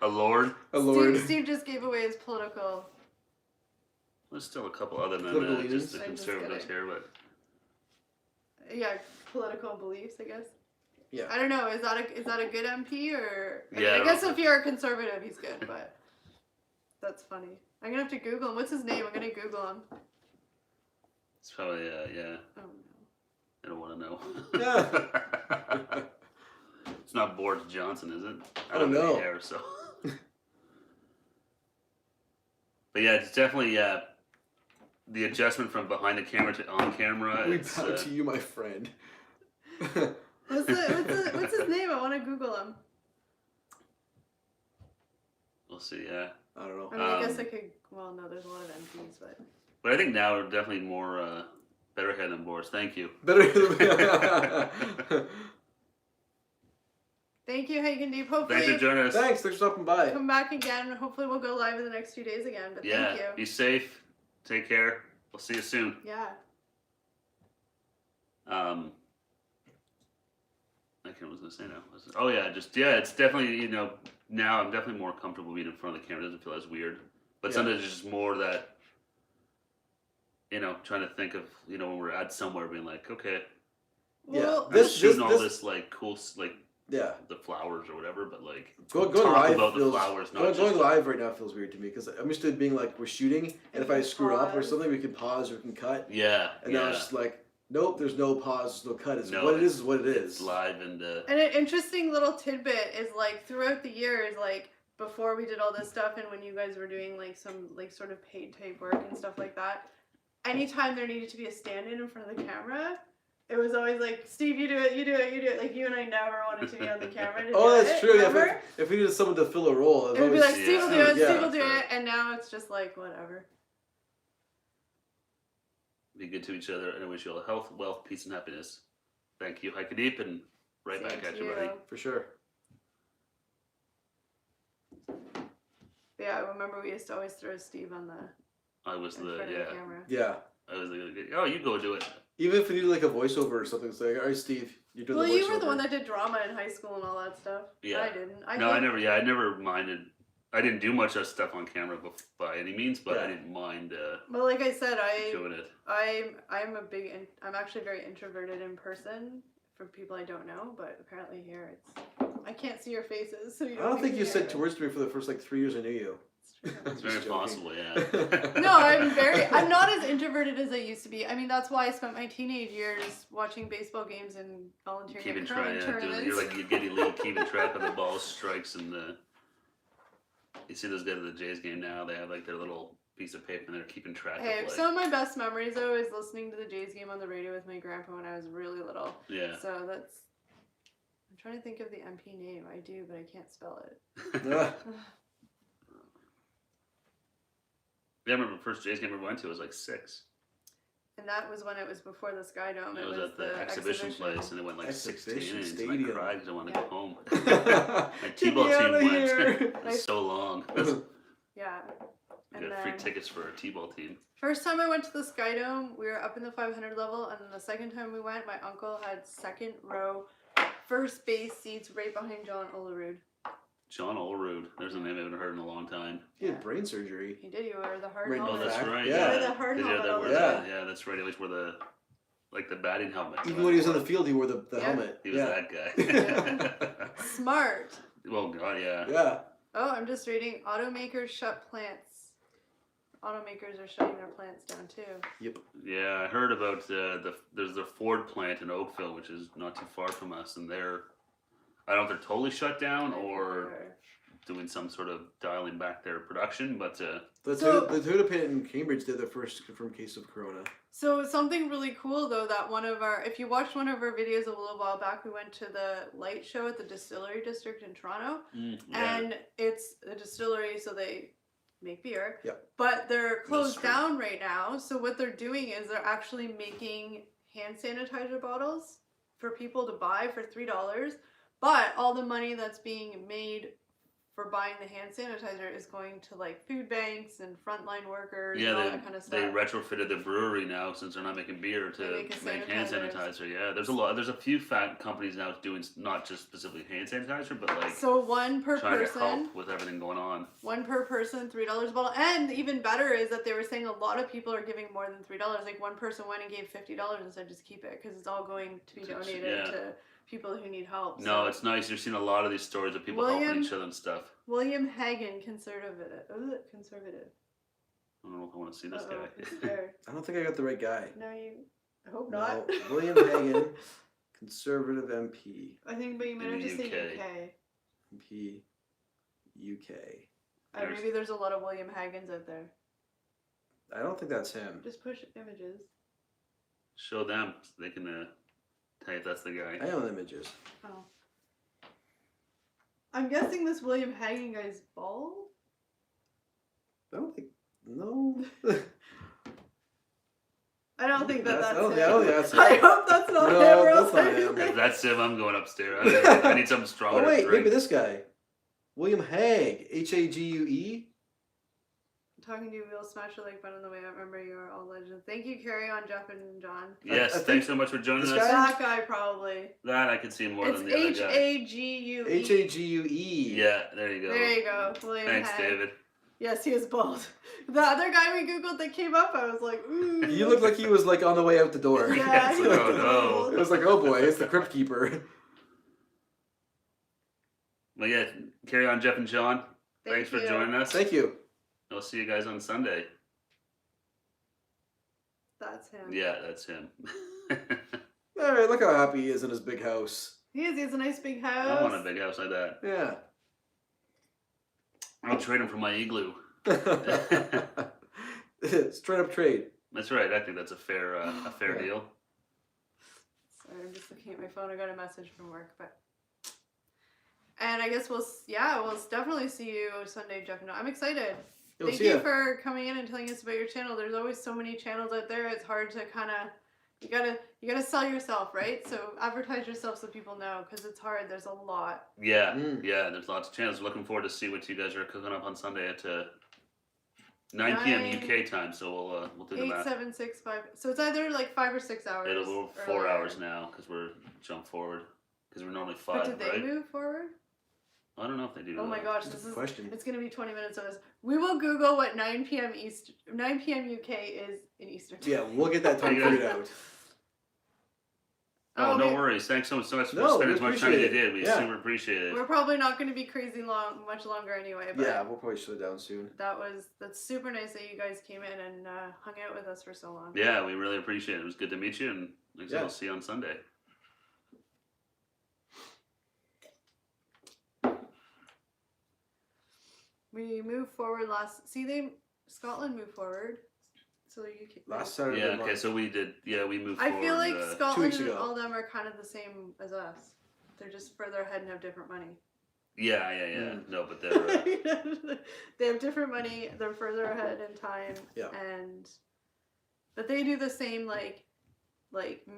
a lord. A lord. Steve just gave away his political... There's still a couple other than Political just leanings? the I'm just conservatives kidding. here, but Yeah, political beliefs, I guess. Yeah. I don't know. Is that a good MP or? I mean, Yeah, I guess if you're a conservative, he's good, but that's funny. I'm gonna have to Google him. What's his name? I'm gonna Google him. it's probably yeah. Oh I don't want to know. Yeah. It's not Boris Johnson, is it? I don't know. Hair, so. But yeah, it's definitely the adjustment from behind the camera to on camera. We It's, bow to you, my friend. no. What's his name? I want to Google him. We'll see. Yeah. I don't know. I mean, I guess I could. Well, no, there's a lot of MPs, but But I think now we're definitely more Better head than Boris. Thank you. Better. Thank you, Hagen Deep. Hopefully, Thanks for joining us. Thanks for stopping by. come back again. Hopefully, we'll go live in the next few days again. But Yeah. thank you. Be safe. Take care. We'll see you soon. Yeah. I can't what I was gonna say now. Oh yeah, it's definitely now I'm definitely more comfortable being in front of the camera. It doesn't feel as weird. But sometimes it's just more that trying to think of when we're at somewhere being like, okay, Well, shooting all this like cool the flowers or whatever, but like going talk live about feels, the flowers. Not going live right now feels weird to me because I'm used to being like we're shooting, and if I screw up or something, we can pause or we can cut. Yeah. And now it's just like. Nope, there's no pause, there's no cut. What it is what it is. It's live And an interesting little tidbit is like throughout the years, like before we did all this stuff and when you guys were doing like some like sort of paid type work and stuff like that, anytime there needed to be a stand-in in front of the camera, it was always like, Steve, you do it, you do it, you do it. Like you and I never wanted to be on the camera to oh, do that's it, true. remember? Yeah, if we needed someone to fill a role, it would be like, Yeah. Steve will do it, Yeah. Steve will do it, and now it's just like, whatever. Be good to each other, and I wish you all health, wealth, peace, and happiness. Thank you, Hike Deep, and right Same back at to you, buddy. For sure. But yeah, I remember we used to always throw Steve on the I was in front of the camera. Yeah. I was like, oh, you go do it. Even if we needed like a voiceover or something, it's like, all right, Steve, you're doing the voiceover. Well, you were the one that did drama in high school and all that stuff. Yeah. I didn't. I never minded. I didn't do much of stuff on camera by any means, but I didn't mind Well, like I said, doing it. I'm I'm actually very introverted in person for people I don't know, but apparently here I can't see your faces, so you don't. I don't think you said it. towards to me for the first like 3 years I knew you. It's very possible, yeah. No, I'm not as introverted as I used to be. I mean, that's why I spent my teenage years watching baseball games and volunteering Keeping at track, curling tournaments. you're getting elite, keeping track of the ball strikes and the. You see those guys at the Jays game now? They have like their little piece of paper and they're keeping track Hey, of like. some of my best memories though is listening to the Jays game on the radio with my grandpa when I was really little. Yeah. So that's. I'm trying to think of the MP name. I do, but I can't spell it. Yeah, I remember the first Jays game we went to was like 6. And that was when it was before the Sky Dome. It was at the exhibition place, and it went like 16 Exhibition innings. And stadium. I cried because I wanted to Yeah. go home. My Get T-ball me team outta went. here. It was so long. Yeah. We And got free then tickets for a T-ball team. first time I went to the Sky Dome, we were up in the 500 level, and then the second time we went, my uncle had second row, first base seats right behind John Olerud. John Olerud. There's a name I haven't heard in a long time. He had brain surgery. He did. You wore the hard Right, Oh, helmet. that's fact, right. yeah. Yeah. Wear the hard Did you have helmet all that the word? time. Yeah, that's right. He always wore the batting helmet. Even when he was on the field, he wore the Yeah. helmet. He was that guy. Smart. Well, God, yeah. Yeah. Oh, I'm just reading. Automakers shut plants. Automakers are shutting their plants down too. Yeah, I heard about there's the Ford plant in Oakville, which is not too far from us, and I don't know if they're totally shut down or doing some sort of dialing back their production, but The Toyota plant in Cambridge did their first confirmed case of corona. So something really cool though that if you watched one of our videos a little while back, we went to the light show at the Distillery District in Toronto, and it's a distillery, so they make beer. Yep. But they're closed down right now. So what they're doing is they're actually making hand sanitizer bottles for people to buy for $3. But all the money that's being made for buying the hand sanitizer is going to like food banks and frontline workers and all that kind of stuff. They retrofitted the brewery now since they're not making beer to make hand sanitizer. Yeah, there's a few fat companies now doing not just specifically hand sanitizer, but like so one per trying person. to help with everything going on. One per person, $3 a bottle. And even better is that they were saying a lot of people are giving more than $3. Like one person went and gave $50 and said just keep it because it's all going to be donated to people who need help. No, it's nice. You're seeing a lot of these stories of people helping each other and stuff. William Hagen, conservative. Conservative. I don't know if I want to see this I'm guy. scared. I don't think I got the right guy. No, I hope not. No, William Hagen, conservative MP. I think, but you might In have the to say UK. UK. MP, UK. Maybe there's a lot of William Hagens out there. I don't think that's him. Just push images. Show them so they can tell you if that's the guy. I own images. Oh. I'm guessing this William Hagen guy's bald? I don't think. No. I don't think that's I don't him. think that's I him. hope that's not No, him. Or that's else not I him. If think- that's him, I'm going upstairs. I need something stronger. Oh wait, to drink. maybe this guy, William Hague, Hague. Talking to you, we'll smash your like button on the way out. Remember, you are all legends. Thank you, Carrie on Jeff and John. Yes, I think thanks so much for joining this us. guy- That guy probably. That I could see more It's than the other guy. Hague. Hague. Yeah, there you go. There you go, William Thanks, Hague. David. Yes, he is bald. The other guy we googled that came up, I was like, ooh. He looked like he was like on the way out the door. Yeah, It's he like, looked oh, no. bald. It was like, oh boy, it's the Crypt Keeper. Well, yeah, carry on, Jeff and John. Thank Thanks for you. joining us. Thank you. I'll see you guys on Sunday. That's him. Yeah, that's him. All right, look how happy he is in his big house. He has a nice big house. I want a big house like that. Yeah. I'll trade him for my igloo. Straight up trade. That's right. I think that's a fair Yeah. deal. Sorry, I'm just looking at my phone. I got a message from work, but. And I guess we'll definitely see you Sunday, Jeff. No, I'm excited. You'll Thank see you ya. for coming in and telling us about your channel. There's always so many channels out there. It's hard to kind of you gotta sell yourself, right? So advertise yourself so people know, because it's hard. There's a lot. Yeah, Mm. yeah. There's lots of channels. Looking forward to see what you guys are cooking up on Sunday at 9 p.m. UK time. So we'll do the math. 8765. So it's either like 5 or 6 hours. It'll go 4 earlier. hours now because we're jump forward because we're normally 5, But did they right? move forward? I don't know if they do. Oh my that. gosh, That's a this good is question. it's gonna be 20 minutes of this. We will Google what 9 p.m. UK is in Eastern time. Yeah, we'll get that time Yeah. figured out. Oh, no okay. worries. Thanks so much for No, spending we as much time as you appreciate it. did. We Yeah. super appreciate it. We're probably not going to be crazy much longer anyway. But Yeah, we'll probably shut it down soon. that's super nice that you guys came in and hung out with us for so long. Yeah, we really appreciate it. It was good to meet you, and like I said, Yeah. I'll see you on Sunday. We moved forward Scotland moved forward, so you can. Last Saturday. Yeah, of the okay, month. so we did. Yeah, we moved I forward. feel like 2 Scotland weeks and ago. all them are kind of the same as us. They're just further ahead and have different money. Yeah. Mm. No, but they're. They have different money. They're further ahead in time. Yeah. But they do the same like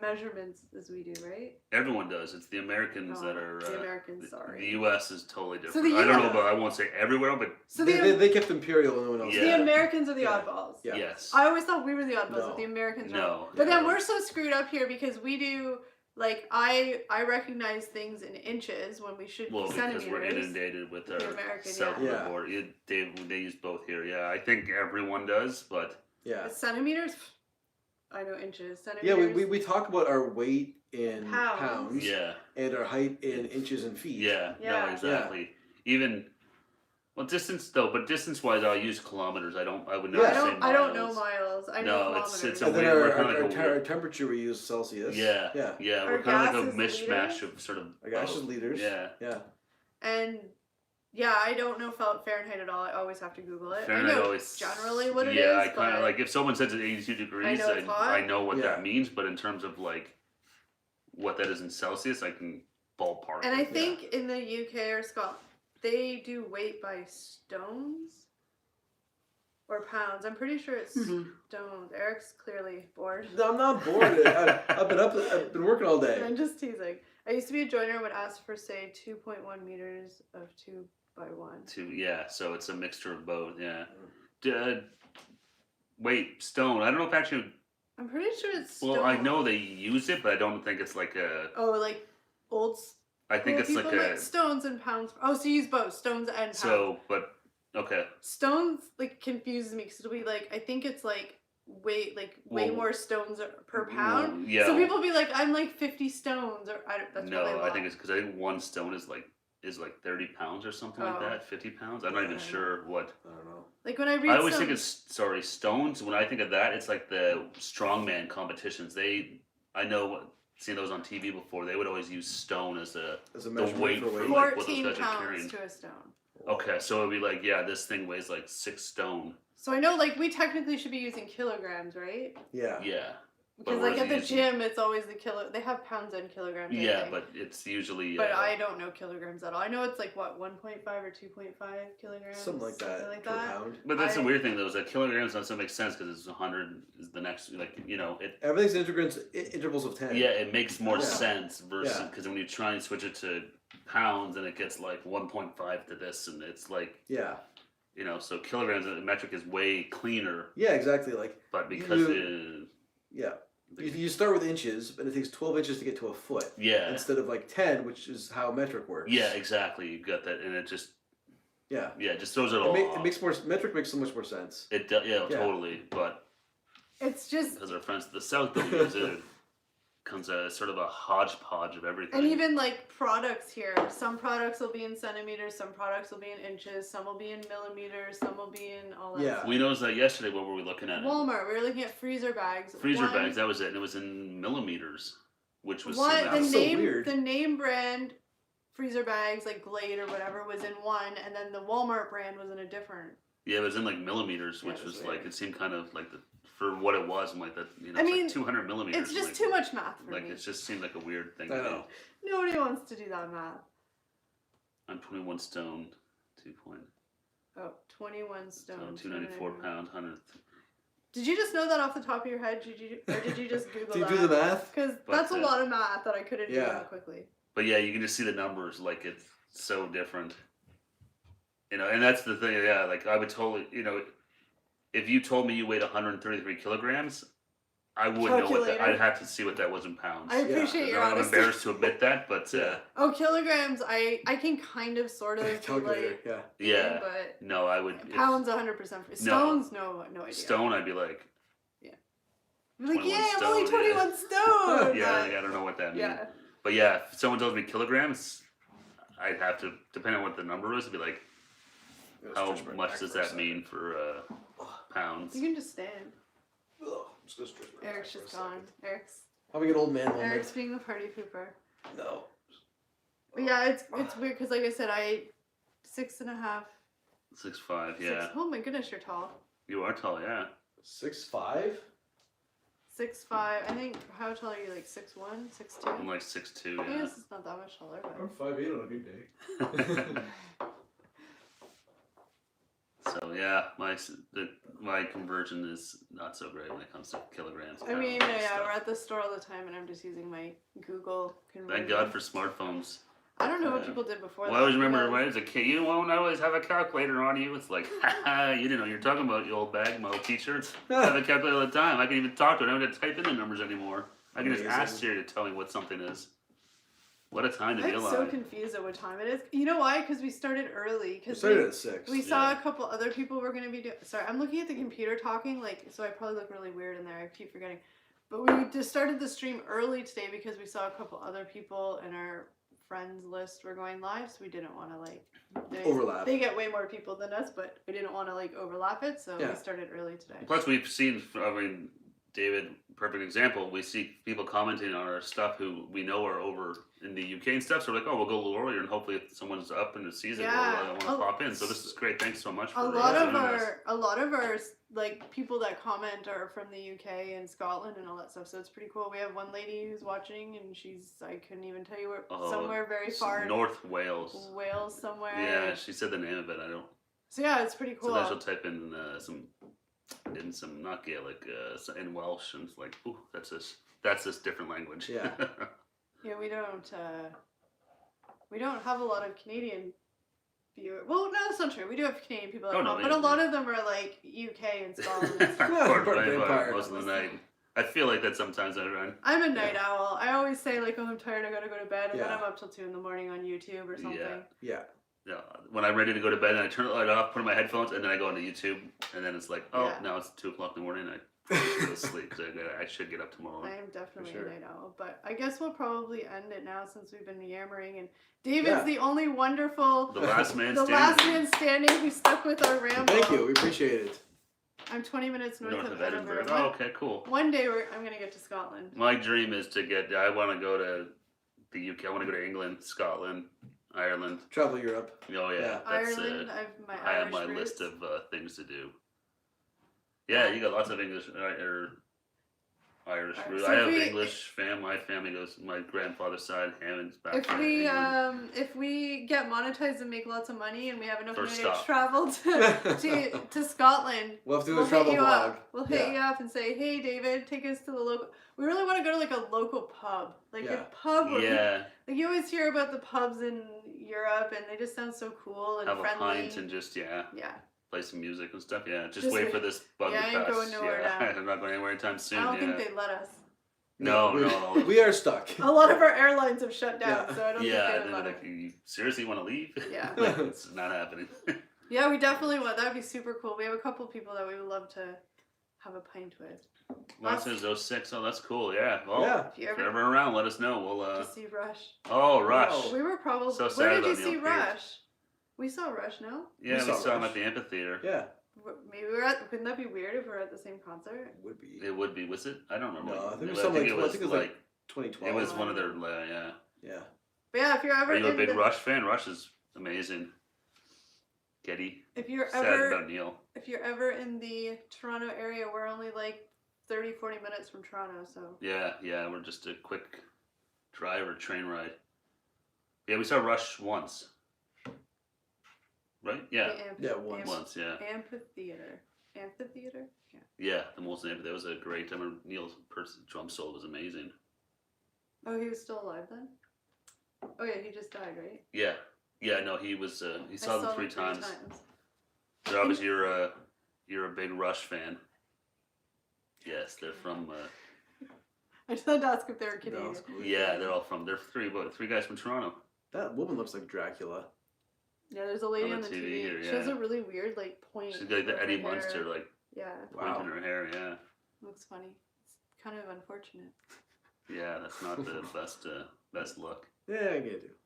measurements as we do, right? Everyone does. It's the Americans that are. the Americans. The Sorry. U.S. is totally So different. the I don't know US about. I won't say everywhere, but So They kept imperial and no one else. Yeah. the Americans are the Yeah. oddballs. Yeah. yes. I always thought we were the oddballs, No. but the Americans are. No. But then no. we're so screwed up here because we do like I recognize things in inches when we should Well, be because centimeters. we're inundated with The our American, south yeah. of the border. They use both here. Yeah, I think everyone does, but Yeah. Centimeters? I know inches. Yeah, Centimeters. we talk about our weight in Pounds. pounds yeah, and our height in inches and feet. yeah, Yeah. no, exactly. Even well, distance though, but distance-wise, I'll use kilometers. I would never Yeah. say miles. I don't know miles. I know No, kilometers. it's a And then weird- our, we're kinda like a our weird- temperature we use Celsius. Yeah, Yeah. yeah, Our we're kind of gas like a is mishmash liters? of sort of. Our gas is both. liters. Yeah, Yeah. And yeah, I don't know Fahrenheit at all. I always have to Google it. Fahrenheit I know always. generally what it is. Yeah, I kind but of like if someone says it's 82 degrees, know it's hot. I know what Yeah. that means. But in terms of like what that is in Celsius, I can ballpark. And I it. think in the UK or Scotland, they do weight by stones or pounds. I'm pretty sure it's Mhm. stones. Eric's clearly bored. No, I'm not bored. I've been up. I've been working all day. I'm just teasing. I used to be a joiner and would ask for say 2.1 meters of 2 by 1. Yeah, so it's a mixture of both. Yeah. Wait, stone. I don't know if actually. I'm pretty sure it's stone. Well, I know they use it, but I don't think it's like a. Oh, like old. I think it's people like a. make stones and pounds. Oh, so you use both stones and pounds. So, but okay. Stones like confuses me because it'll be like I think it's like way Well, more stones per pound. Yeah. So people be like, I'm like 50 stones, or that's No, really a I lot. think it's because I think one stone is like 30 pounds or something like Oh. that. 50 pounds. I'm not even I don't sure what. I don't know. Like when I read, I always think it's stones. When I think of that, it's like the strongman competitions. I know seeing those on TV before. They would always use stone as As a the measurement weight for for weight. like what those 14 guys are pounds carrying. to a stone. Okay, so it'd be like, yeah, this thing weighs like 6 stone. So I know like we technically should be using kilograms, right? Yeah. Yeah. Because like at the gym, it's always the kilo. They have pounds and kilograms. Yeah, but it's usually. But I don't know kilograms at all. I know it's like what 1.5 or 2.5 kilograms. Something like that. Something like per that. pound. But that's the weird thing though, is that kilograms doesn't make sense because it's 100 is the next, like, you know, it. Everything's intervals of 10. Yeah, it makes more Yeah. sense versus because when you try and switch it to pounds, and it gets like 1.5 to this, and it's like. Yeah. You know, so kilograms metric is way cleaner. Yeah, exactly. Like. But because yeah. You start with inches, and it takes 12 inches to get to a foot. Yeah. Instead of like 10, which is how metric works. Yeah, exactly. You got that, and it just. Yeah. Yeah, it just throws it all off. It makes more metric makes so much more sense. It does, yeah, totally. But it's just because our friends to the south don't use it. Comes a sort of a hodgepodge of everything. And even like products here, some products will be in centimeters, some products will be in inches, some will be in millimeters, some will be in all that. Yeah. stuff. We noticed that yesterday. What were we looking at? Walmart. We were looking at freezer bags. Freezer bags. That was it. And it was in millimeters, which was weird. The name brand freezer bags like Glade or whatever was in one, and then the Walmart brand was in a different. Yeah, it was in like millimeters, which was like, it seemed kind of like for what it was, I'm like that. You know, I it's mean, like 200 millimeters. It's just like, too much math for me. me. It just seemed like a weird thing I to do. know. Nobody wants to do that math. I'm 21 stone, 21 stone. 294 pound, 100. Did you just know that off the top of your head? Or did you just Google that? Did you do the math? Because that's a lot of math that I couldn't do that quickly. But yeah, you can just see the numbers, like it's so different. You know, and that's the thing, yeah, like I would totally, you know, if you told me you weighed 133 kilograms, I wouldn't know what that, I'd have to see what that was in pounds. I appreciate your honesty. I'm embarrassed to admit that, but kilograms, I can kind of sort of calculate, yeah. But no, I would pounds 100%. Stones, no idea. Stone, I'd be like, I'm like, I'm only 21 stone. Yeah, I don't know what that means. Yeah. But yeah, if someone tells me kilograms, I'd have to, depending on what the number is, I'd be like, how much does that mean for pounds? You can just stand. I'm just gonna stretch my Eric's just gone. Eric's having an old man moment. Eric's being the party pooper. No. But yeah, it's weird because like I said, I 6.5. 6'5", yeah. Oh my goodness, you're tall. You are tall, yeah. 6'5"? 6'5". I think. How tall are you? Like 6'1", 6'2"? I'm like 6'2", I yeah. guess it's not that much taller. But... I'm 5'8" on a good day. So yeah, my conversion is not so great when it comes to kilograms. I mean, yeah, we're at the store all the time, and I'm just using my Google conversion. Thank God for smartphones. I don't know what people did before. Well, I always remember when I was a kid, you won't always have a calculator on you. It's like, haha, you didn't know what you're talking about, you old bag, my old teacher. I have a calculator all the time. I can even talk to it. I don't have to type in the numbers anymore. I can just ask Siri to tell me what something is. What a time to be alive. I'm so confused at what time it is. You know why? Because we started early. We started at 6. We saw a couple other people were going to be doing... Sorry, I'm looking at the computer talking, like, so I probably look really weird in there. I keep forgetting. But we just started the stream early today because we saw a couple other people in our friends list were going live, so we didn't want to, like... overlap. They get way more people than us, but we didn't want to, like, overlap it, so we started early today. Plus, we've seen, I mean, David, perfect example. We see people commenting on our stuff who we know are over in the UK and stuff. So we're like, oh, we'll go a little earlier, and hopefully, if someone's up in the season, we'll want to pop in. So this is great. Thanks so much. For a lot of our like people that comment are from the UK and Scotland and all that stuff. So it's pretty cool. We have one lady who's watching, and I couldn't even tell you where. Somewhere very far. North Wales. Wales somewhere. Yeah, she said the name of it. I don't. So yeah, it's pretty cool. So then she'll type in some not Gaelic, in Welsh, and it's like, ooh, that's this different language. Yeah. Yeah, we don't have a lot of Canadian viewers. Well, no, that's not true. We do have Canadian people that come, but a lot of them are like UK and Scotland. Most of the night. I feel like that sometimes I run. I'm a night owl. I always say like, oh, I'm tired, I gotta go to bed, and then I'm up till 2 a.m. on YouTube or something. Yeah. Yeah, when I'm ready to go to bed, and I turn the light off, put on my headphones, and then I go into YouTube, and then it's like, now it's 2 o'clock in the morning, I go to sleep, because I should get up tomorrow. I am definitely a night owl, but I guess we'll probably end it now since we've been yammering, and David's the only wonderful... The last man standing who stuck with our ramble. Thank you, we appreciate it. I'm 20 minutes north of Edinburgh. Oh, okay, cool. One day I'm going to get to Scotland. My dream is I want to go to the UK, I want to go to England, Scotland, Ireland. Travel Europe. Oh yeah. Ireland. I have my list of things to do. Yeah, you got lots of English or Irish Alright, root. so I if have we- English fam. My family goes. My grandfather's side, Hammond's back from England. If we get monetized and make lots of money and we have enough First money to stop. travel to Scotland, We'll have to do we'll a travel hit you vlog. up. We'll hit you up and say, hey David, take us to the local. We really want to go to like a local pub, like Yeah. a pub where Yeah, like you always hear about the pubs in Europe and they just sound so cool and have friendly. a pint and just yeah. play some music and stuff. Yeah, just Just wait wait. for this bug Yeah, I to ain't pass. going nowhere yeah, now. I'm not going anywhere anytime soon. I don't yeah. think they'd let us. No, we, no. We are stuck. A lot of our airlines have shut down, Yeah. so I don't Yeah, think they're they'd let like, us. you seriously want to leave? Yeah. Like, it's not happening. Yeah, we definitely want. That'd be super cool. We have a couple people that we would love to have a pint with. Last is 06. Oh, that's cool. Yeah. Well, Yeah. If you if you're ever ever around, let us know. We'll. to see Rush. Oh, Rush. Wow. We were probably. So Where sad did you about see Neil Peart. Rush? We saw Rush, no? Yeah, We we saw saw him Rush. at the amphitheater. Yeah. Maybe we're at. Wouldn't that be weird if we're at the same concert? Would be. It would be. Was it? I don't remember. No, I think it was I something think like- it I think was it was like. 2012. It was one of their. Yeah. Yeah. But yeah, if you're ever Are you a in big the, Rush fan? Rush is amazing. Getty. if you're Sad ever about Neil. if you're ever in the Toronto area, we're only like 30-40 minutes from Toronto, so Yeah, we're just a quick drive or train ride. Yeah, we saw Rush once. Right? Yeah. the Yeah, once. Once, yeah. Amphitheater. Amphitheater? Yeah. Yeah, the Molson Amphitheater. That was a great. I remember Neil's drum solo was amazing. Oh, he was still alive then? Oh yeah, he just died, right? Yeah. Yeah, no, he was. He I saw them three times. So obviously you're a big Rush fan. Yes, they're from. I just had to ask if they were No, Canadian. it's cool. Yeah, they're all from. They're three guys from Toronto. That woman looks like Dracula. Yeah, there's a lady On on the the TV TV. here, She has yeah. a really weird like point. She's got like the with her Eddie hair. Munster like Yeah, point Wow. in her hair. Yeah, looks funny. It's kind of unfortunate. yeah, that's not the best look. Yeah, I get it.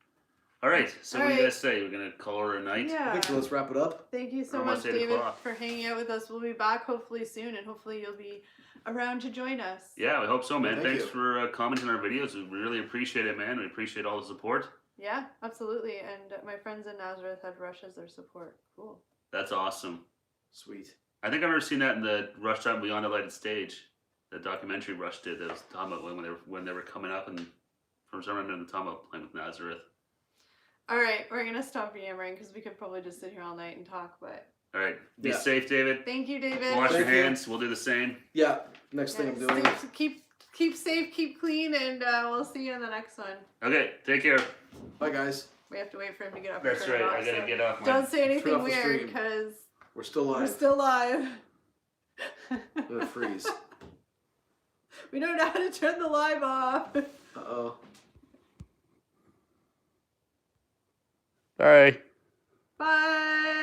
All right, so what do you Alright. guys say? We're gonna call her a night. I Yeah. think so. Let's wrap it up. Thank you so Almost much, 8 David, o'clock. for hanging out with us. We'll be back hopefully soon, and hopefully you'll be around to join us. Yeah, we hope so, man. Thank Thanks you. for commenting on our videos. We really appreciate it, man. We appreciate all the support. Yeah, absolutely. And my friends in Nazareth had Rush as their support. Cool. That's awesome. Sweet. I think I've ever seen that in the Rush Time Beyond the Lighted Stage, the documentary Rush did. That was talking about when they were coming up, and from some reason, talking about playing with Nazareth. All right, we're gonna stop yammering because we could probably just sit here all night and talk. But All right, be Yeah. safe, David. thank you, David. Wash your Thank you. hands. We'll do the same. Yeah. Next thing I'm doing. Keep safe, keep clean, and we'll see you in the next one. Okay, take care. Bye, guys. We have to wait for him to get up. That's and turn right. it I off, gotta so get off my. Don't say Turn anything off the weird stream. because We're still live. we're still live. I'm gonna freeze. We don't know how to turn the live off. Uh-oh. Bye. Bye.